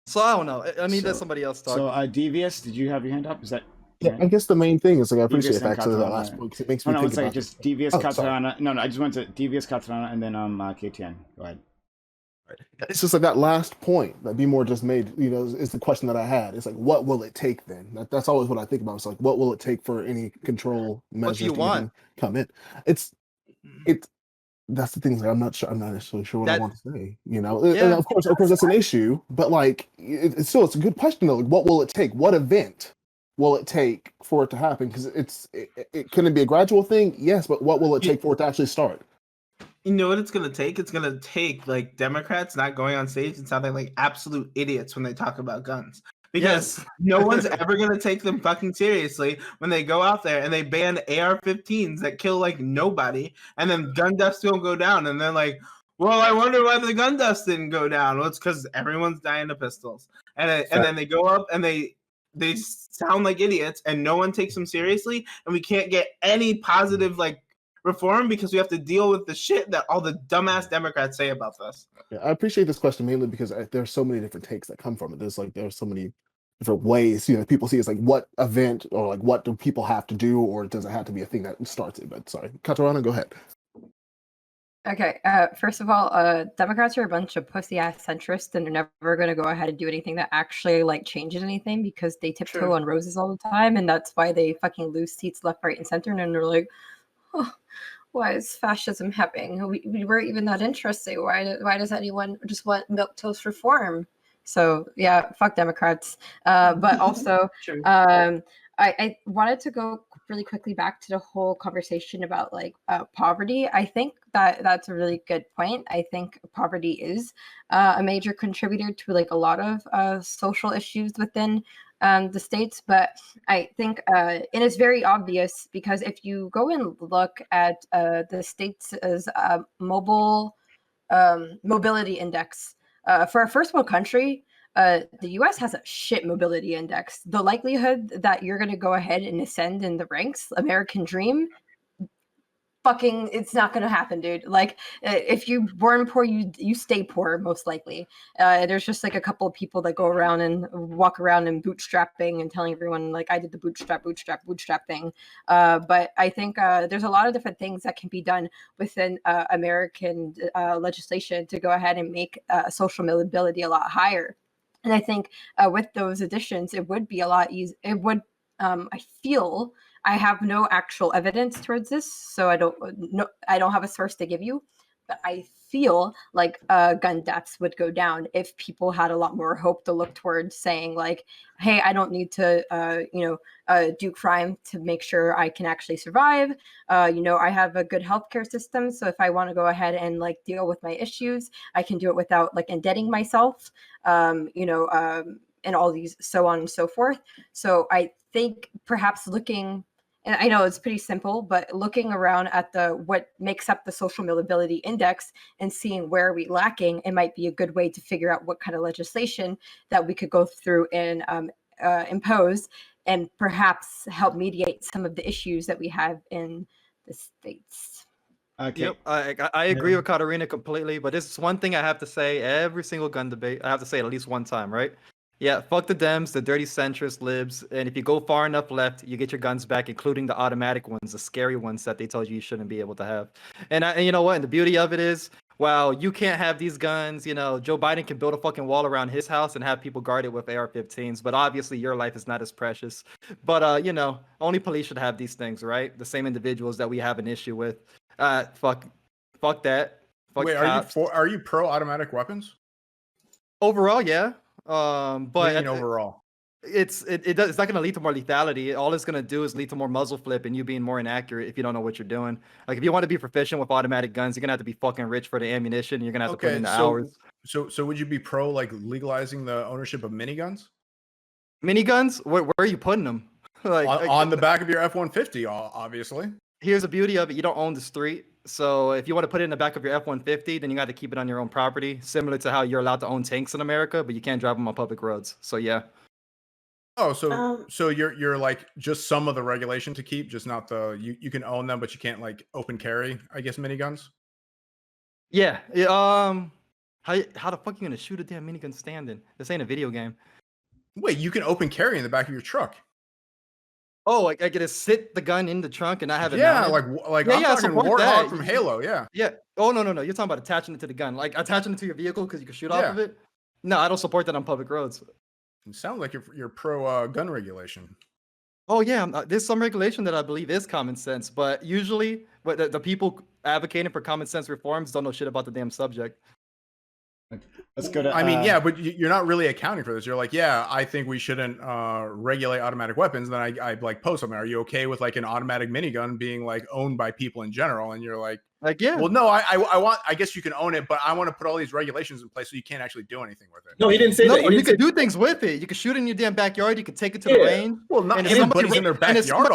so I don't know. I mean, let somebody else talk. So Devious, did you have your hand up? Is that? Yeah, I guess the main thing is like I Devious appreciate and actually that Katarana. last point because it makes Oh, me no, think it's like about just Devious, Oh, sorry. Katarana. No, I just went to Devious, Katarana, and then KTN. Go ahead. It's just like that last point that B More just made, you know, is the question that I had. It's like, what will it take then? That's always what I think about. It's like, what will it take for any control measures you to want? even come in? It's that's the thing. Like, I'm not necessarily sure what I want to say. You know, and Yeah. of course, that's an issue. But like, it's still a good question though. Like, what will it take? What event will it take for it to happen? Because it can be a gradual thing, yes. But what will it take for it to actually start? You know what it's gonna take? It's gonna take like Democrats not going on stage and sounding like absolute idiots when they talk about guns. Because no one's ever gonna take them fucking seriously when they go out there and they ban AR-15s that kill like nobody, and then gun deaths don't go down, and they're like, "Well, I wonder why the gun deaths didn't go down." Well, it's because everyone's dying of pistols, and then they go up and they sound like idiots, and no one takes them seriously, and we can't get any positive like reform because we have to deal with the shit that all the dumbass Democrats say about this. Yeah, I appreciate this question mainly because there's so many different takes that come from it. There's so many different ways, you know, people see it's like what event or like what do people have to do, or does it have to be a thing that starts it? But sorry, Katarana, go ahead. Okay, first of all, Democrats are a bunch of pussy ass centrists, and they're never going to go ahead and do anything that actually like changes anything because they tiptoe True. on roses all the time, and that's why they fucking lose seats left, right, and center. And they're like, oh, why is fascism happening? We weren't even that interested. Why does anyone just want milquetoast reform? So yeah, fuck Democrats. But also, True. I wanted to go really quickly back to the whole conversation about like poverty. I think that's a really good point. I think poverty is a major contributor to like a lot of social issues within the states, but I think and it's very obvious because if you go and look at the states' mobility index for a first world country, the U.S. has a shit mobility index. The likelihood that you're going to go ahead and ascend in the ranks, American dream, fucking, it's not going to happen, dude. Like, if you're born poor, you stay poor, most likely. There's just like a couple of people that go around and walk around and bootstrapping and telling everyone, like, I did the bootstrap thing. But I think there's a lot of different things that can be done within American legislation to go ahead and make social mobility a lot higher. And I think with those additions, it would be a lot easier. It would, I feel, I have no actual evidence towards this, so I don't have a source to give you, but I feel like gun deaths would go down if people had a lot more hope to look towards, saying like, hey, I don't need to do crime to make sure I can actually survive. I have a good healthcare system, so if I want to go ahead and like deal with my issues, I can do it without like indebting myself, and all these so on and so forth. So I think perhaps looking, and I know it's pretty simple, but looking around at what makes up the social mobility index and seeing where are we lacking, it might be a good way to figure out what kind of legislation that we could go through and impose, and perhaps help mediate some of the issues that we have in the States. Okay. Yep, I agree with Katarina completely, but this is one thing I have to say every single gun debate. I have to say it at least one time, right? Yeah, fuck the Dems, the dirty centrist libs, and if you go far enough left, you get your guns back, including the automatic ones, the scary ones that they told you shouldn't be able to have. And you know what? And the beauty of it is, wow, you can't have these guns. Joe Biden can build a fucking wall around his house and have people guard it with AR-15s, but obviously your life is not as precious. But only police should have these things, right? The same individuals that we have an issue with. Fuck that. Fuck Wait, cops. are you pro automatic weapons? Overall, yeah. What But do you mean overall? it's not going to lead to more lethality. All it's going to do is lead to more muzzle flip and you being more inaccurate if you don't know what you're doing. Like if you want to be proficient with automatic guns, you're gonna have to be fucking rich for the ammunition. You're gonna have to put in the hours. So would you be pro like legalizing the ownership of miniguns? Miniguns? Where are you putting them? on the back of your F-150, obviously. Here's the beauty of it: you don't own the street. So if you want to put it in the back of your F-150, then you got to keep it on your own property, similar to how you're allowed to own tanks in America, but you can't drive them on public roads. So yeah. Oh, so you're like just some of the regulation to keep, just not you can own them, but you can't like open carry, I guess, miniguns. Yeah. How the fuck are you gonna shoot a damn minigun standing? This ain't a video game. Wait, you can open carry in the back of your truck. Oh, I get to sit the gun in the trunk and not have it Yeah, mounted? like I'm talking Warthog from Halo, yeah. Yeah. Oh, no. You're talking about attaching it to the gun. Like attaching it to your vehicle because you can shoot off of it? No, I don't support that on public roads. It sounds like you're pro gun regulation. Oh, yeah. There's some regulation that I believe is common sense, but usually the people advocating for common sense reforms don't know shit about the damn subject. Let's go to. I mean, yeah, but you're not really accounting for this. You're like, yeah, I think we shouldn't regulate automatic weapons. Then I like post something. Are you okay with like an automatic minigun being like owned by people in general? And you're like, yeah. Well, no, I guess you can own it, but I want to put all these regulations in place so you can't actually do anything with it. No, he didn't say that. You can do things with it. You can shoot it in your damn backyard. You can take it to the range. Well, not everybody's in their backyard.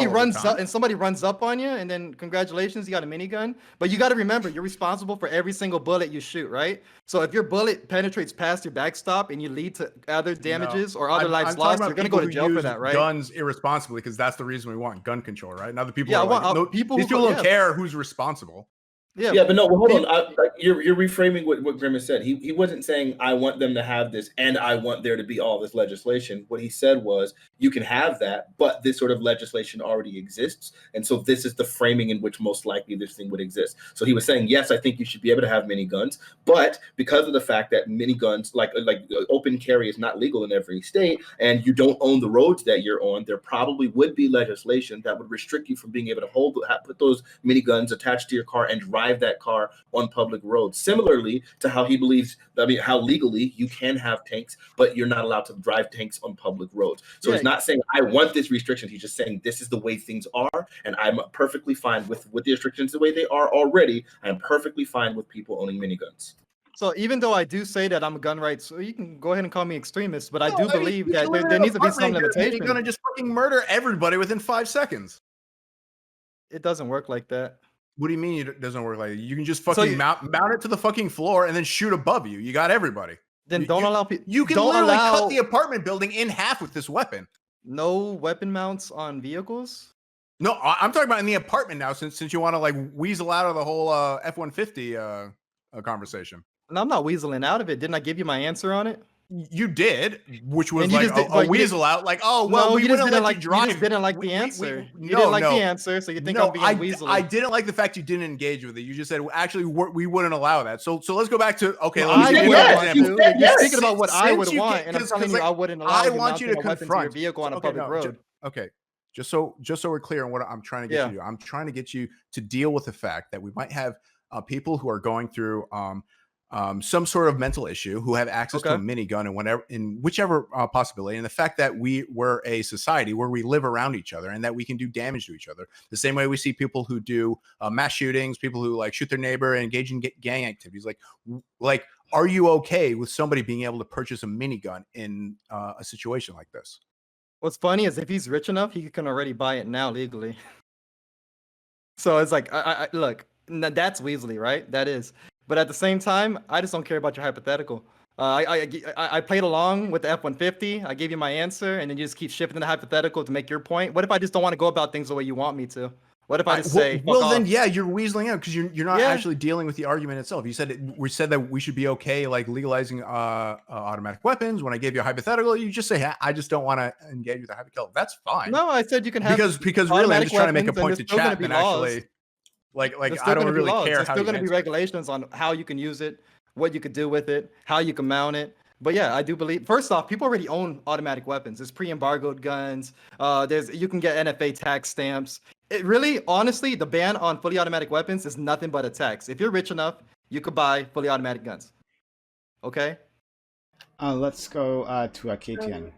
And somebody runs up on you, and then congratulations, you got a minigun. But you got to remember, you're responsible for every single bullet you shoot, right? So if your bullet penetrates past your backstop and you lead to other damages or other lives lost, you're gonna go to jail for that, right? Guns irresponsibly, because that's the reason we want gun control, right? Now the people these people don't care who's responsible. Yeah, but no, well, hold on. You're reframing what Grimace said. He wasn't saying I want them to have this and I want there to be all this legislation. What he said was you can have that, but this sort of legislation already exists, and so this is the framing in which most likely this thing would exist. So he was saying, yes, I think you should be able to have miniguns, but because of the fact that miniguns, like open carry, is not legal in every state, and you don't own the roads that you're on, there probably would be legislation that would restrict you from being able to put those miniguns attached to your car and drive that car on public roads. Similarly to how he believes, how legally you can have tanks, but you're not allowed to drive tanks on public roads. So he's not saying I want this restriction. He's just saying this is the way things are, and I'm perfectly fine with the restrictions the way they are already. I'm perfectly fine with people owning miniguns. So even though I do say that I'm a gun rights, so you can go ahead and call me extremist, but I do believe that there needs to be some limitation. You're gonna just fucking murder everybody within 5 seconds. It doesn't work like that. What do you mean it doesn't work like that? You can just fucking mount it to the fucking floor and then shoot above you. You got everybody. Then don't allow people. You can literally cut the apartment building in half with this weapon. No weapon mounts on vehicles? No, I'm talking about in the apartment now, since you want to like weasel out of the whole F-150 conversation. No, I'm not weaseling out of it. Didn't I give you my answer on it? You did, which was And you like just did, a but you weasel out. Like, oh well, no, we you just wouldn't didn't let like you drive. you just didn't like We- the we- answer. we- You didn't like the no. answer, so you think No, I'm being I weaselly. didn't like the fact you didn't engage with it. You just said actually we wouldn't allow that. So let's go back to okay. Well, Let me I give you would another want example. to. You're yes. speaking about what I would Since you want, can- and I'm 'cause, telling you like, I wouldn't allow I you want you to mounting a weapon to your confront. vehicle on a Okay, public no, road. okay. Just so we're clear on what I'm trying to get you to do. I'm trying to get you to deal with the fact that we might have people who are going through some sort of mental issue who have access to a minigun in whichever possibility, and the fact that we're a society where we live around each other and that we can do damage to each other the same way we see people who do mass shootings, people who like shoot their neighbor and engage in gang activities. Like, are you okay with somebody being able to purchase a minigun in a situation like this? What's funny is if he's rich enough, he can already buy it now legally. So it's like, I look, that's Weasley, right? That is. But at the same time, I just don't care about your hypothetical. I played along with the F-150. I gave you my answer, and then you just keep shifting the hypothetical to make your point. What if I just don't want to go about things the way you want me to? What if I just say, well, fuck then off? yeah, you're weaseling out because you're not actually dealing with the argument itself. You said we said that we should be okay like legalizing automatic weapons. When I gave you a hypothetical, you just say I just don't want to engage with the hypothetical. That's fine. No, I said you can have because really I'm just trying to make a point to chat and and actually like I don't really care There's how still you going to be answer. regulations on how you can use it, what you could do with it, how you can mount it. But yeah, I do believe. First off, people already own automatic weapons. There's pre-embargoed guns. You can get NFA tax stamps. It really, honestly, the ban on fully automatic weapons is nothing but a tax. If you're rich enough, you could buy fully automatic guns. Okay. Let's go to KTN.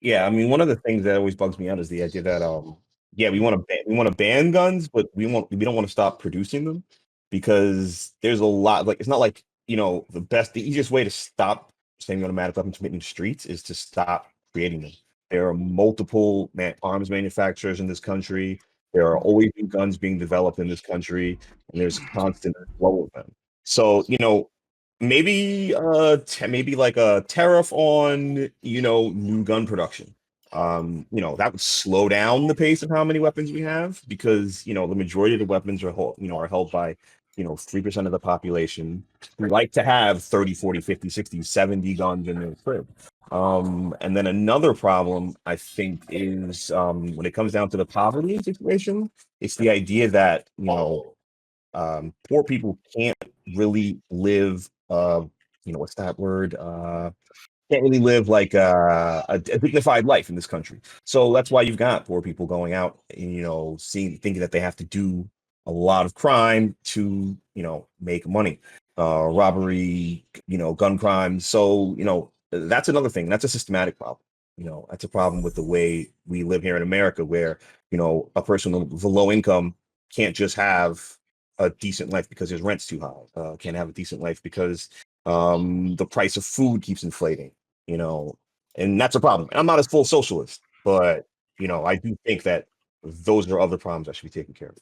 Yeah, I mean, one of the things that always bugs me out is the idea that yeah, we want to ban guns, but we don't want to stop producing them because there's a lot. Like, it's not like, the easiest way to stop semi-automatic weapons from hitting the streets is to stop creating them. There are multiple arms manufacturers in this country. There are always new guns being developed in this country, and there's constant flow of them. So, maybe maybe like a tariff on new gun production. That would slow down the pace of how many weapons we have because the majority of the weapons are held by 3% of the population who like to have 30, 40, 50, 60, 70 guns in their crib. And then another problem I think is when it comes down to the poverty situation, it's the idea that poor people can't really live what's that word? Can't really live like a dignified life in this country. So that's why you've got poor people going out and thinking that they have to do a lot of crime to make money, robbery, gun crime. So that's another thing. That's a systematic problem. That's a problem with the way we live here in America, where a person with a low income can't just have a decent life because his rent's too high. Can't have a decent life because the price of food keeps inflating, and that's a problem. And I'm not a full socialist, but I do think that those are other problems that should be taken care of.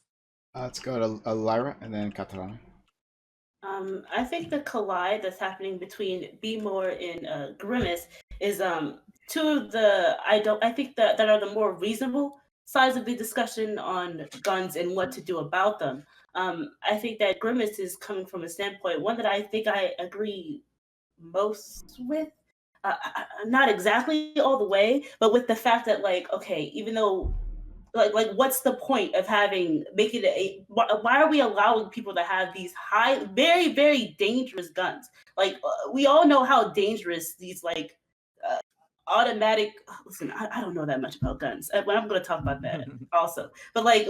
Let's go to Lyra and then Catalana. I think the collide that's happening between Be More and Grimace is two of the I think that are the more reasonable sides of the discussion on guns and what to do about them. I think that Grimace is coming from a standpoint, one that I think I agree most with. Not exactly all the way, but with the fact that, like, okay, even though, like, what's the point of making it why are we allowing people to have these very, very dangerous guns? Like, we all know how dangerous these, like, automatic. Listen, I don't know that much about guns, but I'm going to talk about that also. But like,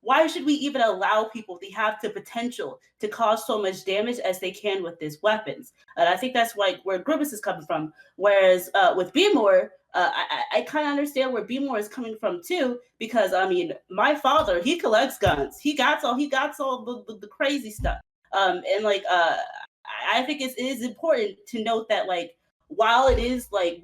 why should we even allow people to have the potential to cause so much damage as they can with these weapons? And I think that's like where Grimace is coming from. Whereas with Beemore, I kind of understand where Beemore is coming from too, because I mean, my father, he collects guns. He got all the crazy stuff. And like, I think it is important to note that, like, while it is like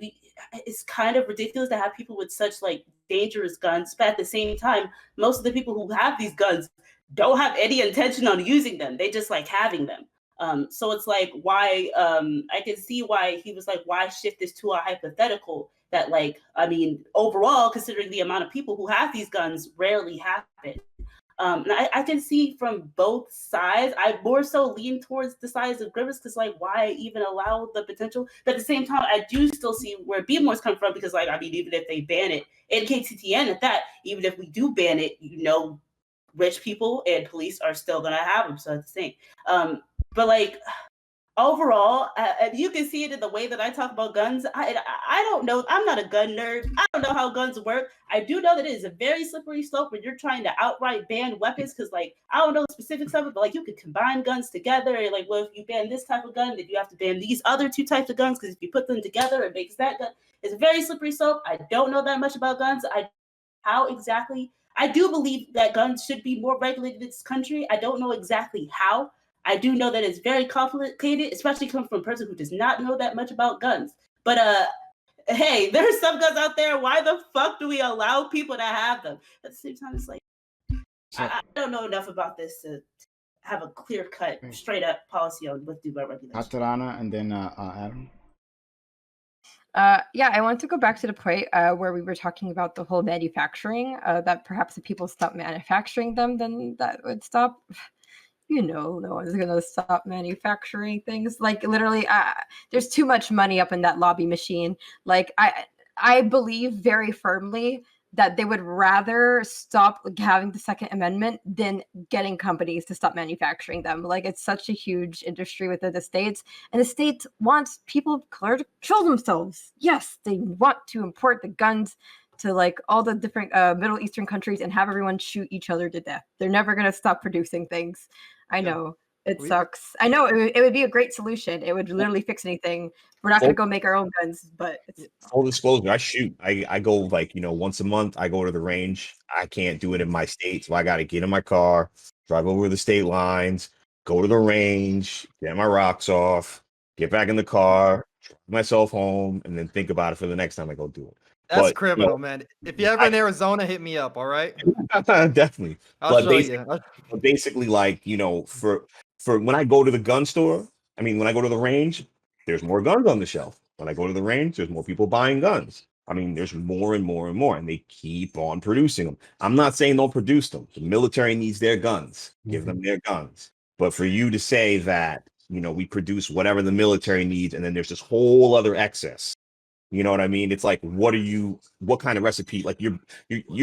it's kind of ridiculous to have people with such like dangerous guns, but at the same time, most of the people who have these guns don't have any intention on using them. They just like having them. So it's like, why I can see why he was like, why shift this to a hypothetical that, like, I mean, overall, considering the amount of people who have these guns rarely happen. And I can see from both sides. I more so lean towards the sides of Grievous because, like, why even allow the potential? But at the same time, I do still see where B-More's come from because, like, I mean, even if they ban it, and KTTN at that, even if we do ban it, rich people and police are still gonna have them. So it's the same. But like overall, you can see it in the way that I talk about guns. I don't know. I'm not a gun nerd. I don't know how guns work. I do know that it is a very slippery slope when you're trying to outright ban weapons because, like, I don't know the specifics of it, but like you could combine guns together. And like, well, if you ban this type of gun, then you have to ban these other two types of guns because if you put them together, it makes that gun. It's a very slippery slope. I don't know that much about guns. How exactly? I do believe that guns should be more regulated in this country. I don't know exactly how. I do know that it's very complicated, especially coming from a person who does not know that much about guns. But hey, there are some guns out there. Why the fuck do we allow people to have them? At the same time, it's like I don't know enough about this to have a clear-cut, straight-up policy on what do by regulation. Atarana and then Adam. Yeah, I want to go back to the point where we were talking about the whole manufacturing, that perhaps if people stop manufacturing them, then that would stop. No one's going to stop manufacturing things. Like, literally, there's too much money up in that lobby machine. Like, I believe very firmly that they would rather stop having the Second Amendment than getting companies to stop manufacturing them. Like, it's such a huge industry within the states, and the state wants people of color to kill themselves. Yes, they want to import the guns to like all the different Middle Eastern countries and have everyone shoot each other to death. They're never going to stop producing things. I know. It sucks. I know it would be a great solution. It would literally fix anything. We're not going to go make our own guns, but it's full disclosure. I shoot. I go like, once a month. I go to the range. I can't do it in my state, so I got to get in my car, drive over the state lines, go to the range, get my rocks off, get back in the car, drive myself home, and then think about it for the next time I go do it. That's criminal, man. If you're ever in Arizona, hit me up. All right. Definitely. I'll show you. But basically, like, for when I go to the gun store, when I go to the range, there's more guns on the shelf. When I go to the range, there's more people buying guns. There's more and more and more, and they keep on producing them. I'm not saying don't produce them. The military needs their guns. Give them their guns. But for you to say that, we produce whatever the military needs, and then there's this whole other excess. You know what I mean? It's like, what kind of recipe? Like you're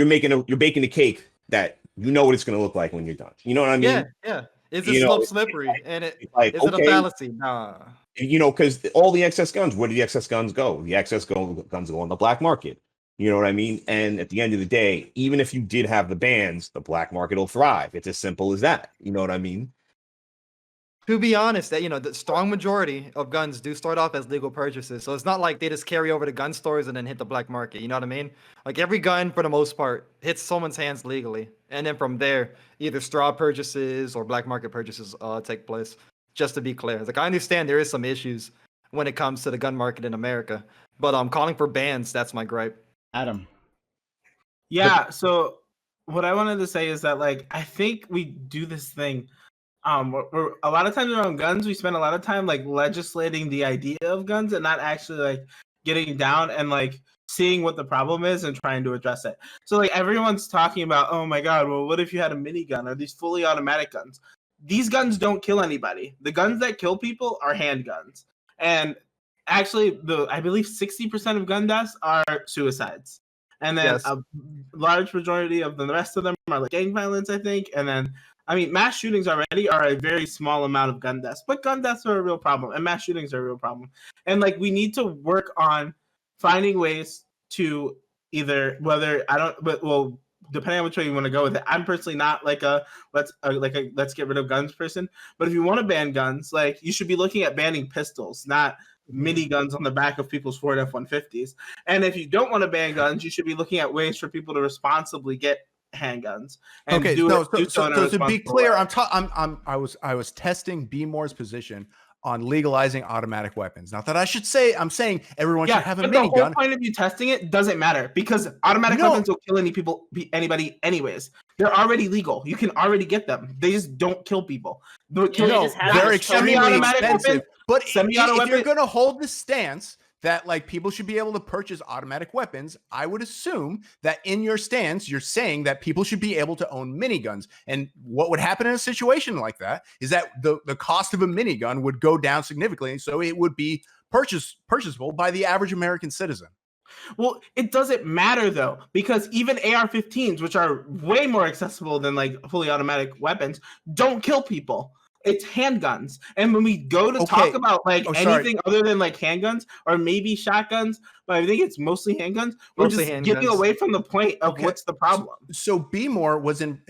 baking a cake that what it's going to look like when you're done. You know what I mean? Yeah. Is the slope slippery? And is it a fallacy? Nah. Because all the excess guns, where do the excess guns go? The excess guns go on the black market. You know what I mean? And at the end of the day, even if you did have the bans, the black market will thrive. It's as simple as that. You know what I mean? To be honest, that the strong majority of guns do start off as legal purchases, so it's not like they just carry over to gun stores and then hit the black market. You know what I mean? Like every gun, for the most part, hits someone's hands legally, and then from there, either straw purchases or black market purchases take place. Just to be clear, like I understand there is some issues when it comes to the gun market in America, but calling for bans, that's my gripe. Adam. Yeah. So what I wanted to say is that, like, I think we do this thing. We're a lot of times around guns, we spend a lot of time like legislating the idea of guns and not actually like getting down and like seeing what the problem is and trying to address it. So like everyone's talking about, oh my god, well, what if you had a minigun or these fully automatic guns? These guns don't kill anybody. The guns that kill people are handguns. And actually, I believe 60% of gun deaths are suicides. And then a large majority of the rest of them are like gang violence, I think. And then mass shootings already are a very small amount of gun deaths, but gun deaths are a real problem, and mass shootings are a real problem. And like we need to work on finding ways to either depending on which way you want to go with it. I'm personally not like a let's get rid of guns person, but if you want to ban guns, like you should be looking at banning pistols, not miniguns on the back of people's Ford F-150s. And if you don't want to ban guns, you should be looking at ways for people to responsibly get handguns. And so to be clear, I was testing B Moore's position on legalizing automatic weapons. Not that I'm saying everyone should have a minigun. The whole point of you testing it doesn't matter because automatic weapons don't kill anybody anyways. They're already legal. You can already get them. They just don't kill people. They're extremely expensive. But if you're going to hold this stance that like people should be able to purchase automatic weapons, I would assume that in your stance, you're saying that people should be able to own miniguns. And what would happen in a situation like that is that the cost of a minigun would go down significantly. So it would be purchasable by the average American citizen. Well, it doesn't matter though, because even AR-15s, which are way more accessible than like fully automatic weapons, don't kill people. It's handguns. And when we go to talk about like anything other than like handguns or maybe shotguns, but I think it's mostly handguns, we're Mostly just handguns. getting away from the point of what's the problem. So B More was in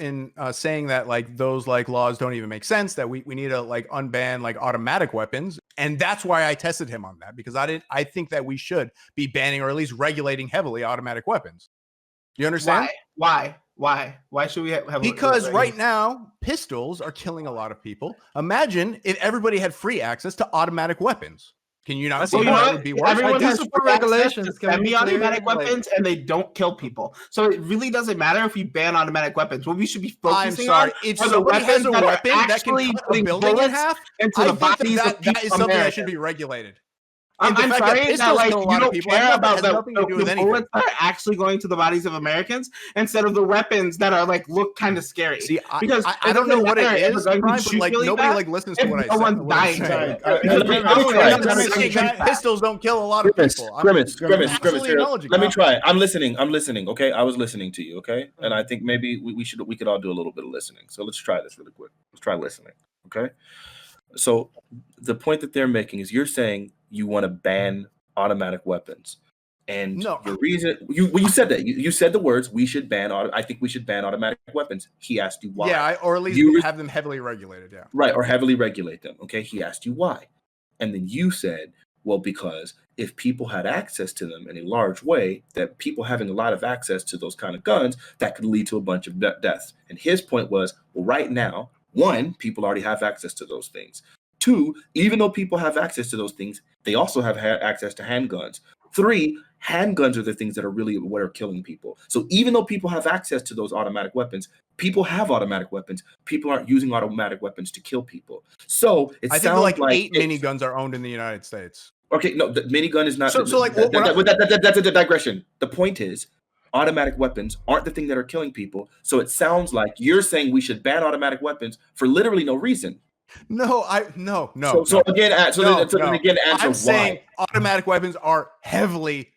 saying that like those like laws don't even make sense, that we need to like unban like automatic weapons. And that's why I tested him on that, because I think that we should be banning or at least regulating heavily automatic weapons. You understand? Why should we have Because right now pistols are killing a lot of people. Imagine if everybody had free access to automatic weapons. Can you not see how that would be worse? Everyone has support regulations, Can we be clear? semi-automatic Like- weapons, and they don't kill people. So it really doesn't matter if we ban automatic weapons. What we should be I'm focusing sorry. on If are the somebody has weapons a that are weapon that can actually cut a putting building in bullets half, into I the think that bodies of that is people something that Americans. should be regulated. I'm And the fact sorry that pistols like kill a you lot of don't people, I care think that about has the nothing to do with anything. bullets that are actually going to the bodies of Americans instead of the weapons that are like look kind of scary. See, because I don't know what it is, Brian, Brian, but like nobody like listens to what I say. One's dying. Pistols don't kill a lot of people. Grimace. absolutely acknowledging Let me that. try. I'm listening. Okay, I was listening to you. Okay, and I think maybe we could all do a little bit of listening. So let's try this really quick. Let's try listening. Okay. So the point that they're making is you're saying you want to ban automatic weapons, and your reason you said that you said the words we should ban. I think we should ban automatic weapons. He asked you why. Yeah, or at least have them heavily regulated. Yeah. Right, or heavily regulate them. Okay, he asked you why, and then you said, well, because if people had access to them in a large way, that people having a lot of access to those kind of guns, that could lead to a bunch of deaths. And his point was, well, right now, one, people already have access to those things. Two, even though people have access to those things, they also have access to handguns. Three, handguns are the things that are really what are killing people. So even though people have access to those automatic weapons, people have automatic weapons. People aren't using automatic weapons to kill people. So it I think sounds like 8 miniguns are owned in the United States. Okay, no, the minigun is not. So like that's a digression. The point is, automatic weapons aren't the thing that are killing people. So it sounds like you're saying we should ban automatic weapons for literally no reason. No. So again, answer I'm why. saying automatic weapons are heavily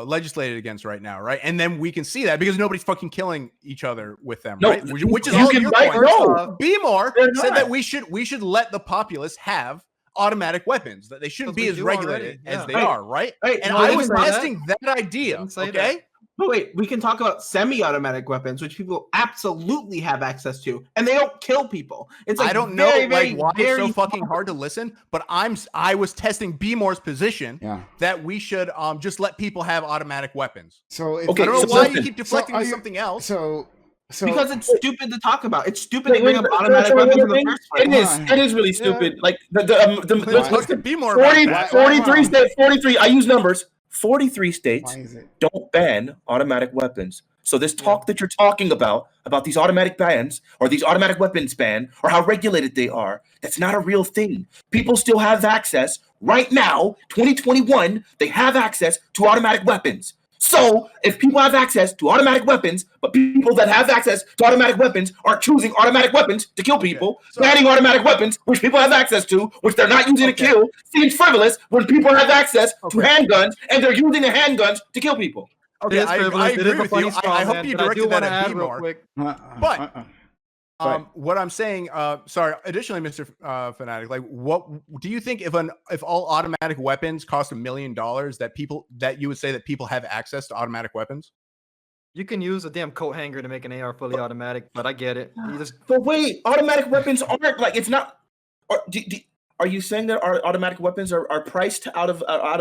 legislated against right now, right? And then we can see that because nobody's fucking killing each other with them, No, right? Which is you all can your write- point. no. Be More They're said not. that we should let the populace have automatic weapons, that they shouldn't be as regulated as they are, right? And no, I they was didn't say testing that idea, okay? But wait, we can talk about semi-automatic weapons, which people absolutely have access to, and they don't kill people. It's like I don't know very, very, why it's very so fucking hard to listen, but I was testing B Moore's position that we should just let people have automatic weapons. So I don't know why you keep deflecting to something else. So because it's stupid to talk about. It's stupid to bring up automatic weapons in the first place. It is really stupid. Like Let's get B More about 40, that. 43 states. 43. I use numbers. 43 states don't ban automatic weapons. So this talk that you're talking about these automatic bans or these automatic weapons ban or how regulated they are, that's not a real thing. People still have access right now, 2021, they have access to automatic weapons. So if people have access to automatic weapons, but people that have access to automatic weapons are choosing automatic weapons to kill people, banning automatic weapons, which people have access to, which they're not using to kill, seems frivolous when people have access to handguns and they're using the handguns to kill people. Okay, I agree with you. I hope you directed that at B More. But what I'm saying, additionally, Mr. Fanatic, like, what do you think if all automatic weapons cost $1 million, that you would say that people have access to automatic weapons? You can use a damn coat hanger to make an AR fully automatic, but I get it. But wait, automatic weapons aren't like it's not. Are you saying that our automatic weapons are priced out of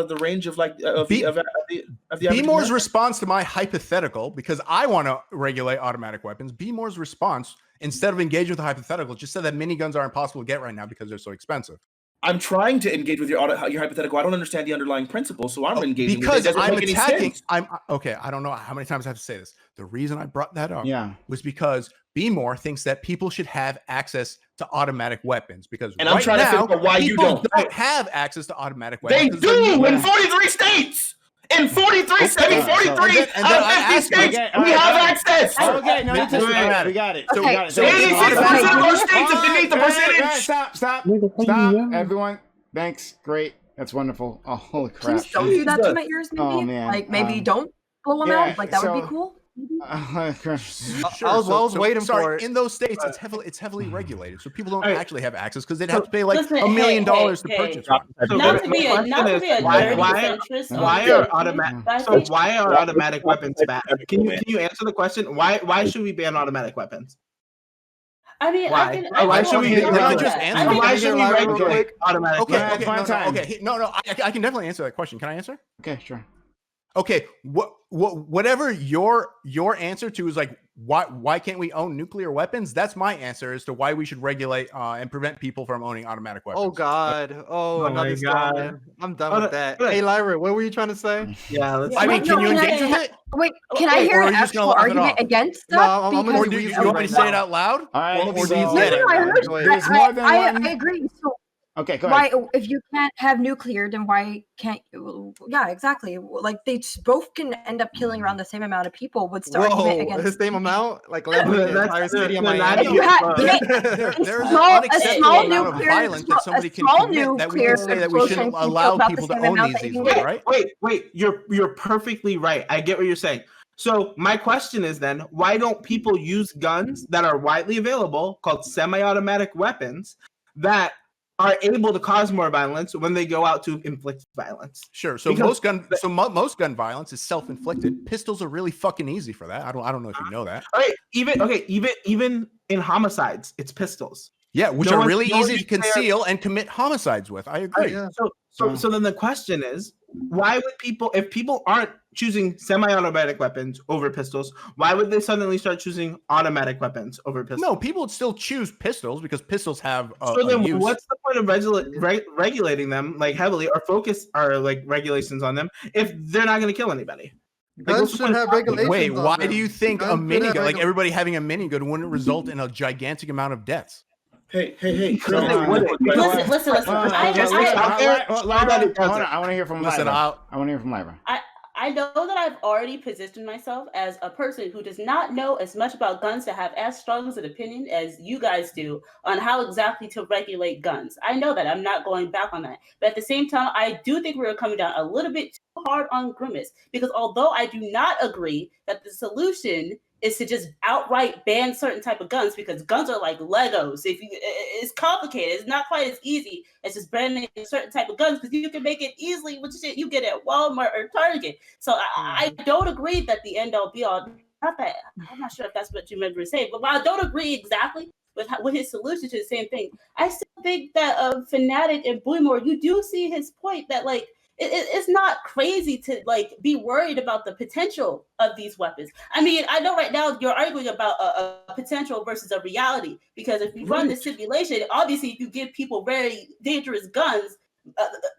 the range of like of the B Moore's response to my hypothetical, because I want to regulate automatic weapons. B Moore's response, instead of engaging with the hypothetical, just said that miniguns are impossible to get right now because they're so expensive. I'm trying to engage with your hypothetical. I don't understand the underlying principle, so I'm engaging because with it. It doesn't I'm make any attacking. sense. I'm okay. I don't know how many times I have to say this. The reason I brought that up Yeah. was because Be More thinks that people should have access to automatic weapons because And I'm right trying to now figure out why you people don't. have access to automatic They weapons. do in 43 states. In 43 states, Okay, 43 and then out of I 50 asked you- states, Okay, we all right, have all right. access. Okay, no need to Doesn't matter. we got it. Okay, We got it. so- 86% of those states is beneath the percentage. Stop, everyone. Thanks. Great. That's wonderful. Oh, holy crap. Please don't do that to my ears, maybe. Oh, man. Like maybe don't blow them yeah, out. Like that would be so- cool. Sure, I was waiting sorry, for it. in those states, it's heavily regulated, so people don't Alright. actually have access because they'd have to pay like Listen, $1 million hey, to hey. purchase one. So Not to my be a question not to is, be a why- dirty why- centrist. on Why the are issue, automatic? but I So think- why are automatic weapons bad? Can you answer the question? Why should we ban automatic weapons? I mean, Why? I can. Why I should we can get- go can I with just that. answer? I think Why I should we can- regulate automatic Okay, Yeah, weapons? fine time. okay. No, I can definitely answer that question. Can I answer? Okay, sure. Okay, whatever your answer to is like why can't we own nuclear weapons? That's my answer as to why we should regulate and prevent people from owning automatic weapons. Oh God! Oh, Oh another my straw God. man. I'm done Hold with on, that. hold on. Hey, Lyra, what were you trying to say? Yeah, let's. I mean, Wait, can you no, engage I- with it? Wait, can I hear Or are an you just gonna actual laugh it argument off? against No, that? I'm gonna Or do do you you want me to say it out loud? All right. Or do you so- just No, say it? I heard. There's more than one. I agree. So Okay, go ahead. why, if you can't have nuclear, then why can't you? Yeah, exactly. Like they both can end up killing around the same amount of people. What's the argument Whoa, the against? same amount? Like leveling the That's- entire city of they're not Miami? You have- There's an small- unacceptable small amount of nuclear- violence that somebody can small commit that we nuclear can say that we shouldn't explosion can kill allow about the people to same own amount these that you easily, can right? Wait. You're perfectly right. I get what you're saying. So my question is then, why don't people use guns that are widely available, called semi-automatic weapons, that are able to cause more violence when they go out to inflict violence? Sure. So Because most gun violence is self-inflicted. Pistols are really fucking easy for that. I don't know if you know that. All right, even in homicides, it's pistols. Yeah, which No are one- really no one easy to can say- conceal and commit homicides with. I agree. Right. So then the question is, why would people, if people aren't choosing semi-automatic weapons over pistols, why would they suddenly start choosing automatic weapons over pistols? No, people would still choose pistols because pistols have So a then, use. what's the point of regulating them like heavily or focus our like regulations on them if they're not going to kill anybody? Like, Guns what's the should point of have talking? regulations. Wait, on why them. do you think a Guns should minigun, have like regulations. everybody having a minigun, wouldn't result in a gigantic amount of deaths? Hey. So, Listen. Hold on. I want to hear from Listen, Lyra. I want to hear from Lyra. I know that I've already positioned myself as a person who does not know as much about guns to have as strong as an opinion as you guys do on how exactly to regulate guns. I know that. I'm not going back on that. But at the same time, I do think we're coming down a little bit too hard on Grimace, because although I do not agree that the solution is to just outright ban certain type of guns, because guns are like Legos. It's complicated. It's not quite as easy as just banning certain type of guns, because you can make it easily with shit you get at Walmart or Target. So I don't agree that the end all be all. Not that I'm not sure if that's what you remember to say, but while I don't agree exactly with his solution to the same thing, I still think that Fanatic and Buymore, you do see his point that like it's not crazy to like be worried about the potential of these weapons. I mean, I know right now you're arguing about a potential versus a reality, because if you run the simulation, obviously if you give people very dangerous guns,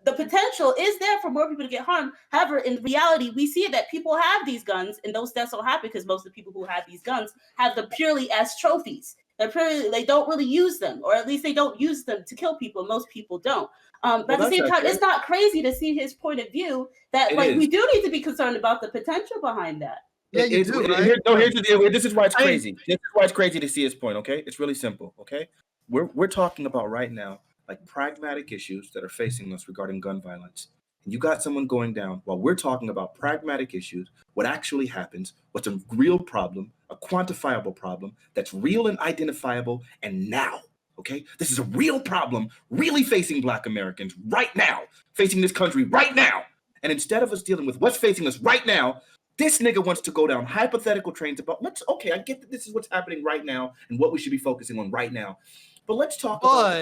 the potential is there for more people to get harmed. However, in reality, we see that people have these guns, and those deaths don't happen because most of the people who have these guns have them purely as trophies. They don't really use them, or at least they don't use them to kill people. Most people don't. But at the same time, it's not crazy to see his point of view that we do need to be concerned about the potential behind that. Yeah, you do, right? Here's the deal. This is why it's crazy. This is why it's crazy to see his point. Okay, it's really simple. Okay, we're talking about right now like pragmatic issues that are facing us regarding gun violence. And you got someone going down while we're talking about pragmatic issues, what actually happens, what's a real problem, a quantifiable problem that's real and identifiable, and now. Okay, this is a real problem really facing Black Americans right now, facing this country right now. And instead of us dealing with what's facing us right now, this nigga wants to go down hypothetical trains about I get that this is what's happening right now and what we should be focusing on right now. But let's talk about.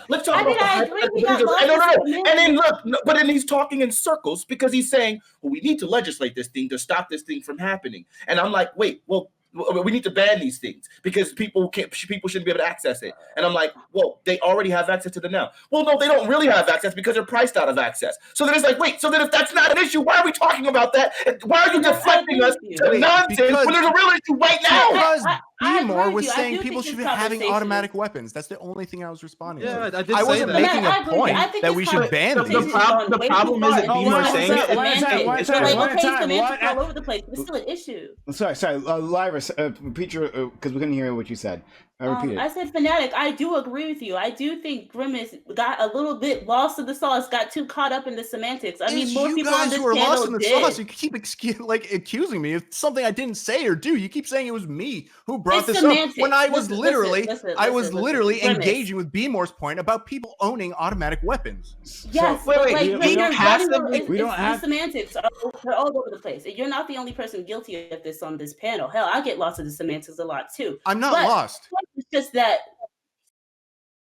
Let's talk about. I agree. We got no. And then look, but then he's talking in circles because he's saying, well, we need to legislate this thing to stop this thing from happening. And I'm like, wait, well, we need to ban these things because people shouldn't be able to access it. And I'm like, well, they already have access to them now. Well, no, they don't really have access because they're priced out of access. So then it's like, wait, so then if that's not an issue, why are we talking about that? Why are you deflecting us to nonsense when there's a real issue right now? Because I B More agree with was you. I saying do people think should be this having conversation automatic weapons. That's the only thing I was responding Yeah, to. I did I say wasn't that. making I a agree with you. I point think that this we should ban conversation these. has gone The way problem too far isn't into B More talking saying about it. semantics. It's We're like, one okay, time, semantics one- all over the place, but it's still an issue. Sorry, Lyra, repeat your because we couldn't hear what you said. Repeat it. I said fanatic. I do agree with you. I do think Grimace got a little bit lost in the sauce, got too caught up in the semantics. I mean, It's most you people on guys this who are lost panel in the did. sauce. You keep accusing me of something I didn't say or do. You keep saying it was me who brought It's this semantics. up when I was Listen, literally, listen, I was listen. literally Grimace. engaging with B Moore's point about people owning automatic weapons. Yes, wait, but wait, like we when don't you're have running, to- we don't the have- semantics they're all over the place. And you're not the only person guilty of this on this panel. Hell, I get lost in the semantics a lot too. I'm not But lost. it's just that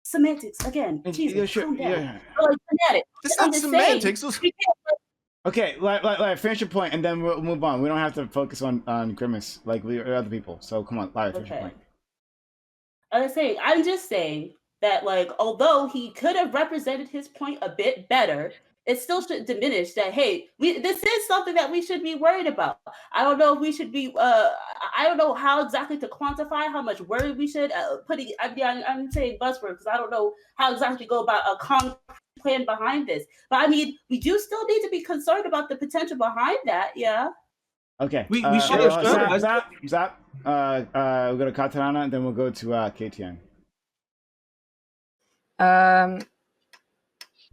semantics again. Jesus, calm down. Yeah. But like fanatic. It's I'm not just semantics. saying, you can't, Okay, like finish your point, and then we'll move on. We don't have to focus on Grimace like we or other people. So come on, Lyra, finish your point. I'm just saying that like although he could have represented his point a bit better, it still shouldn't diminish that hey, this is something that we should be worried about. I don't know if we should be I don't know how exactly to quantify how much worry we should I'm saying buzzword because I don't know how exactly to go about a concrete plan behind this. But I mean, we do still need to be concerned about the potential behind that, yeah. Okay. We should Zap. We'll go to Katarana, and then we'll go to KTN.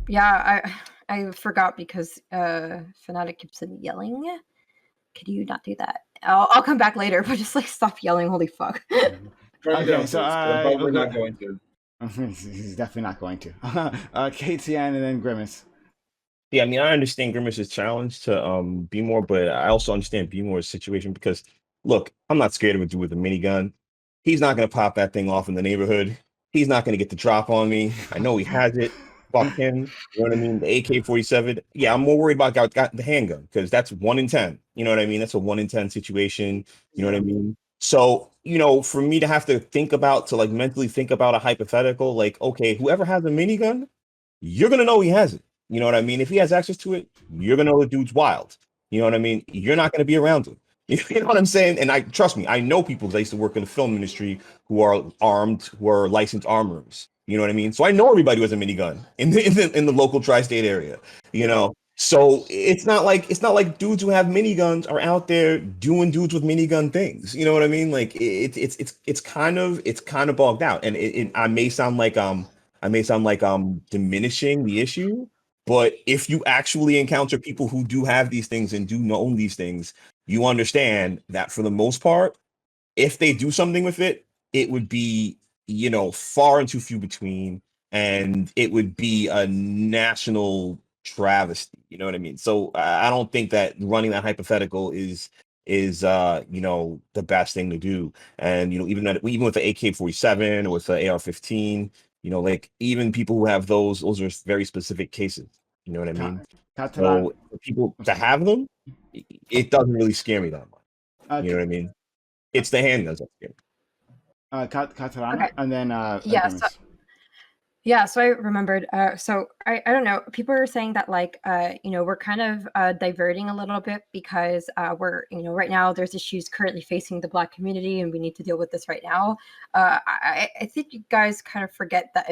Yeah, I forgot because Fanatic keeps on yelling. Could you not do that? I'll come back later, but just like stop yelling. Holy fuck. Okay, so we're not going to. He's definitely not going to. KTN and then Grimace. Yeah, I mean, I understand Grimace's challenge to be more, but I also understand be more's situation because look, I'm not scared of a dude with a minigun. He's not gonna pop that thing off in the neighborhood. He's not gonna get the drop on me. I know he has it. Fuck him. You know what I mean? The AK-47. Yeah, I'm more worried about got the handgun because that's 1 in 10. You know what I mean? That's a 1 in 10 situation. You know what I mean? So, you know, for me to have to like mentally think about a hypothetical, like, okay, whoever has a minigun, you're gonna know he has it. You know what I mean? If he has access to it, you're gonna know the dude's wild. You know what I mean? You're not gonna be around him. You know what I'm saying? And trust me, I know people because I used to work in the film industry who are armed, who are licensed armorers. You know what I mean? So I know everybody who has a minigun in the local tri-state area. You know, so it's not like dudes who have miniguns are out there doing dudes with minigun things. You know what I mean? Like it's kind of bogged out, and I may sound like diminishing the issue, but if you actually encounter people who do have these things and do own these things, you understand that for the most part, if they do something with it, it would be, you know, far and too few between, and it would be a national travesty. You know what I mean? So I don't think that running that hypothetical is you know, the best thing to do. And you know, even with the AK-47 or with the AR-15, you know, like even people who have those are very specific cases. You know what I mean? So for people to have them, it doesn't really scare me that much. You know what I mean? It's the handguns that scare me. Katarana, and then So I remembered. So I don't know. People are saying that like you know, we're kind of diverting a little bit because we're, you know, right now there's issues currently facing the Black community and we need to deal with this right now. I think you guys kind of forget that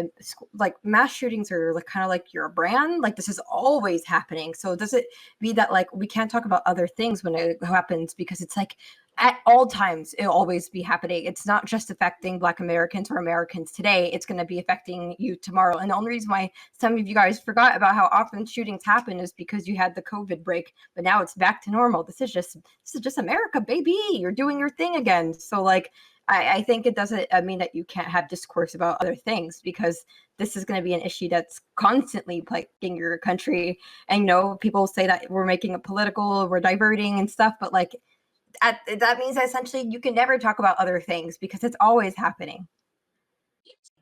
like mass shootings are like kind of like your brand. Like this is always happening. So does it be that like we can't talk about other things when it happens because it's like at all times it'll always be happening. It's not just affecting Black Americans or Americans today. It's going to be affecting you tomorrow. And the only reason why some of you guys forgot about how often shootings happen is because you had the COVID break, but now it's back to normal. This is just America, baby. You're doing your thing again. So like, I think it doesn't mean that you can't have discourse about other things because this is going to be an issue that's constantly plaguing your country. And, you know, people say that we're making it political, we're diverting and stuff, but like, that means that essentially you can never talk about other things because it's always happening.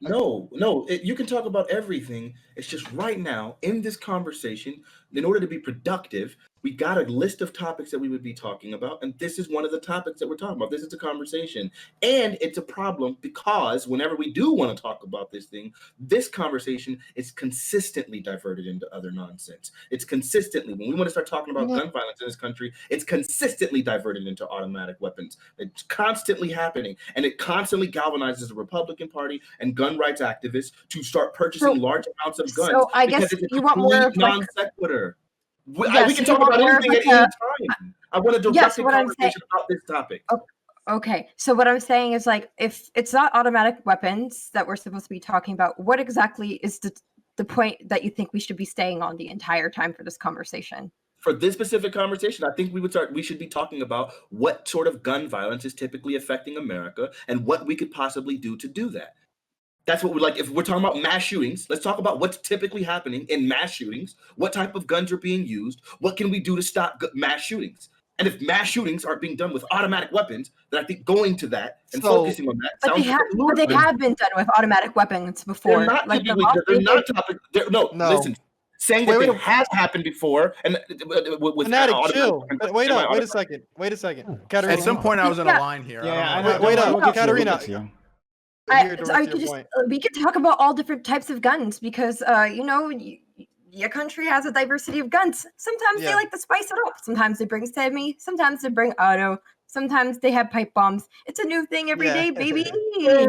No, you can talk about everything. It's just right now in this conversation, in order to be productive, We got a list of topics that we would be talking about, and this is one of the topics that we're talking about. This is a conversation, and it's a problem because whenever we do want to talk about this thing, this conversation is consistently diverted into other nonsense. It's consistently, when we want to start talking about gun violence in this country, it's consistently diverted into automatic weapons. It's constantly happening, and it constantly galvanizes the Republican Party and gun rights activists to start purchasing large amounts of guns. So I guess because it's you want more of non like sequitur. We Yes, can you talk want about more of anything like at any a time. I want a yes. directed What I'm saying. conversation about this topic. Okay, so what I'm saying is like if it's not automatic weapons that we're supposed to be talking about, what exactly is the point that you think we should be staying on the entire time for this conversation? For this specific conversation, I think we should be talking about what sort of gun violence is typically affecting America and what we could possibly do to do that. That's what we like. If we're talking about mass shootings, let's talk about what's typically happening in mass shootings. What type of guns are being used? What can we do to stop mass shootings? And if mass shootings aren't being done with automatic weapons, then I think going to that and focusing on that But sounds they have been done with automatic weapons before. They're not like typically. They're not topic. No, listen. Saying that they have happened before, and with Fanatic, automatic chill. weapons, Wait up. Wait a semi-automatic. second. Wait a second. Katarina. At some point, I was in a line here. I don't know. Wait up, We'll get to you, Katarina. we'll get to you. We could talk about all different types of guns because your country has a diversity of guns. Sometimes they like to spice it up. Sometimes they bring semi. Sometimes they bring auto. Sometimes they have pipe bombs. It's a new thing every day, baby.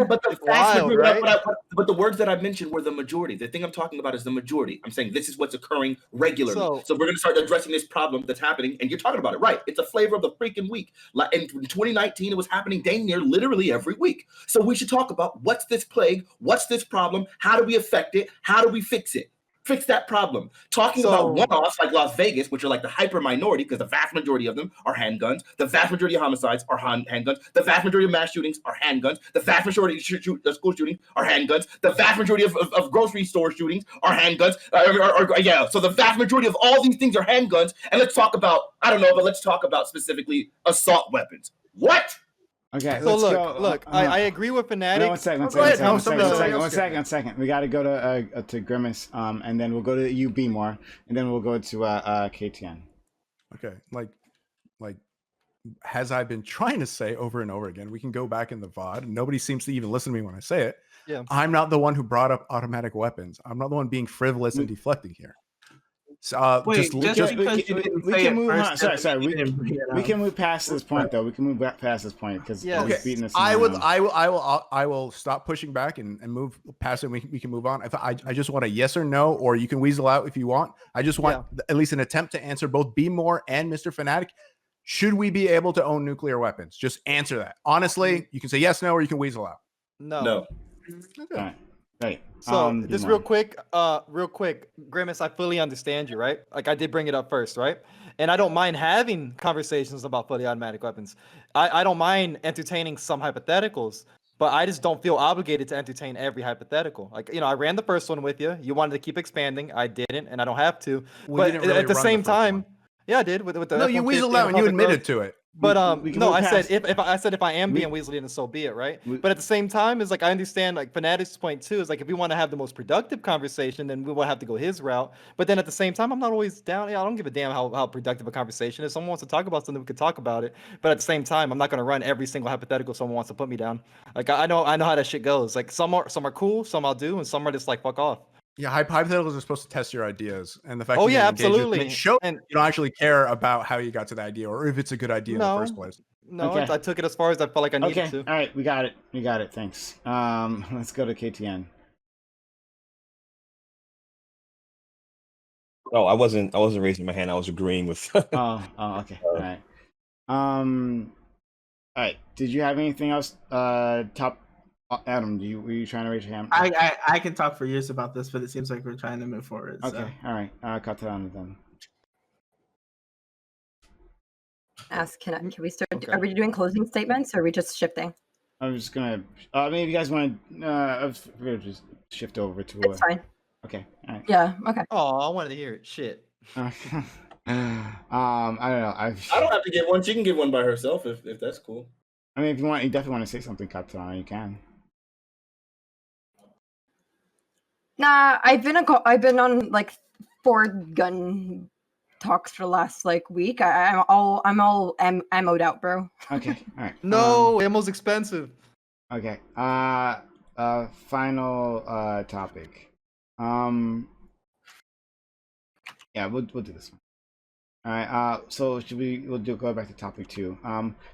But the but the words that I mentioned were the majority. The thing I'm talking about is the majority. I'm saying this is what's occurring regularly. So we're going to start addressing this problem that's happening, and you're talking about it, right? It's a flavor of the freaking week. Like in 2019, it was happening dang near literally every week. So we should talk about what's this plague, what's this problem, how do we affect it, how do we fix it? Fix that problem. Talking about one-offs like Las Vegas, which are like the hyper minority because the vast majority of them are handguns. The vast majority of homicides are handguns. The vast majority of mass shootings are handguns. The vast majority of school shootings are handguns. The vast majority of grocery store shootings are handguns. So the vast majority of all these things are handguns. And let's talk about, I don't know, but let's talk about specifically assault weapons. What? Okay, so let's look, I agree with Fanatic. One second. We got to go to Grimace, and then we'll go to you, B more, and then we'll go to KTN. Okay, like as I've been trying to say over and over again, we can go back in the VOD. Nobody seems to even listen to me when I say it. Yeah, I'm not the one who brought up automatic weapons. I'm not the one being frivolous and deflecting here. So, we can move on. Sorry. We can move past this point though. We can move back past this point because he's beating us. I will stop pushing back and move past it. We can move on. I just want a yes or no, or you can weasel out if you want. I just want at least an attempt to answer both B More and Mr. Fanatic. Should we be able to own nuclear weapons? Just answer that honestly. You can say yes, no, or you can weasel out. No. Okay. Right. So just real quick, Grimace, I fully understand you, right? Like I did bring it up first, right? And I don't mind having conversations about fully automatic weapons. I don't mind entertaining some hypotheticals, but I just don't feel obligated to entertain every hypothetical. Like, I ran the first one with you. You wanted to keep expanding. I didn't, and I don't have to. But at the same time, yeah, I did with the no, you weaseled out and you admitted to it. But I said if I am being weaselly, then so be it, right? But at the same time, it's like I understand like Fanatic's point too. Is like if we want to have the most productive conversation, then we will have to go his route. But then at the same time, I'm not always down. I don't give a damn how productive a conversation is. Someone wants to talk about something, we could talk about it. But at the same time, I'm not going to run every single hypothetical someone wants to put me down. Like I know how that shit goes. Like some are cool, some I'll do, and some are just like fuck off. Yeah, hypotheticals are supposed to test your ideas, and the fact that absolutely show you don't actually care about how you got to the idea or if it's a good idea in the first place. No, I took it as far as I felt like I needed to. All right, we got it. Thanks. Let's go to KTN. Oh, I wasn't raising my hand. I was agreeing with. Okay. All right. All right. Did you have anything else? Adam, were you trying to raise your hand? I can talk for years about this, but it seems like we're trying to move forward. Okay, all right. Cut it on then. Can we start? Okay. Are we doing closing statements, or are we just shifting? I'm just gonna. Maybe you guys want to. We're gonna just shift over to. It's fine. Okay. All right. Yeah. Okay. Oh, I wanted to hear it. Shit. I don't know. I don't have to give one. She can give one by herself if that's cool. I mean, if you want, you definitely want to say something, Katana, you can. Nah, I've been on like 4 gun talks for the last like week. I'm all ammoed out, bro. Okay, all right. No, ammo's expensive. Okay. Final topic. Yeah, we'll do this one. All right. So we'll go back to topic 2.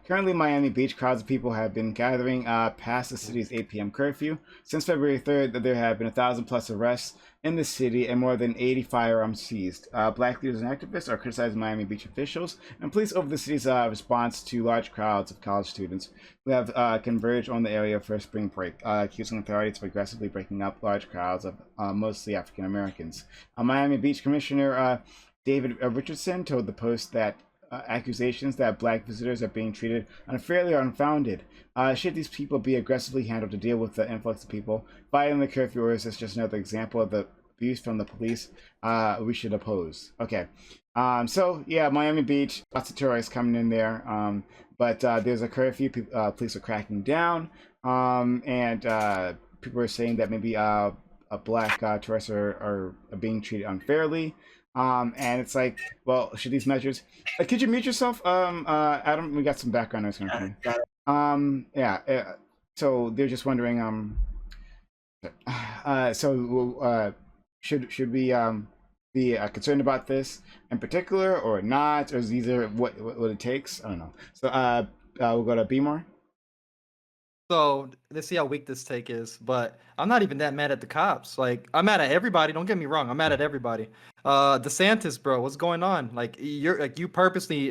Currently, Miami Beach, crowds of people have been gathering past the city's 8 p.m. curfew. Since February 3rd, there have been 1,000+ arrests in the city and more than 80 firearms seized. Black leaders and activists are criticizing Miami Beach officials and police over the city's response to large crowds of college students who have converged on the area for spring break, accusing authorities of aggressively breaking up large crowds of mostly African Americans. Miami Beach Commissioner David Richardson told the Post that accusations that black visitors are being treated unfairly are unfounded. Should these people be aggressively handled to deal with the influx of people? Violating the curfew orders is just another example of the abuse from the police we should oppose. Okay. So, yeah, Miami Beach, lots of tourists coming in there. But there's a curfew. Police are cracking down. And people are saying that maybe black tourists are being treated unfairly. And it's like, well, should these measures? Could you mute yourself, Adam? We got some background noise coming from you. Yeah. So they're just wondering. Should we be concerned about this in particular or not, or is either what it takes? I don't know. So we'll go to Bmore. So let's see how weak this take is, but I'm not even that mad at the cops. Like, I'm mad at everybody. Don't get me wrong. I'm mad at everybody. DeSantis, bro, what's going on? Like, you purposely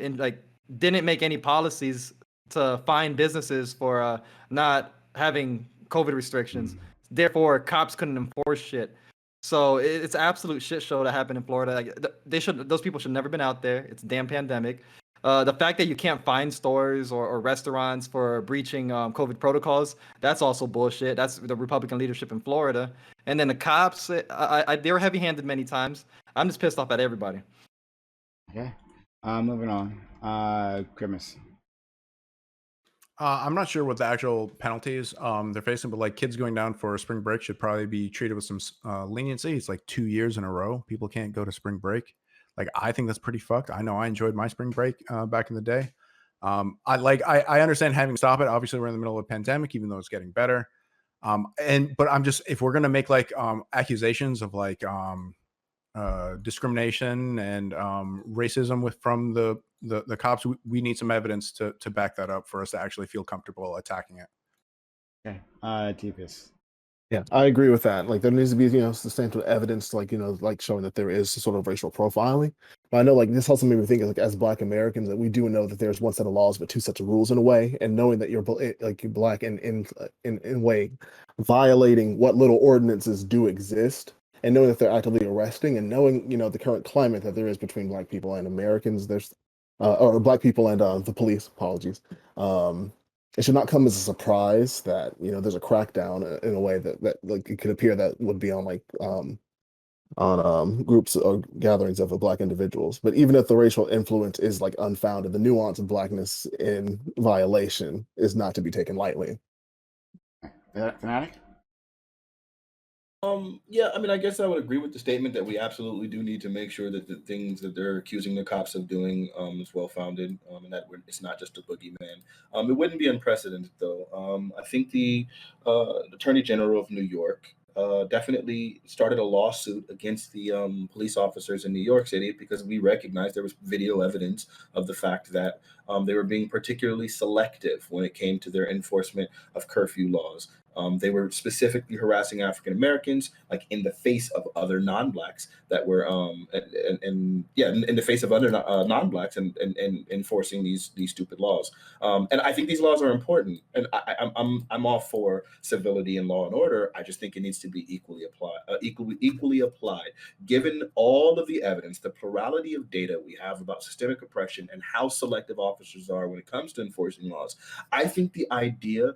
didn't make any policies to fine businesses for not having COVID restrictions. Therefore, cops couldn't enforce shit. So it's absolute shit show that happened in Florida. Like, those people should never been out there. It's a damn pandemic. The fact that you can't find stores or restaurants for breaching COVID protocols, that's also bullshit. That's the Republican leadership in Florida. And then the cops, they were heavy-handed many times. I'm just pissed off at everybody. Okay. Moving on. Grimace. I'm not sure what the actual penalties they're facing, but like kids going down for spring break should probably be treated with some leniency. It's like 2 years in a row. People can't go to spring break. Like, I think that's pretty fucked. I know I enjoyed my spring break back in the day. I understand having to stop it. Obviously, we're in the middle of a pandemic, even though it's getting better. But I'm just, if we're gonna make like accusations of like discrimination and racism from the cops, we need some evidence to back that up for us to actually feel comfortable attacking it. Okay. Deepest. Yeah, I agree with that. Like, there needs to be, substantial evidence, like, like showing that there is sort of racial profiling. But I know, like, this also made me think, like, as Black Americans, that we do know that there's one set of laws but two sets of rules in a way. And knowing that you're Black and in a way violating what little ordinances do exist, and knowing that they're actively arresting, and knowing, the current climate that there is between Black people and Americans, or Black people and the police. Apologies. It should not come as a surprise that there's a crackdown in a way that like it could appear that would be on groups or gatherings of Black individuals. But even if the racial influence is like unfounded, the nuance of Blackness in violation is not to be taken lightly. Fanatic? Yeah, I mean, I guess I would agree with the statement that we absolutely do need to make sure that the things that they're accusing the cops of doing is well-founded, and that it's not just a boogeyman. It wouldn't be unprecedented, though. I think the Attorney General of New York definitely started a lawsuit against the police officers in New York City because we recognized there was video evidence of the fact that they were being particularly selective when it came to their enforcement of curfew laws. They were specifically harassing African Americans, like in the face of other non-blacks that were, in the face of other non-blacks and enforcing these stupid laws. And I think these laws are important, and I'm all for civility and law and order. I just think it needs to be equally applied, given all of the evidence, the plurality of data we have about systemic oppression and how selective officers are when it comes to enforcing laws. I think the idea,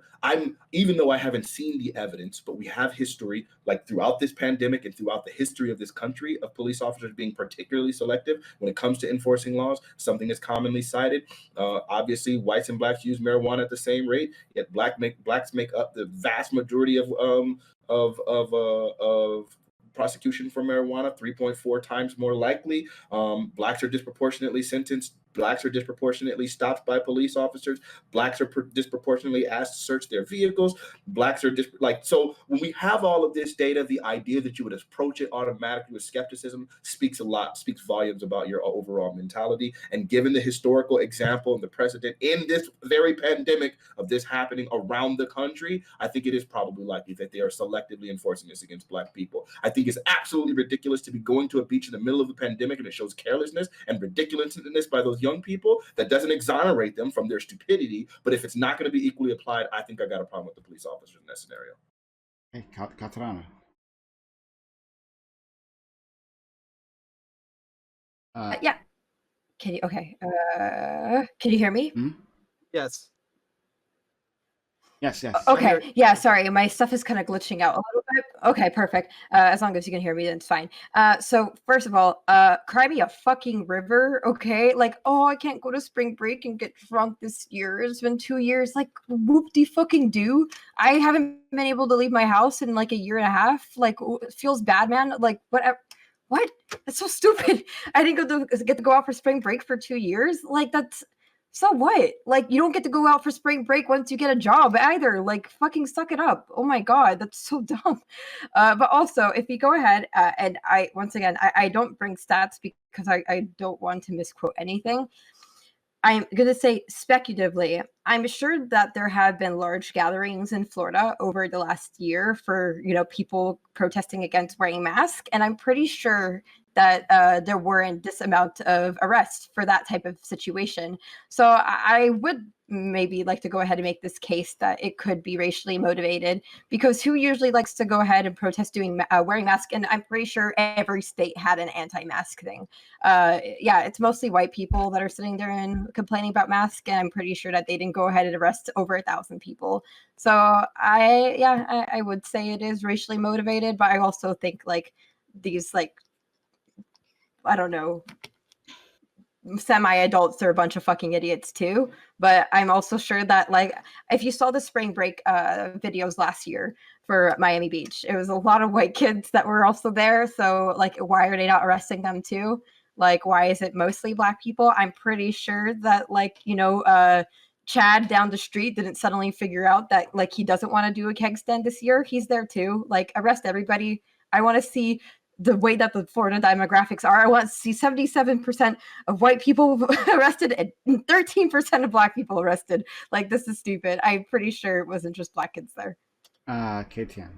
even though I haven't seen the evidence, but we have history, like throughout this pandemic and throughout the history of this country, of police officers being particularly selective when it comes to enforcing laws. Something that's commonly cited. Obviously, whites and blacks use marijuana at the same rate, yet blacks make up the vast majority of prosecution for marijuana, 3.4 times more likely. Blacks are disproportionately sentenced. Blacks are disproportionately stopped by police officers. Blacks are disproportionately asked to search their vehicles. Blacks are so when we have all of this data, the idea that you would approach it automatically with skepticism speaks volumes about your overall mentality. And given the historical example and the precedent in this very pandemic of this happening around the country, I think it is probably likely that they are selectively enforcing this against Black people. I think it's absolutely ridiculous to be going to a beach in the middle of a pandemic, and it shows carelessness and ridiculousness by those young people. That doesn't exonerate them from their stupidity, but if it's not going to be equally applied, I think I got a problem with the police officers in that scenario. Hey, Katarana. Yeah. Can you can you hear me? Yes. Yes. Okay. Yeah, sorry. My stuff is kind of glitching out a little bit. Okay, perfect. As long as you can hear me, then it's fine. So first of all, cry me a fucking river, okay? Like, oh, I can't go to spring break and get drunk this year. It's been 2 years. Like, whoop-de-fucking-do. I haven't been able to leave my house in like a year and a half. Like, it feels bad, man. Like, whatever. What? That's so stupid. I didn't get to go out for spring break for 2 years. Like, that's... So what? Like, you don't get to go out for spring break once you get a job either. Like, fucking suck it up. Oh my God, that's so dumb. But also, if you go ahead and once again, I don't bring stats because I don't want to misquote anything. I'm going to say speculatively, I'm sure that there have been large gatherings in Florida over the last year for, people protesting against wearing masks. And I'm pretty sure that there weren't this amount of arrests for that type of situation. So I would maybe like to go ahead and make this case that it could be racially motivated, because who usually likes to go ahead and protest wearing masks? And I'm pretty sure every state had an anti-mask thing. Yeah, it's mostly white people that are sitting there and complaining about masks, and I'm pretty sure that they didn't go ahead and arrest over 1,000 people. So I would say it is racially motivated, but I also think like these I don't know, semi-adults are a bunch of fucking idiots too. But I'm also sure that like if you saw the spring break videos last year for Miami Beach, it was a lot of white kids that were also there. So like, why are they not arresting them too? Like, why is it mostly Black people? I'm pretty sure that Chad down the street didn't suddenly figure out that like he doesn't want to do a keg stand this year. He's there too. Like, arrest everybody. I want to see the way that the Florida demographics are. I want to see 77% of white people arrested and 13% of Black people arrested. Like, this is stupid. I'm pretty sure it wasn't just Black kids there. KTN.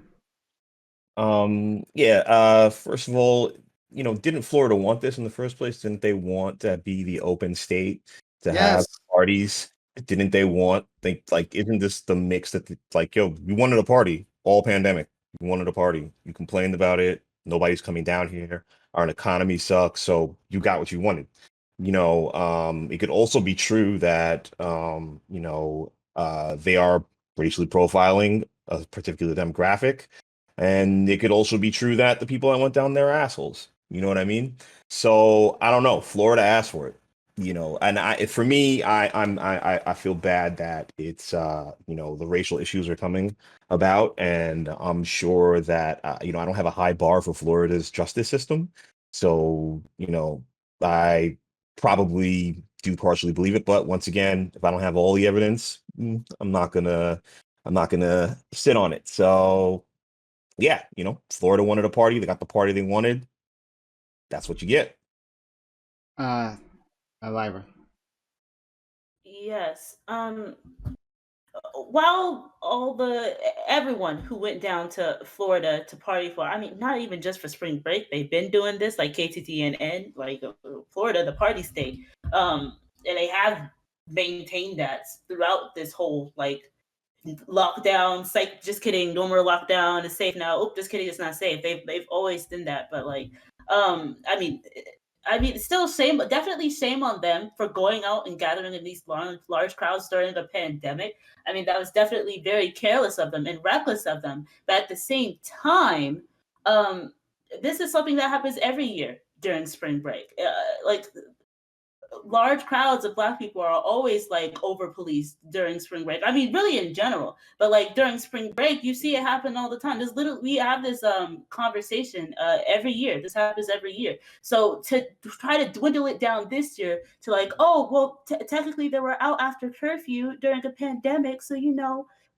First of all, didn't Florida want this in the first place? Didn't they want to be the open state to have parties? Didn't they isn't this the mix that you wanted a party all pandemic? You wanted a party. You complained about it. Nobody's coming down here. Our economy sucks, so you got what you wanted. It could also be true that they are racially profiling a particular demographic, and it could also be true that the people that went down there are assholes. You know what I mean? So I don't know. Florida asked for it. And I feel bad that it's the racial issues are coming about, and I'm sure that I don't have a high bar for Florida's justice system, so I probably do partially believe it, but once again, if I don't have all the evidence, I'm not gonna sit on it. So yeah, Florida wanted a party, they got the party they wanted. That's what you get. Lyra. Yes. While everyone who went down to Florida to party for, I mean, not even just for spring break, they've been doing this, like KTTNN, like Florida, the party state. And they have maintained that throughout this whole like lockdown. Just kidding, no more lockdown. It's safe now. Oh, just kidding, it's not safe. They've always done that, but like, I mean, still definitely shame on them for going out and gathering in these large crowds during the pandemic. I mean, that was definitely very careless of them and reckless of them. But at the same time, this is something that happens every year during spring break. large crowds of Black people are always like over policed during spring break. I mean, really in general, but like during spring break, you see it happen all the time. We have this conversation every year. This happens every year. So to try to dwindle it down this year to like, oh well, technically they were out after curfew during a pandemic, so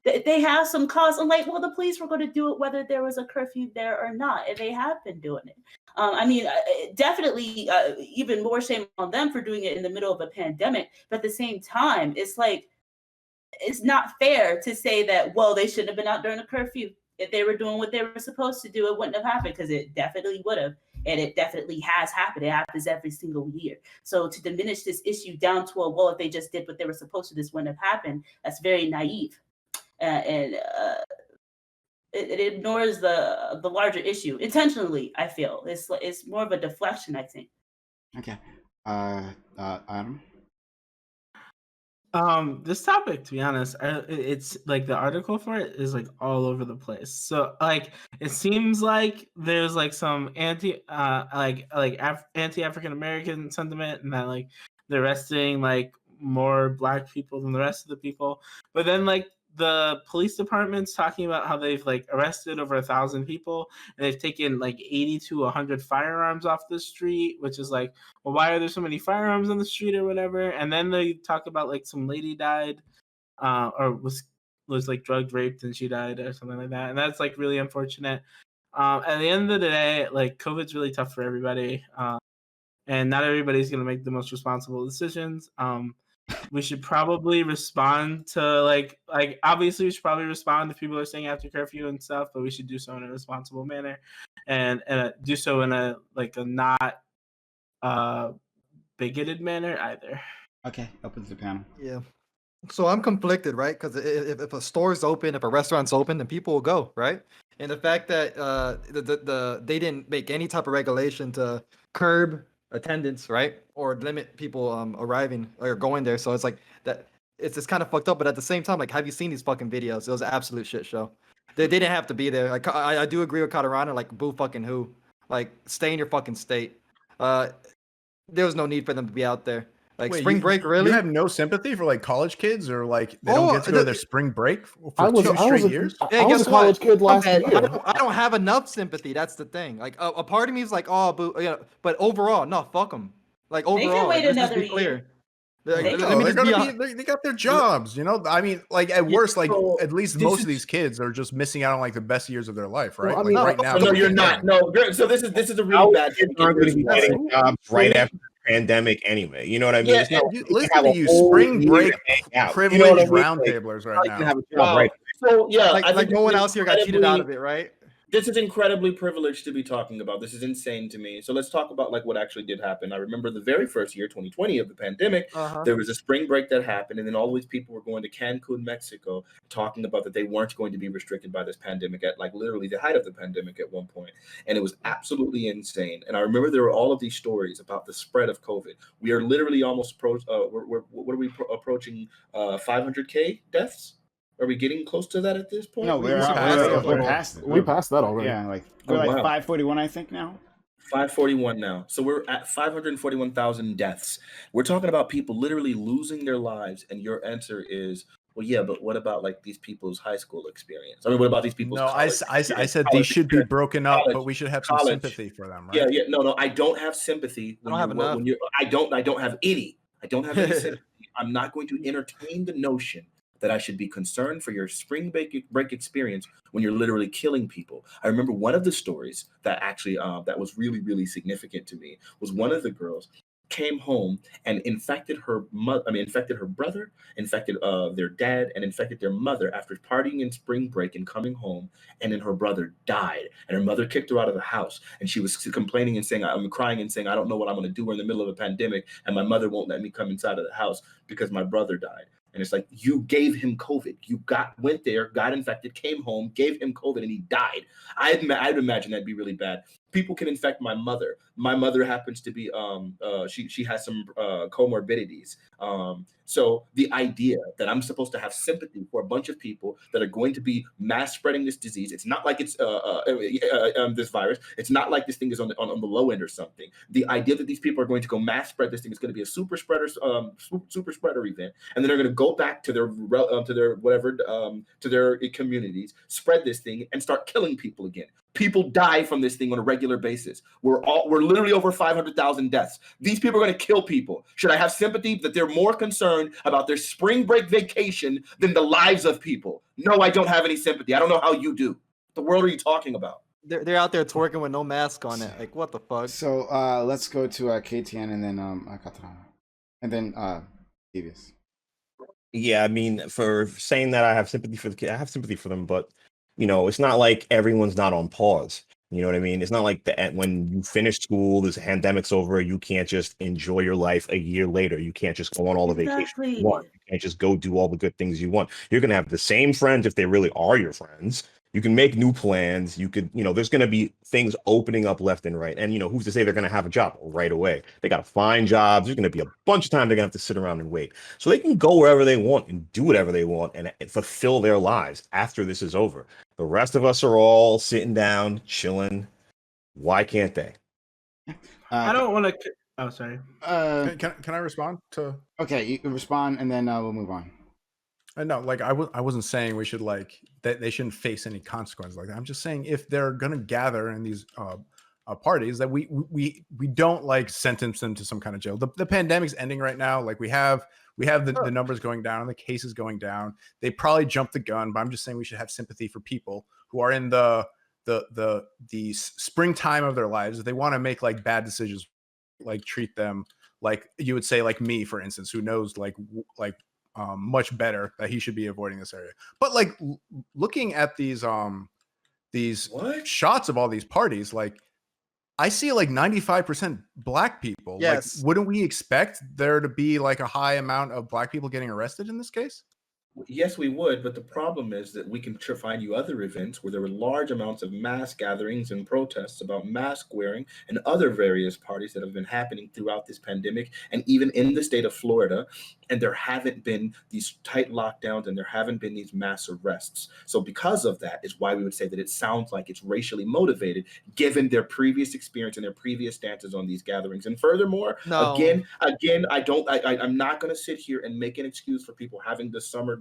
they have some cause. I'm like, well, the police were going to do it whether there was a curfew there or not, and they have been doing it. I mean, definitely even more shame on them for doing it in the middle of a pandemic. But at the same time, it's like, it's not fair to say that, well, they shouldn't have been out during a curfew. If they were doing what they were supposed to do, it wouldn't have happened, because it definitely would have. And it definitely has happened. It happens every single year. So to diminish this issue down to well, if they just did what they were supposed to, this wouldn't have happened, that's very naive. And it ignores the larger issue intentionally. I feel it's more of a deflection, I think. Okay, Adam. This topic, to be honest, it's like the article for it is like all over the place. So like it seems like there's like some anti-African American sentiment, and that like they're arresting like more Black people than the rest of the people. But then like the police department's talking about how they've like arrested over 1,000 people, and they've taken like 80 to 100 firearms off the street, which is like, well, why are there so many firearms on the street or whatever? And then they talk about like some lady died, or was like drugged, raped, and she died or something like that, and that's like really unfortunate. At the end of the day, like COVID's really tough for everybody, and not everybody's gonna make the most responsible decisions. We should probably respond to like obviously we should probably respond if people are staying after curfew and stuff, but we should do so in a responsible manner, and do so in a not bigoted manner either. Okay, open to the panel. Yeah. So I'm conflicted, right? Because if a store's open, if a restaurant's open, then people will go, right? And the fact that they didn't make any type of regulation to curb attendance, right, or limit people arriving or going there, so it's like that. It's just kind of fucked up. But at the same time, like, have you seen these fucking videos? It was an absolute shit show. They didn't have to be there. Like, I do agree with Katarana. Like, boo fucking who? Like, stay in your fucking state. There was no need for them to be out there. Like, Wait, spring break, really? You have no sympathy for like college kids, or like they don't get to go to their spring break for I was 2 straight a- years? Hey, I was guess a college what? kid last Okay. year. I don't have enough sympathy. That's the thing. Like, a part of me is like, oh, boo, but overall, no, fuck them. Like, can overall, wait let's just another be clear. year. Like, They let can. me They're just be gonna be, they got their jobs, you know. I mean, like at worst, like So, at least this most is- of these kids are just missing out on like the best years of their life, right? Well, I like mean, right no, now. no, you're not. No, so this is a really bad Kids thing. aren't going to be Here's getting why. jobs right after the pandemic anyway. You know what I mean? Yeah, It's not And like you, they can listen have to a you, whole spring year break to hang out. privileged You know what I mean? roundtablers right Like, you can now. have a job Wow. right. So yeah, I like think no one this is else here got cheated out of it, right? This is incredibly privileged to be talking about. This is insane to me. So let's talk about like what actually did happen. I remember the very first year, 2020, of the pandemic. There was a spring break that happened, and then all these people were going to Cancun, Mexico, talking about that they weren't going to be restricted by this pandemic at like literally the height of the pandemic at one point. And it was absolutely insane. And I remember there were all of these stories about the spread of COVID. We are literally almost approaching 500K deaths? Are we getting close to that at this point? No, What do you we're think? past it. we're past it. We passed that already. Yeah, like Oh, we're like wow. 541, I think now. 541 now. So we're at 541,000 deaths. We're talking about people literally losing their lives. And your answer is, well, yeah, but what about like these people's high school experience? I mean, what about these people's No, college I experience? said they College should be experience? broken up, College, but we should have some college. sympathy for them, right? Yeah, yeah. No, I don't have sympathy. I don't have enough. When you're, I don't have any. I don't have any sympathy. I'm not going to entertain the notion that I should be concerned for your spring break experience when you're literally killing people. I remember one of the stories that actually that was really, really significant to me was one of the girls came home and infected her infected her brother, infected their dad, and infected their mother after partying in spring break and coming home. And then her brother died, and her mother kicked her out of the house. And she was complaining and saying, I'm crying and saying, I don't know what I'm going to do. We're in the middle of a pandemic, and my mother won't let me come inside of the house because my brother died. And it's like, you gave him COVID. You went there, got infected, came home, gave him COVID, and he died. I'd imagine that'd be really bad. people can infect my mother. My mother happens to be she has some comorbidities. So the idea that I'm supposed to have sympathy for a bunch of people that are going to be mass spreading this disease, it's not like it's this virus. It's not like this thing is on the low end or something. The idea that these people are going to go mass spread this thing is going to be a super spreader event, and then they're going to go back to their to their communities, spread this thing, and start killing people again. People die from this thing on a regular basis. We're literally over 500,000 deaths. These people are going to kill people. Should I have sympathy that they're more concerned about their spring break vacation than the lives of people? No, I don't have any sympathy. I don't know how you do. What the world are you talking about? They're out there twerking with no mask on it. Like, what the fuck? So let's go to KTN and then Katarana. And then Devious. Yeah, I mean, for saying that I have sympathy for the kid, I have sympathy for them, but you know, it's not like everyone's not on pause. You know what I mean? It's not like when you finish school, this pandemic's over, you can't just enjoy your life a year later. You can't just go on all the vacations you want. You can't just go do all the good things you want. You're gonna have the same friends if they really are your friends. You can make new plans. You could, you know, there's going to be things opening up left and right. And, you know, who's to say they're going to have a job right away? They got to find jobs. There's going to be a bunch of time they're going to have to sit around and wait. So they can go wherever they want and do whatever they want and fulfill their lives after this is over. The rest of us are all sitting down, chilling. Why can't they? I don't want to. Oh, sorry. Can I respond to? Okay, you can respond and then we'll move on. No, like I wasn't saying we should like that they shouldn't face any consequences like that. I'm just saying if they're gonna gather in these parties that we don't like sentence them to some kind of jail. The pandemic's ending right now. Like we have the numbers going down, the cases going down. They probably jumped the gun, but I'm just saying we should have sympathy for people who are in the springtime of their lives. If they want to make like bad decisions, like treat them like you would say like me, for instance, who knows like much better that he should be avoiding this area. But like looking at these shots of all these parties, like I see like 95% black people. Yes. Like, wouldn't we expect there to be like a high amount of black people getting arrested in this case? Yes, we would, but the problem is that we can find you other events where there were large amounts of mass gatherings and protests about mask wearing and other various parties that have been happening throughout this pandemic and even in the state of Florida. And there haven't been these tight lockdowns and there haven't been these mass arrests. So because of that is why we would say that it sounds like it's racially motivated, given their previous experience and their previous stances on these gatherings. And furthermore, again, I'm not going to sit here and make an excuse for people having the summers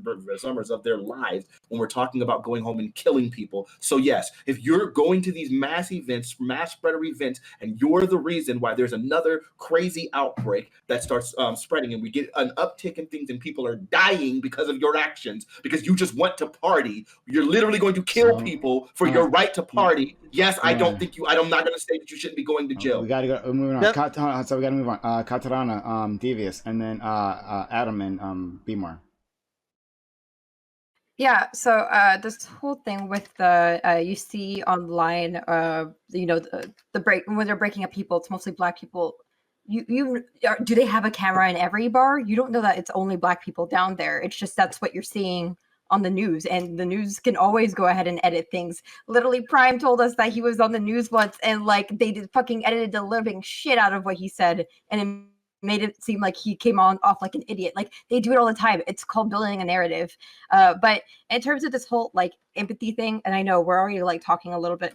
of their lives when we're talking about going home and killing people. So yes, if you're going to these mass events, mass spreader events, and you're the reason why there's another crazy outbreak that starts spreading and we get an uptick in things and people are dying because of your actions, because you just want to party, you're literally going to kill people for your right to party. Yes, I don't think I'm not going to say that you shouldn't be going to jail. We got to go. We're moving on. Yep. So we got to move on. Katarana, Devious, and then Adam and Bmore. Yeah, so this whole thing with the you see online, you know, the break when they're breaking up people, it's mostly black people. Do they have a camera in every bar? You don't know that it's only black people down there. It's just that's what you're seeing on the news, and the news can always go ahead and edit things. Literally, Prime told us that he was on the news once, and like they fucking edited the living shit out of what he said, and it made it seem like he came off like an idiot. Like they do it all the time. It's called building a narrative. But in terms of this whole like empathy thing, and I know we're already like talking a little bit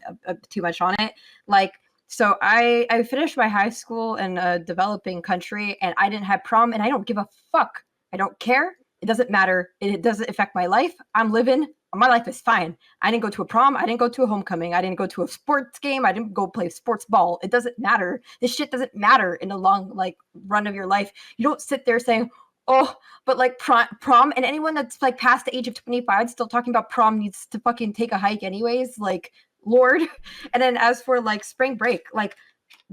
too much on it. Like, so I finished my high school in a developing country, and I didn't have prom, and I don't give a fuck. I don't care. It doesn't matter. It doesn't affect my life. I'm living. My life is fine. I didn't go to a prom. I didn't go to a homecoming. I didn't go to a sports game. I didn't go play sports ball. It doesn't matter. This shit doesn't matter in the long like run of your life. You don't sit there saying, oh, but like prom, and anyone that's like past the age of 25 still talking about prom needs to fucking take a hike anyways. Like, Lord. And then as for like spring break, like,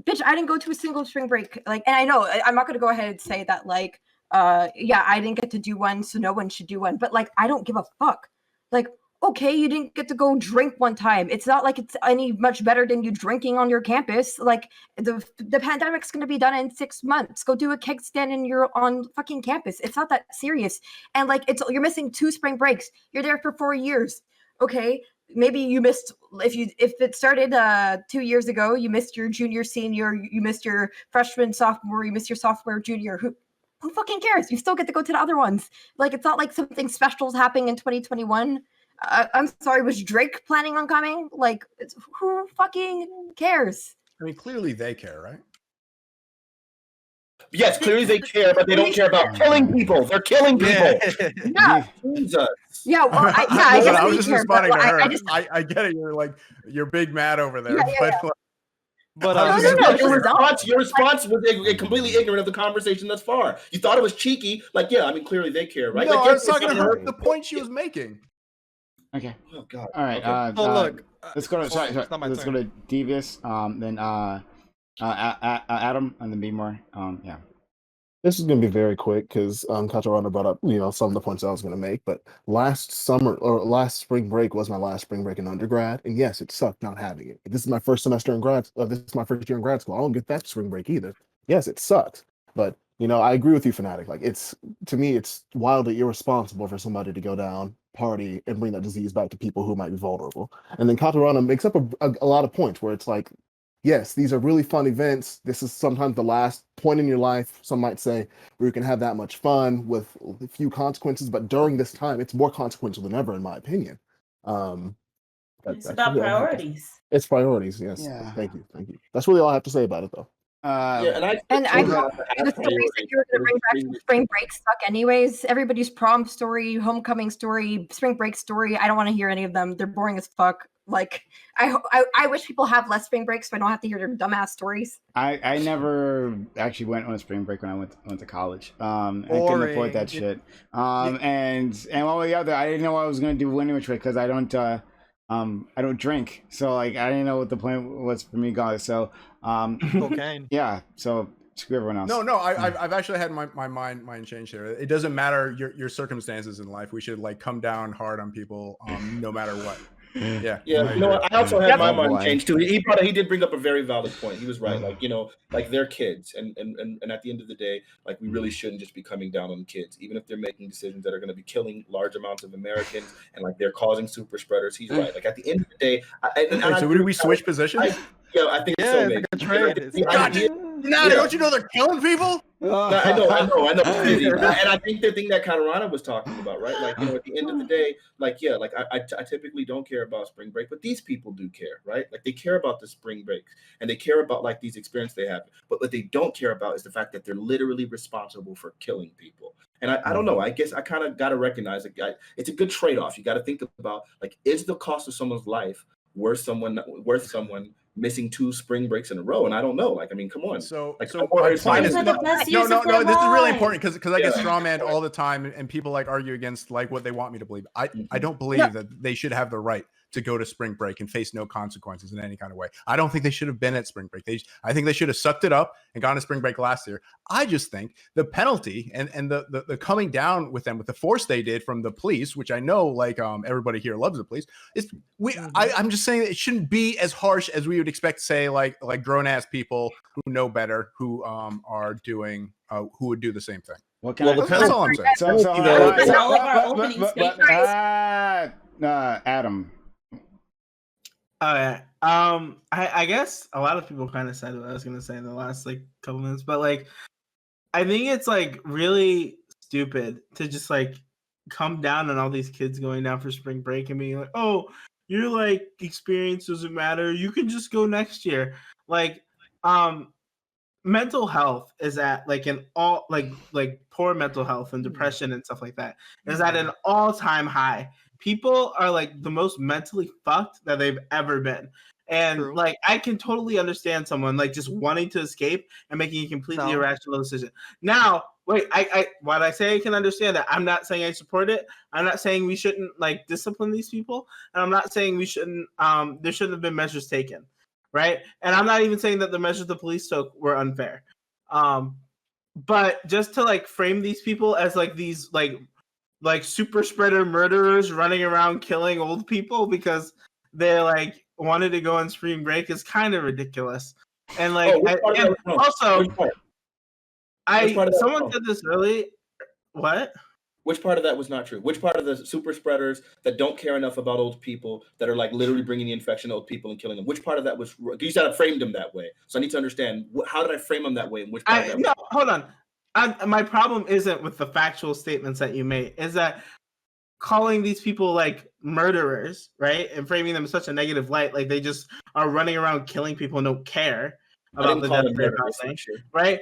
bitch, I didn't go to a single spring break. Like, and I know I'm not gonna go ahead and say that like, yeah, I didn't get to do one, so no one should do one. But like, I don't give a fuck. Like, okay, you didn't get to go drink one time. It's not like it's any much better than you drinking on your campus. Like the pandemic's going to be done in 6 months. Go do a keg stand and you're on fucking campus. It's not that serious. And like, you're missing 2 spring breaks. You're there for 4 years. Okay. maybe you missed if it started 2 years ago, you missed your junior, senior, you missed your freshman, sophomore, you missed your sophomore, junior. Who fucking cares? You still get to go to the other ones. Like, it's not like something special is happening in 2021. I'm sorry, was Drake planning on coming? Like, who fucking cares? I mean, clearly they care, right? Yes, clearly they care, but they don't care about killing people. They're killing people. Yeah. Jesus. Yeah, well, I Listen, guess I was they just care, but responding to her. I just, I get it. You're big mad over there, Yeah, but yeah. like, But I was No, just- no, Your response was completely ignorant of the conversation thus far. You thought it was cheeky. Like, yeah, I mean, clearly they care, right? No, Like, I was yes, talking to it's her. not The point she was making. Okay. Oh God. All right. Okay. So look, Let's go to sorry. it's not my Let's turn. go to Devious. Then Adam, and then Beemore. Yeah. This is going to be very quick because Katarana brought up, some of the points I was going to make. But last spring break was my last spring break in undergrad, and yes, it sucked not having it. This is my first semester in this is my first year in grad school. I don't get that spring break either. Yes, it sucks, but I agree with you, Fanatic. Like, to me, it's wildly irresponsible for somebody to go down, party, and bring that disease back to people who might be vulnerable. And then Katarana makes up a lot of points where it's like, yes, these are really fun events. This is sometimes the last point in your life, some might say, where you can have that much fun with a few consequences. But during this time, it's more consequential than ever, in my opinion. It's about priorities. It's priorities, yes. Yeah. Thank you. That's really all I have to say about it, though. Yeah, And I think thought the stories that you were going to bring back from spring break suck anyways. Everybody's prom story, homecoming story, spring break story. I don't want to hear any of them. They're boring as fuck. Like, I wish people have less spring breaks so I don't have to hear their dumbass stories. I never actually went on a spring break when I went to college. I couldn't afford that shit. And one way or the other, I didn't know what I was gonna do anyway because I don't drink. So like I didn't know what the plan was for me, guys. So Cocaine. yeah. So screw everyone else. No, I've actually had my mind changed here. It doesn't matter your circumstances in life. We should like come down hard on people, no matter what. Yeah. Yeah, you know what? I also had my mind changed too. He did bring up a very valid point. He was right. Like, like they're kids, and at the end of the day, like we really shouldn't just be coming down on kids, even if they're making decisions that are going to be killing large amounts of Americans and like they're causing super spreaders. He's right. Like at the end of the day, So did we switch positions? I think so. It's like a trade. Don't you know they're killing people? I know. And I think the thing that Katarana was talking about, right? Like, at the end of the day, like, yeah, like I typically don't care about spring break, but these people do care, right? Like they care about the spring breaks and they care about like these experiences they have. But what they don't care about is the fact that they're literally responsible for killing people. And I don't know. I guess I kind of got to recognize it. It's a good trade-off. You got to think about like, is the cost of someone's life worth someone missing 2 spring breaks in a row? And I don't know. Like, I mean, come on. So like, my point is no. This is really life. important because I get strawmanned all the time, and people like argue against like what they want me to believe. I don't believe that they should have the right to go to spring break and face no consequences in any kind of way. I don't think they should have been at spring break. I think they should have sucked it up and gone to spring break last year. I just think the penalty and the coming down with them with the force they did from the police, which I know like everybody here loves the police, is I'm just saying that it shouldn't be as harsh as we would expect, say like grown ass people who know better, who are doing who would do the same thing. That's all I'm saying. Adam. Okay. I guess a lot of people kind of said what I was gonna say in the last like couple minutes, but like I think it's like really stupid to just like come down on all these kids going down for spring break and being like, oh, your like experience doesn't matter. You can just go next year. Like, mental health is at like an all like poor mental health and depression and stuff like that is at an all-time high. People are like the most mentally fucked that they've ever been. And like I can totally understand someone like just wanting to escape and making a completely irrational decision. Now, wait, when I say I can understand that, I'm not saying I support it. I'm not saying we shouldn't like discipline these people, and I'm not saying we shouldn't there shouldn't have been measures taken, right? And I'm not even saying that the measures the police took were unfair. But just to like frame these people as like these like super spreader murderers running around killing old people because they like wanted to go on spring break is kind of ridiculous. And like someone said this early. What? Which part of that was not true? Which part of the super spreaders that don't care enough about old people, that are like literally bringing the infection to old people and killing them? Which part of that was? You said I framed them that way, so I need to understand how did I frame them that way, and which part of that? No, hold on. My problem isn't with the factual statements that you made. Is that calling these people like murderers, right, and framing them in such a negative light, like they just are running around killing people and don't care about the death they're causing, right?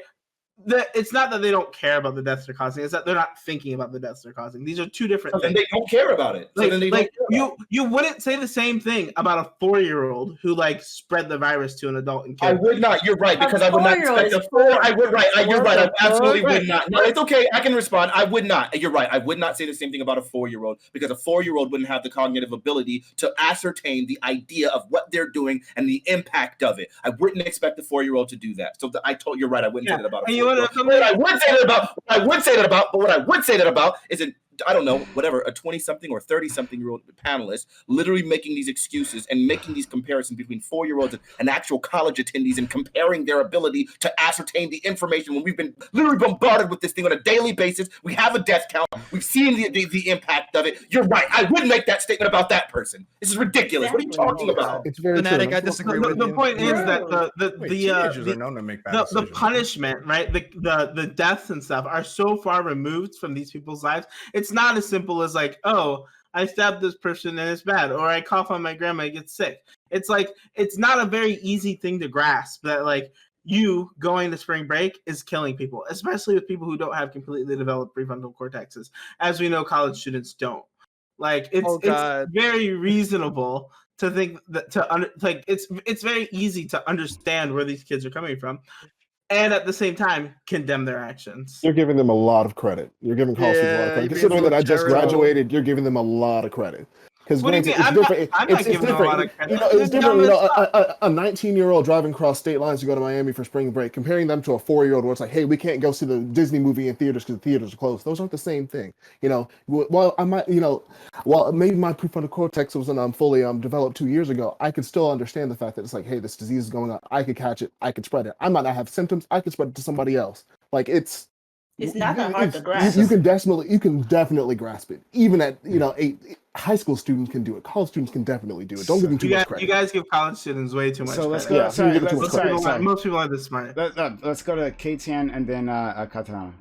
It's not that they don't care about the deaths they're causing; it's that they're not thinking about the deaths they're causing. These are two different things. And they don't care about it. Like, So then they don't care about you wouldn't say the same thing about a 4-year-old who like spread the virus to an adult and I killed would not. You're right, because I would not expect a 4. I would right. You're right. I absolutely would not. No, it's okay. I can respond. I would not. You're right. I would not say the same thing about a 4-year-old, because a 4-year-old wouldn't have the cognitive ability to ascertain the idea of what they're doing and the impact of it. I wouldn't expect a 4-year-old to do that. So you're right. I wouldn't say that about a 4-year-old. What I would say that about is I don't know, whatever, a 20-something or 30-something-year-old panelist literally making these excuses and making these comparisons between 4-year-olds and actual college attendees and comparing their ability to ascertain the information when we've been literally bombarded with this thing on a daily basis. We have a death count. We've seen the impact of it. You're right. I wouldn't make that statement about that person. This is ridiculous. What are you talking about? It's very Fanatic, true. I disagree with The you. point is that teenagers are known to make bad the decisions. punishment, right? The deaths and stuff are so far removed from these people's lives. It's not as simple as like, oh, I stabbed this person and it's bad, or I cough on my grandma and get sick. It's like, it's not a very easy thing to grasp that like you going to spring break is killing people, especially with people who don't have completely developed prefrontal cortexes. As we know, college students don't. Like it's very reasonable to think that it's very easy to understand where these kids are coming from, and at the same time condemn their actions. You're giving them a lot of credit. You're giving college students a lot of credit. Considering that I just graduated, you're giving them a lot of credit. Because What do you mean? I'm not giving them a lot of credit. You know, it's different. You know, a 19-year-old driving across state lines to go to Miami for spring break, comparing them to a 4-year-old where it's like, hey, we can't go see the Disney movie in theaters because the theaters are closed. Those aren't the same thing. You know, while maybe my prefrontal cortex wasn't fully developed 2 years ago, I could still understand the fact that it's like, hey, this disease is going on. I could catch it. I could spread it. I might not have symptoms. I could spread it to somebody else. Like it's not that hard to grasp. You can definitely grasp it. Even at high school students can do it. College students can definitely do it. Don't give them too much credit. You guys give college students way too much So let's credit. go. Sorry. Most people are this smart. Let's go to K-Tan and then Katana.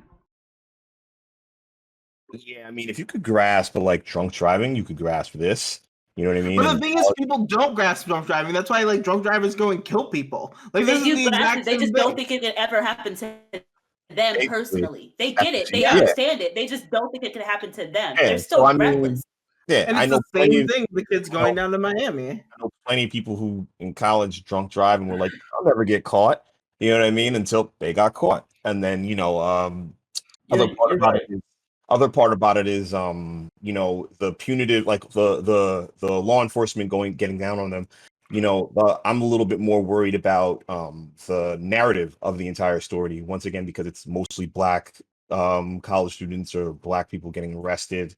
Yeah, I mean, if you could grasp like drunk driving, you could grasp this. You know what I mean? But the thing is, people don't grasp drunk driving. That's why like drunk drivers go and kill people. Like They just don't think it could ever happen to them personally. They get it. They understand it. They just don't think it could happen to them. They're still reckless. And it's the same thing with the kids going down to Miami. I know plenty of people who in college drunk driving were like, I'll never get caught. You know what I mean? Until they got caught. And then, other part about it is the punitive, like the law enforcement getting down on them. I'm a little bit more worried about the narrative of the entire story, once again, because it's mostly Black college students or Black people getting arrested.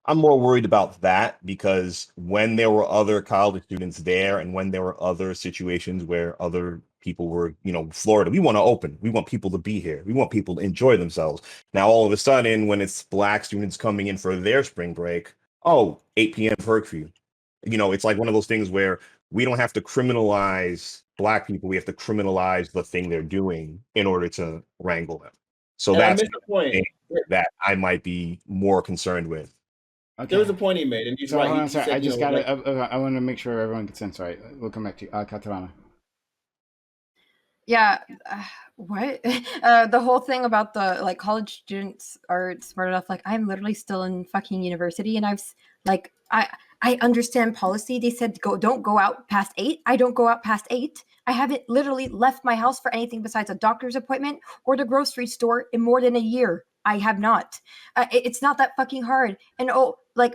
I'm more worried about that because when there were other college students there and when there were other situations where other people were, Florida, we want to open. We want people to be here. We want people to enjoy themselves. Now, all of a sudden, when it's Black students coming in for their spring break, 8 p.m. curfew. It's like one of those things where we don't have to criminalize Black people. We have to criminalize the thing they're doing in order to wrangle them. So that's the point that I might be more concerned with. Okay. There was a point he made, and he's right. Hold on, sorry. I just got it. I want to make sure everyone gets in. Sorry, we'll come back to you, Katarana. Yeah, what? The whole thing about the college students are smart enough. Like, I'm literally still in fucking university, and I understand policy. They said don't go out past 8. I don't go out past 8. I haven't literally left my house for anything besides a doctor's appointment or the grocery store in more than a year. I have not. It's not that fucking hard. And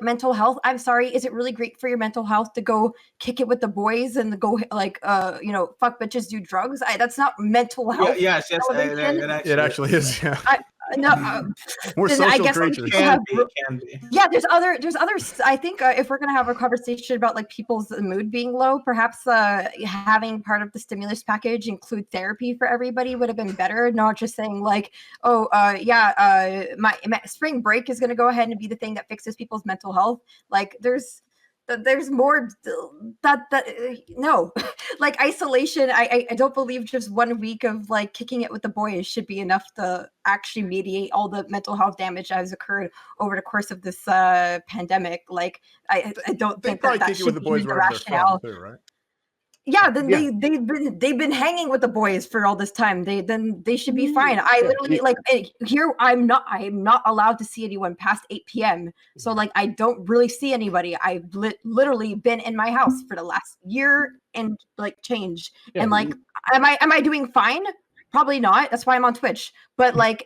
mental health. I'm sorry. Is it really great for your mental health to go kick it with the boys and go fuck bitches, do drugs? That's not mental health. Yes, it actually is. Yeah. no, We're then I social guess some creatures. people have. Can be. Yeah, there's others. I think if we're gonna have a conversation about like people's mood being low, perhaps having part of the stimulus package include therapy for everybody would have been better. Not just saying like, oh, my spring break is gonna go ahead and be the thing that fixes people's mental health. Like, there's more no, like isolation. I don't believe just 1 week of like kicking it with the boys should be enough to actually mediate all the mental health damage that has occurred over the course of this pandemic. Like, I don't They think probably that kick it should with the be boys the wherever they're from rationale. too, right? Yeah, then Yeah. they've been hanging with the boys for all this time. They should be fine. I Yeah. literally like here. I am not allowed to see anyone past 8 p.m. So like I don't really see anybody. I've literally been in my house for the last year and like change. Yeah, And like, am I doing fine? Probably not. That's why I'm on Twitch. But like,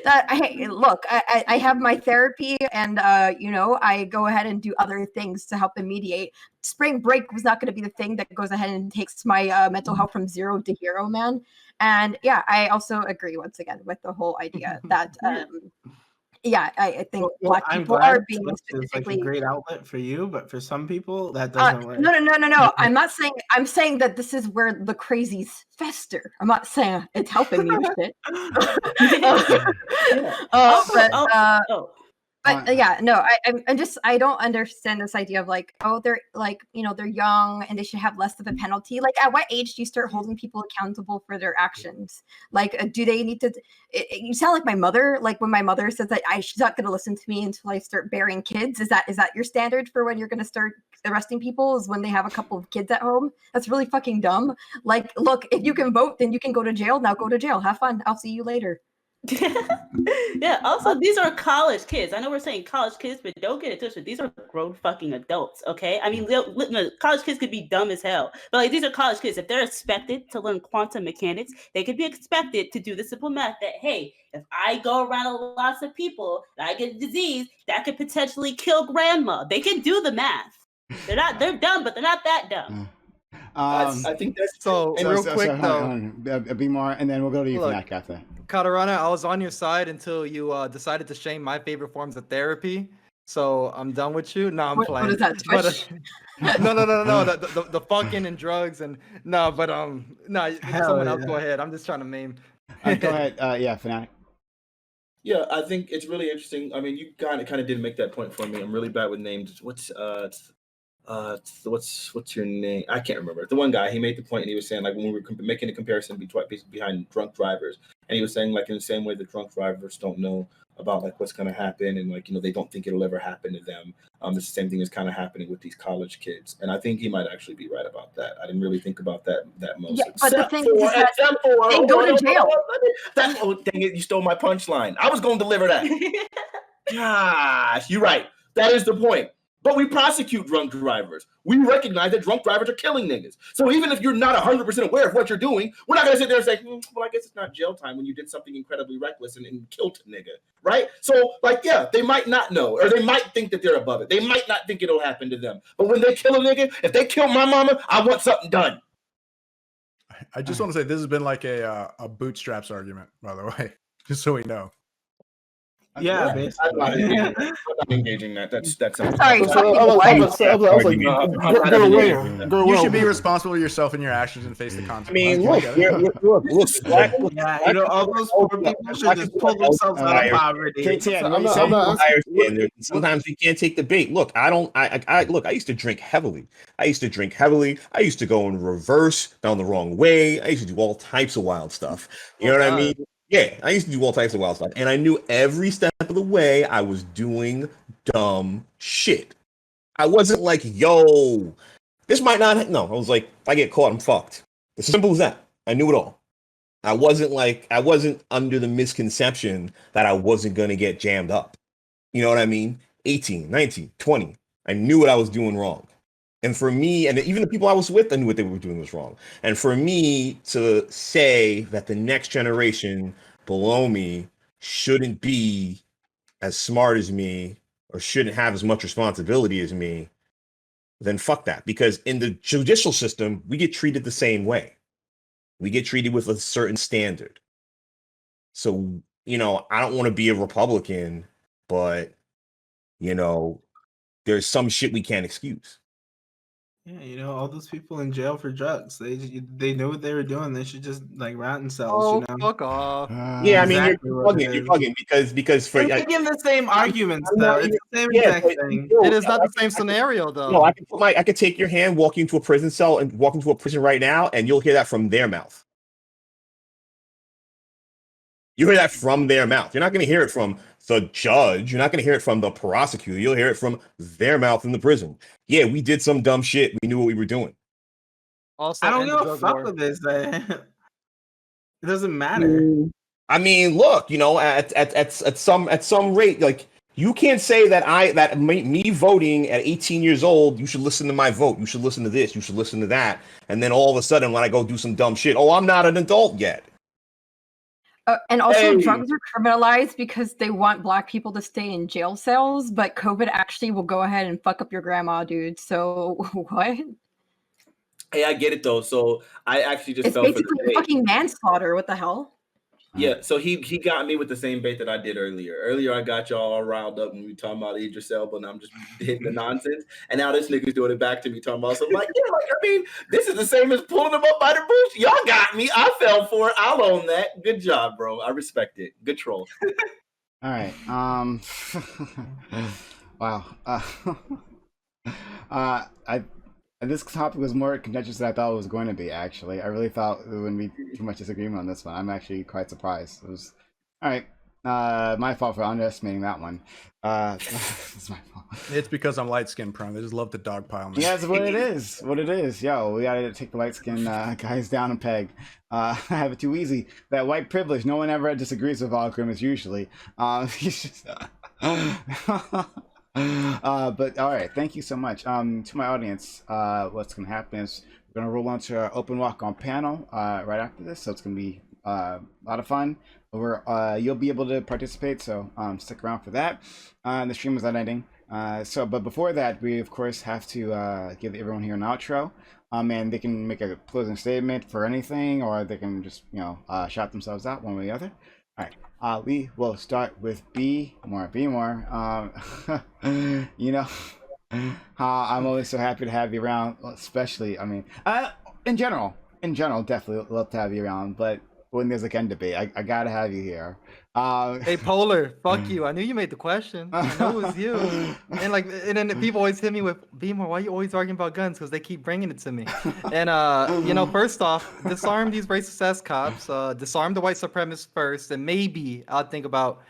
I have my therapy, and I go ahead and do other things to help and mediate. Spring break was not going to be the thing that goes ahead and takes my mental health from 0 to hero, man. And yeah, I also agree once again with the whole idea that I think Well, Black I'm people glad are being Twitch is like a specifically. great outlet for you, but for some people that doesn't work. No. I'm not saying. I'm saying that this is where the crazies fester. I'm not saying it's helping me with shit. Yeah, no, I'm just, I don't understand this idea of like, oh, they're like, they're young and they should have less of a penalty. Like, at what age do you start holding people accountable for their actions? Like, do they need to? You sound like my mother. Like when my mother says that she's not going to listen to me until I start bearing kids. Is that your standard for when you're going to start arresting people? Is when they have a couple of kids at home? That's really fucking dumb. Like, look, if you can vote, then you can go to jail. Now go to jail. Have fun. I'll see you later. Yeah, also these are college kids. I know we're saying college kids, but don't get it twisted. These are grown fucking adults, okay? I mean, college kids could be dumb as hell, but like, these are college kids. If they're expected to learn quantum mechanics, they could be expected to do the simple math that, hey, if I go around lots of people and I get a disease that could potentially kill grandma, they can do the math. They're dumb, but they're not that dumb. I think that's So real quick though, be more, and then we'll go to you, Look, Fnac, after. Katarana, I was on your side until you decided to shame my favorite forms of therapy. So I'm done with you. No, I'm playing. What is that, Twitch? No. The fucking and drugs and no, but someone else go ahead. I'm just trying to meme. Go ahead. Yeah, Fnac. Yeah, I think it's really interesting. I mean, you kind of did make that point for me. I'm really bad with names. What's your name? I can't remember. The one guy, he made the point, and he was saying like when we were making a comparison behind drunk drivers, and he was saying like in the same way that drunk drivers don't know about like what's going to happen, and like they don't think it'll ever happen to them. It's the same thing is kind of happening with these college kids, and I think he might actually be right about that. I didn't really think about that much. Yeah, but the thing is that they go to jail. Dang it! You stole my punchline. I was going to deliver that. Gosh, you're right. That is the point. But we prosecute drunk drivers. We recognize that drunk drivers are killing niggas. So even if you're not 100% aware of what you're doing, we're not going to sit there and say, well, I guess it's not jail time when you did something incredibly reckless and killed a nigga, right? So, like, yeah, they might not know, or they might think that they're above it. They might not think it'll happen to them. But when they kill a nigga, if they kill my mama, I want something done. I just want to say this has been like a bootstraps argument, by the way, just so we know. Yeah, I'm not engaging that. That's Sorry, you should be responsible for yourself and your actions and face the consequences. I mean, look, black, all those poor people should just pull themselves out of poverty. Sometimes you can't take the bait. Look, I used to drink heavily. I used to go in reverse down the wrong way. I used to do all types of wild stuff. You know what I mean? Yeah, I used to do all types of wild stuff, and I knew every step of the way I was doing dumb shit. I wasn't like, yo, this might not. No, I was like, if I get caught, I'm fucked. As simple as that. I knew it all. I wasn't under the misconception that I wasn't going to get jammed up. You know what I mean? 18, 19, 20. I knew what I was doing wrong. And for me, and even the people I was with, I knew what they were doing was wrong. And for me to say that the next generation below me shouldn't be as smart as me or shouldn't have as much responsibility as me, then fuck that. Because in the judicial system, we get treated the same way. We get treated with a certain standard. So you know, I don't want to be a Republican, but you know, there's some shit we can't excuse. Yeah, you know, all those people in jail for drugs, they know what they were doing. They should just like rot in cells, Oh, you know. fuck off. Yeah, I mean, Exactly you're what it bugging, you're is. bugging because for They're making the same arguments I'm though. not It's even- the same yeah, exact but thing. still, It is not I the same scenario, though. No, I could take your hand, walk you into a prison cell, and walk into a prison right now, and you'll hear that from their mouth. You hear that from their mouth. You're not going to hear it from the judge. You're not going to hear it from the prosecutor. You'll hear it from their mouth in the prison. Yeah, we did some dumb shit. We knew what we were doing. Also, I don't end give the a drug fuck war. with this. It doesn't matter. I mean, look, you know, at some rate, like you can't say that me voting at 18 years old, you should listen to my vote. You should listen to this. You should listen to that. And then all of a sudden, when I go do some dumb shit, oh, I'm not an adult yet. And also, Hey. drugs are criminalized because they want Black people to stay in jail cells, but COVID actually will go ahead and fuck up your grandma, dude. So what? Hey, I get it though. So I actually just It's fell for the basically bait. fucking manslaughter. What the hell? Yeah, so he got me with the same bait that I did earlier. Earlier, I got y'all all riled up when we were talking about Idris Elba, and I'm just hitting the nonsense. And now this nigga's doing it back to me, talking about something like, yeah, like I mean, this is the same as pulling them up by the bush. Y'all got me. I fell for it. I'll own that. Good job, bro. I respect it. Good troll. All right. Wow. This topic was more contentious than I thought it was going to be. Actually, I really thought there wouldn't be too much disagreement on this one. I'm actually quite surprised. It was all right. My fault for underestimating that one. It's my fault. It's because I'm light skin prone. They just love to dogpile me. Yeah, that's what it is. What it is. Yo, we gotta take the light skin guys down a peg. I have it too easy. That white privilege. No one ever disagrees with Grimace usually. He's just. But all right, thank you so much. To my audience, what's gonna happen is we're gonna roll onto our open walk on panel right after this, so it's gonna be a lot of fun. You'll be able to participate, so stick around for that. The stream is not ending. But before that, we of course have to give everyone here an outro. And they can make a closing statement for anything, or they can just shout themselves out one way or the other. All right. We will start with B more. I'm always so happy to have you around, especially, I mean, in general, definitely love to have you around, but when there's a Ken debate, I gotta have you here. Hey, Polar, fuck you. I knew you made the question. I know it was you. And then people always hit me with, Beamer, why are you always arguing about guns? Because they keep bringing it to me. And, first off, disarm these racist ass cops, disarm the white supremacists first, and maybe I'll think about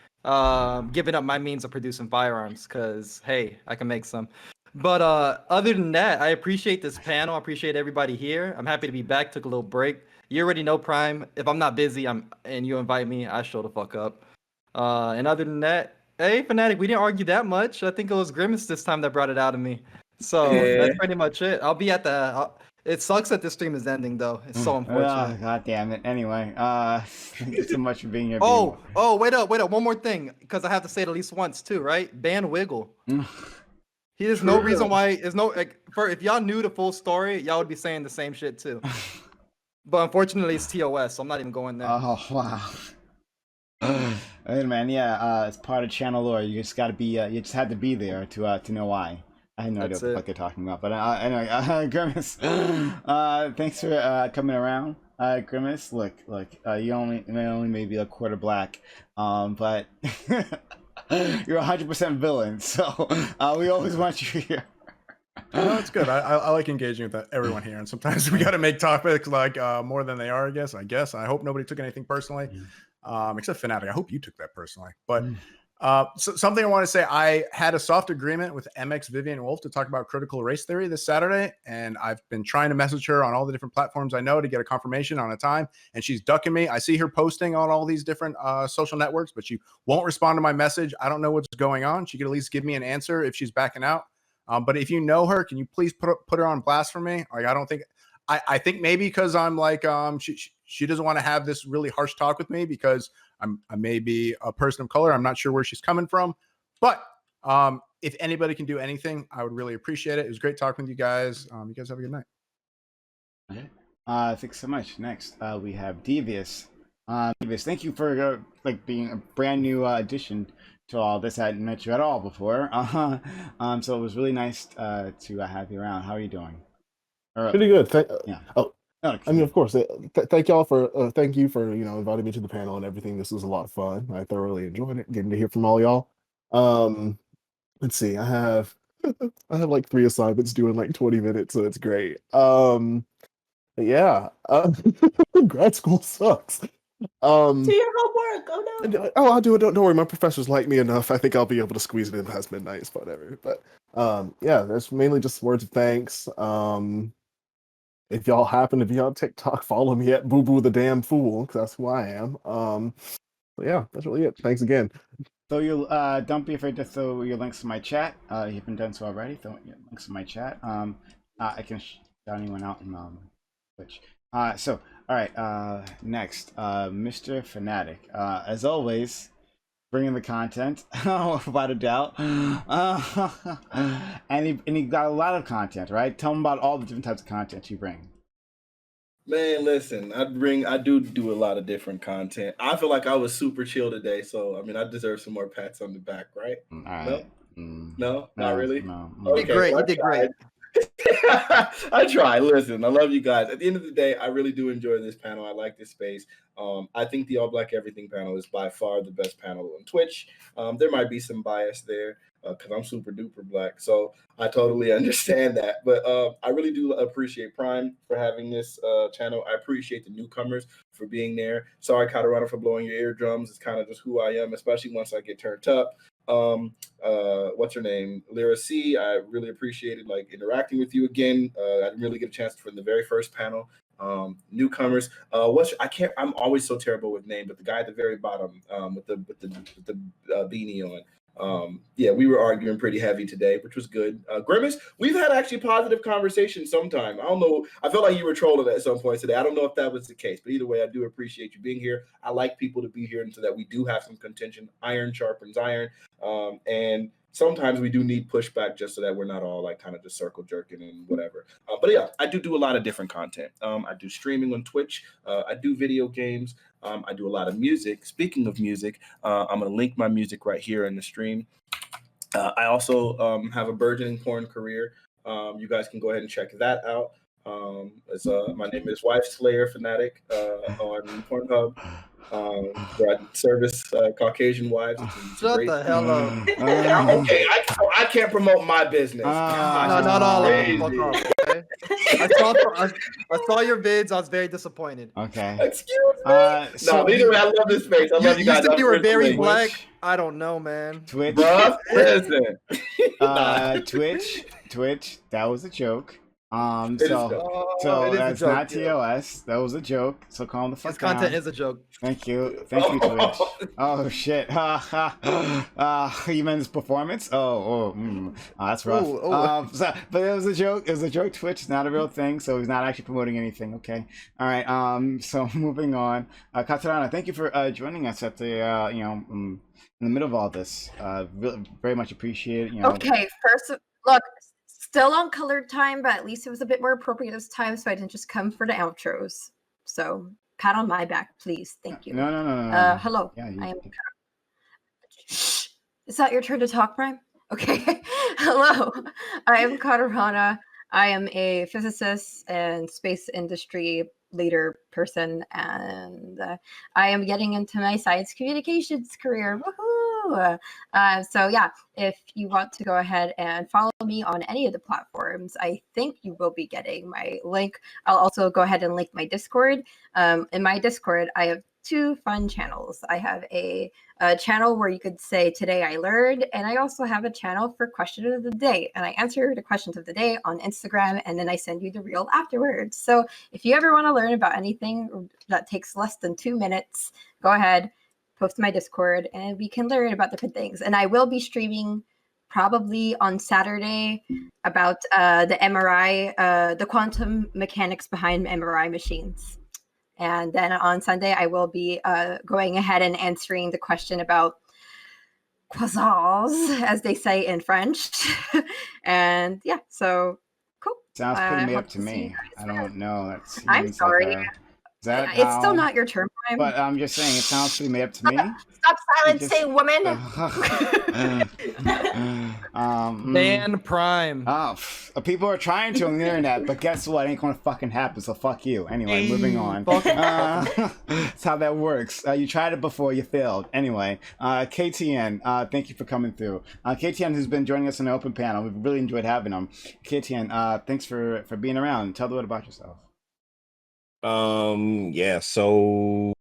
giving up my means of producing firearms, because, hey, I can make some. But other than that, I appreciate this panel. I appreciate everybody here. I'm happy to be back. Took a little break. You already know, Prime. If I'm not busy, and you invite me, I show the fuck up. And other than that, hey, Fanatic, we didn't argue that much. I think it was Grimace this time that brought it out of me. So that's pretty much it. I'll be at the. It sucks that this stream is ending, though. It's so unfortunate. God damn it. Anyway, thank you so much for being here. Wait up. One more thing, because I have to say it at least once too, right? Ban Wiggle. There's no reason why. There's no if y'all knew the full story, y'all would be saying the same shit too. But unfortunately, it's TOS, so I'm not even going there. Oh wow. Hey man, yeah, it's part of channel lore. You just gotta be, you just had to be there to know why. I had no idea what the fuck they're talking about. But anyway, Grimace, thanks for coming around. Grimace, look, you only maybe a quarter black, but you're 100% villain. So we always want you here. No, it's good. I like engaging with everyone here, and sometimes we got to make topics like more than they are. I guess. I hope nobody took anything personally, except Fanatic. I hope you took that personally. But something I want to say: I had a soft agreement with MX Vivian Wolf to talk about critical race theory this Saturday, and I've been trying to message her on all the different platforms I know to get a confirmation on a time, and she's ducking me. I see her posting on all these different social networks, but she won't respond to my message. I don't know what's going on. She could at least give me an answer if she's backing out. But if you know her, can you please put her on blast for me? Like, I don't think I think maybe because I'm like she doesn't want to have this really harsh talk with me because I may be a person of color. I'm not sure where she's coming from, but if anybody can do anything, I would really appreciate it. It was great talking with you guys. You guys have a good night. Okay. Thanks so much. Next, we have Devious. Davis, thank you for like being a brand new addition to all this. I hadn't met you at all before. So it was really nice to have you around. How are you doing? Pretty good. Yeah. Oh, No, I mean, of course. Thank y'all for thank you for inviting me to the panel and everything. This was a lot of fun. I thoroughly enjoyed it, getting to hear from all y'all. Let's see. I have like 3 assignments due in like 20 minutes, so it's great. Yeah. Grad school sucks. Do your homework. Oh no. Oh, I'll do it. Don't worry. My professors like me enough. I think I'll be able to squeeze it in past midnight. It's whatever. But yeah, that's mainly just words of thanks. If y'all happen to be on TikTok, follow me at Boo Boo the Damn Fool, because that's who I am. But yeah, that's really it. Thanks again. So you don't be afraid to throw your links in my chat. You haven't done so already. Throw your links in my chat. I can shout anyone out in Twitch. So all right. Next, Mr. Fanatic. As always, bringing the content, without a doubt. And he got a lot of content, right? Tell him about all the different types of content you bring. Man, listen, I do a lot of different content. I feel like I was super chill today, so I mean, I deserve some more pats on the back, right? All right. No, not really. No. You did great. You did great. I try. Listen, I love you guys. At the end of the day, I really do enjoy this panel. I like this space. I think the All Black Everything panel is by far the best panel on Twitch. There might be some bias there because I'm super duper black, so I totally understand that. But I really do appreciate Prime for having this channel. I appreciate the newcomers for being there. Sorry, Katarana, for blowing your eardrums. It's kind of just who I am, especially once I get turned up. What's her name? Lyra C. I really appreciated like interacting with you again. I didn't really get a chance for the very first panel. Newcomers. I'm always so terrible with name, but the guy at the very bottom with the beanie on. Yeah, we were arguing pretty heavy today, which was good. Grimace, we've had actually positive conversations sometime. I don't know. I felt like you were trolling at some point today. I don't know if that was the case, but either way, I do appreciate you being here. I like people to be here and so that we do have some contention. Iron sharpens iron. And sometimes we do need pushback just so that we're not all like kind of just circle jerking and whatever. But yeah, I do a lot of different content. I do streaming on Twitch. I do video games. I do a lot of music. Speaking of music, I'm going to link my music right here in the stream. I also have a burgeoning porn career. You guys can go ahead and check that out. My name is Wife Slayer Fanatic on Pornhub. Where I service Caucasian wives. Shut the hell up. Okay, I can't promote my business. No, not all of them. Fuck off, okay? I saw your vids. I was very disappointed. Okay. Excuse me. No, either way, I love this space. I love you guys. You said you were very Twitch. black. I don't know, man. Twitch. Bruh, listen. Twitch. That was a joke. It is So that's joke, not TOS. That was a joke. So calm the fuck His down. content is a joke. Thank you, Twitch. Oh shit. You meant his performance? That's rough. But it was a joke. It was a joke. Twitch is not a real thing, so he's not actually promoting anything. Okay. All right. So moving on. Katarana, thank you for joining us at the in the middle of all this. Really, very much appreciate it. Okay, first, look, still on colored time, but at least it was a bit more appropriate this time, so I didn't just come for the outros. So pat on my back, please. Thank you. No. Hello. Yeah, I am. Shh. Is that your turn to talk, Prime? Okay. Hello. I am Katarana. I am a physicist and space industry leader person, and I am getting into my science communications career. Woohoo! So yeah, if you want to go ahead and follow me on any of the platforms, I think you will be getting my link. I'll also go ahead and link my Discord. In my Discord, I have 2 fun channels. I have a channel where you could say, today I learned, and I also have a channel for question of the day, and I answer the questions of the day on Instagram, and then I send you the reel afterwards. So if you ever want to learn about anything that takes less than 2 minutes, go ahead, post my Discord, and we can learn about different things. And I will be streaming probably on Saturday about the MRI, the quantum mechanics behind MRI machines. And then on Sunday, I will be going ahead and answering the question about quasars, as they say in French. And yeah, so cool. Sounds pretty made up to me. I don't know. I'm sorry. It's still not your turn, but I'm just saying it sounds pretty made up to me. Stop It just- silencing women. Dan Prime. People are trying to on the internet, but guess what? Ain't gonna fucking happen. So fuck you. Anyway, moving on. That's how that works. You tried it before, you failed. Anyway, KTN, thank you for coming through. KTN has been joining us on the open panel. We've really enjoyed having him. KTN, thanks for being around. Tell the world about yourself. Yeah, so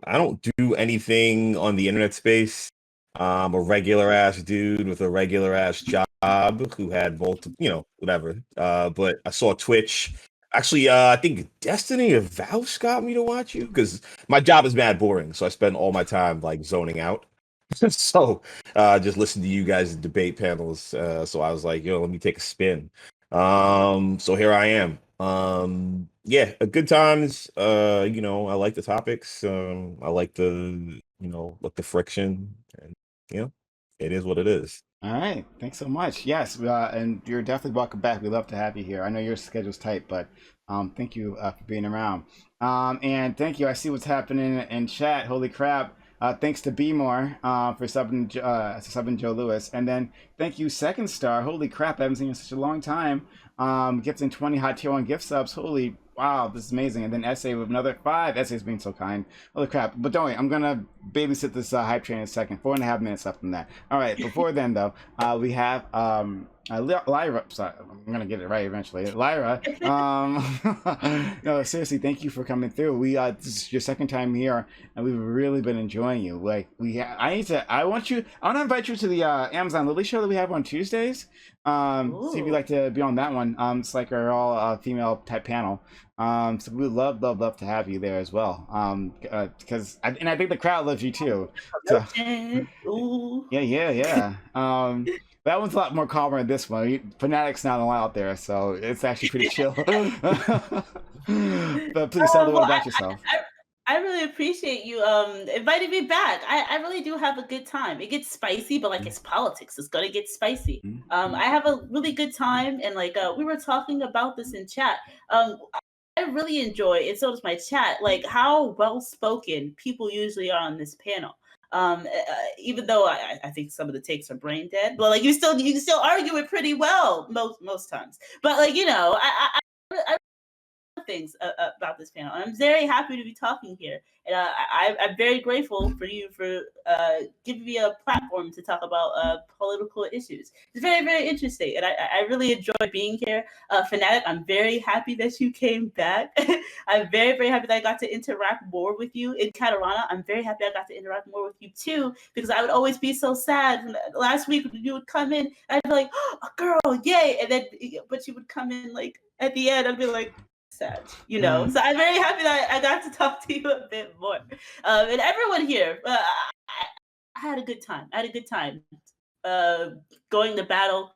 I don't do anything on the internet space. I'm a regular ass dude with a regular ass job who had multiple, whatever. But I saw Twitch. Actually, I think Destiny or Vouch got me to watch you because my job is mad boring. So I spend all my time like zoning out. So just listen to you guys debate panels. So I was like, let me take a spin. So here I am. Yeah, good times. I like the topics. I like the friction, and it is what it is. All right, thanks so much. Yes, and you're definitely welcome back. We'd love to have you here. I know your schedule's tight, but thank you for being around. And thank you. I see what's happening in chat. Holy crap! Thanks to Be More for subbing Joe Lewis, and then thank you Second Star. Holy crap! I haven't seen you in such a long time. Gifting 20 hot tier 1 gift subs. Holy wow, this is amazing. And then Essay with another 5. Essay's being so kind. Holy crap. But don't worry, I'm going to babysit this hype train in a second. 4.5 minutes left from that. All right, before then, though, we have Lyra. Sorry, I'm going to get it right eventually. Lyra. No, seriously, thank you for coming through. This is your second time here, and we've really been enjoying you. Like, I want to invite you to the Amazon Lily show that we have on Tuesdays. See if you'd like to be on that one. It's like our all female type panel. So we would love to have you there as well. Because I think the crowd loves you too. So, yeah. That one's a lot more calmer than this one. Fanatic's not allowed there, so it's actually pretty chill. But please tell the world about yourself. I really appreciate you inviting me back. I really do have a good time. It gets spicy, but like it's politics. It's gonna get spicy. I have a really good time, and like we were talking about this in chat. I really enjoy, and so does my chat, like how well spoken people usually are on this panel. Even though I think some of the takes are brain dead, but like you can still argue it pretty well most times. But like I things about this panel. I'm very happy to be talking here, and I'm very grateful for you for giving me a platform to talk about political issues. It's very, very interesting, and I really enjoy being here. Fanatic, I'm very happy that you came back. I'm very, very happy that I got to interact more with you in Catarana. I'm very happy I got to interact more with you too, because I would always be so sad. Last week you would come in, and I'd be like, "Oh, girl, yay!" And then, but you would come in like at the end, I'd be like, sad, So I'm very happy that I got to talk to you a bit more. And everyone here, I had a good time. Going to battle,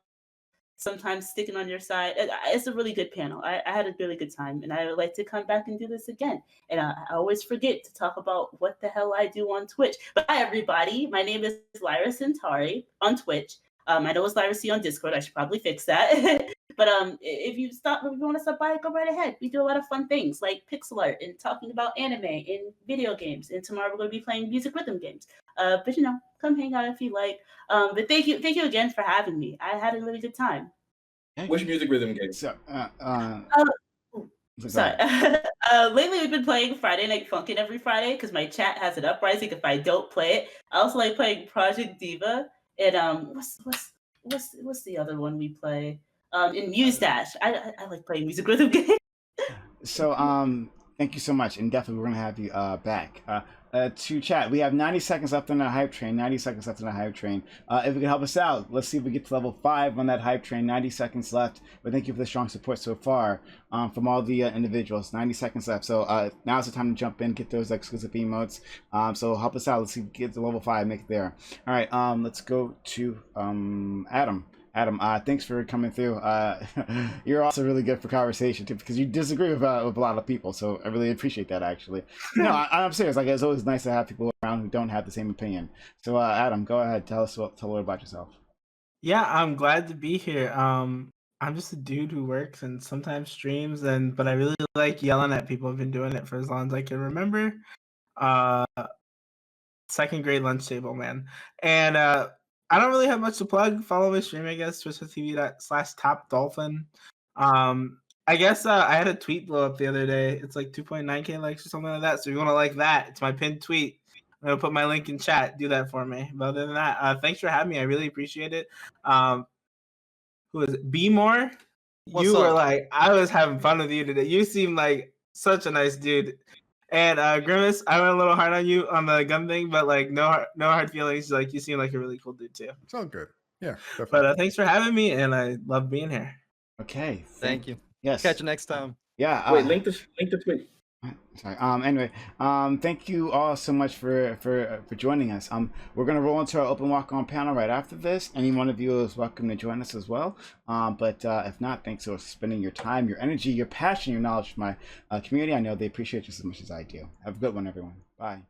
sometimes sticking on your side. It's a really good panel. I had a really good time, and I would like to come back and do this again. And I always forget to talk about what the hell I do on Twitch. But hi, everybody. My name is Lyra Centauri on Twitch. I know it's Lyra C on Discord. I should probably fix that. But if you want to stop by, go right ahead. We do a lot of fun things like pixel art and talking about anime and video games. And tomorrow we're going to be playing music rhythm games. But come hang out if you like. But thank you again for having me. I had a really good time. Which music rhythm game? So, sorry. Lately we've been playing Friday Night Funkin' every Friday because my chat has an uprising if I don't play it. I also like playing Project Diva. And what's the other one we play? In Mustache. I like playing music rhythm games. So thank you so much, and definitely we're gonna have you back. To chat, we have 90 seconds left on the hype train. 90 seconds left on the hype train. If you can help us out, let's see if we get to level 5 on that hype train. 90 seconds left. But thank you for the strong support so far from all the individuals. 90 seconds left. So now's the time to jump in, get those exclusive emotes. So help us out. Let's see, get to level 5, make it there. All right. Let's go to Adam. Adam, thanks for coming through. You're also really good for conversation too, because you disagree with a lot of people. So I really appreciate that, actually. I'm serious. Like, it's always nice to have people around who don't have the same opinion. So Adam, go ahead. Tell a little about yourself. Yeah, I'm glad to be here. I'm just a dude who works and sometimes streams, but I really like yelling at people. I've been doing it for as long as I can remember. Second grade lunch table, man. And I don't really have much to plug. Follow my stream, I guess, twitch.tv/Top Dolphin. I guess I had a tweet blow up the other day. It's like 2.9K likes or something like that. So if you want to like that, it's my pinned tweet. I'm gonna put my link in chat. Do that for me. But other than that, thanks for having me. I really appreciate it. Who is it? Be More? What's You were up? like, I was having fun with you today. You seem like such a nice dude. And Grimace, I went a little hard on you on the gun thing, but like no hard feelings. Like you seem like a really cool dude too. It's all good. Yeah, definitely. But thanks for having me, and I love being here. Okay. Thank you. Yes. Catch you next time. Yeah. Wait, link the tweet. Sorry. Anyway, thank you all so much for joining us. We're gonna roll into our open walk on panel right after this. Any one of you is welcome to join us as well. But if not, thanks for spending your time, your energy, your passion, your knowledge for my community. I know they appreciate just as much as I do. Have a good one, everyone. Bye.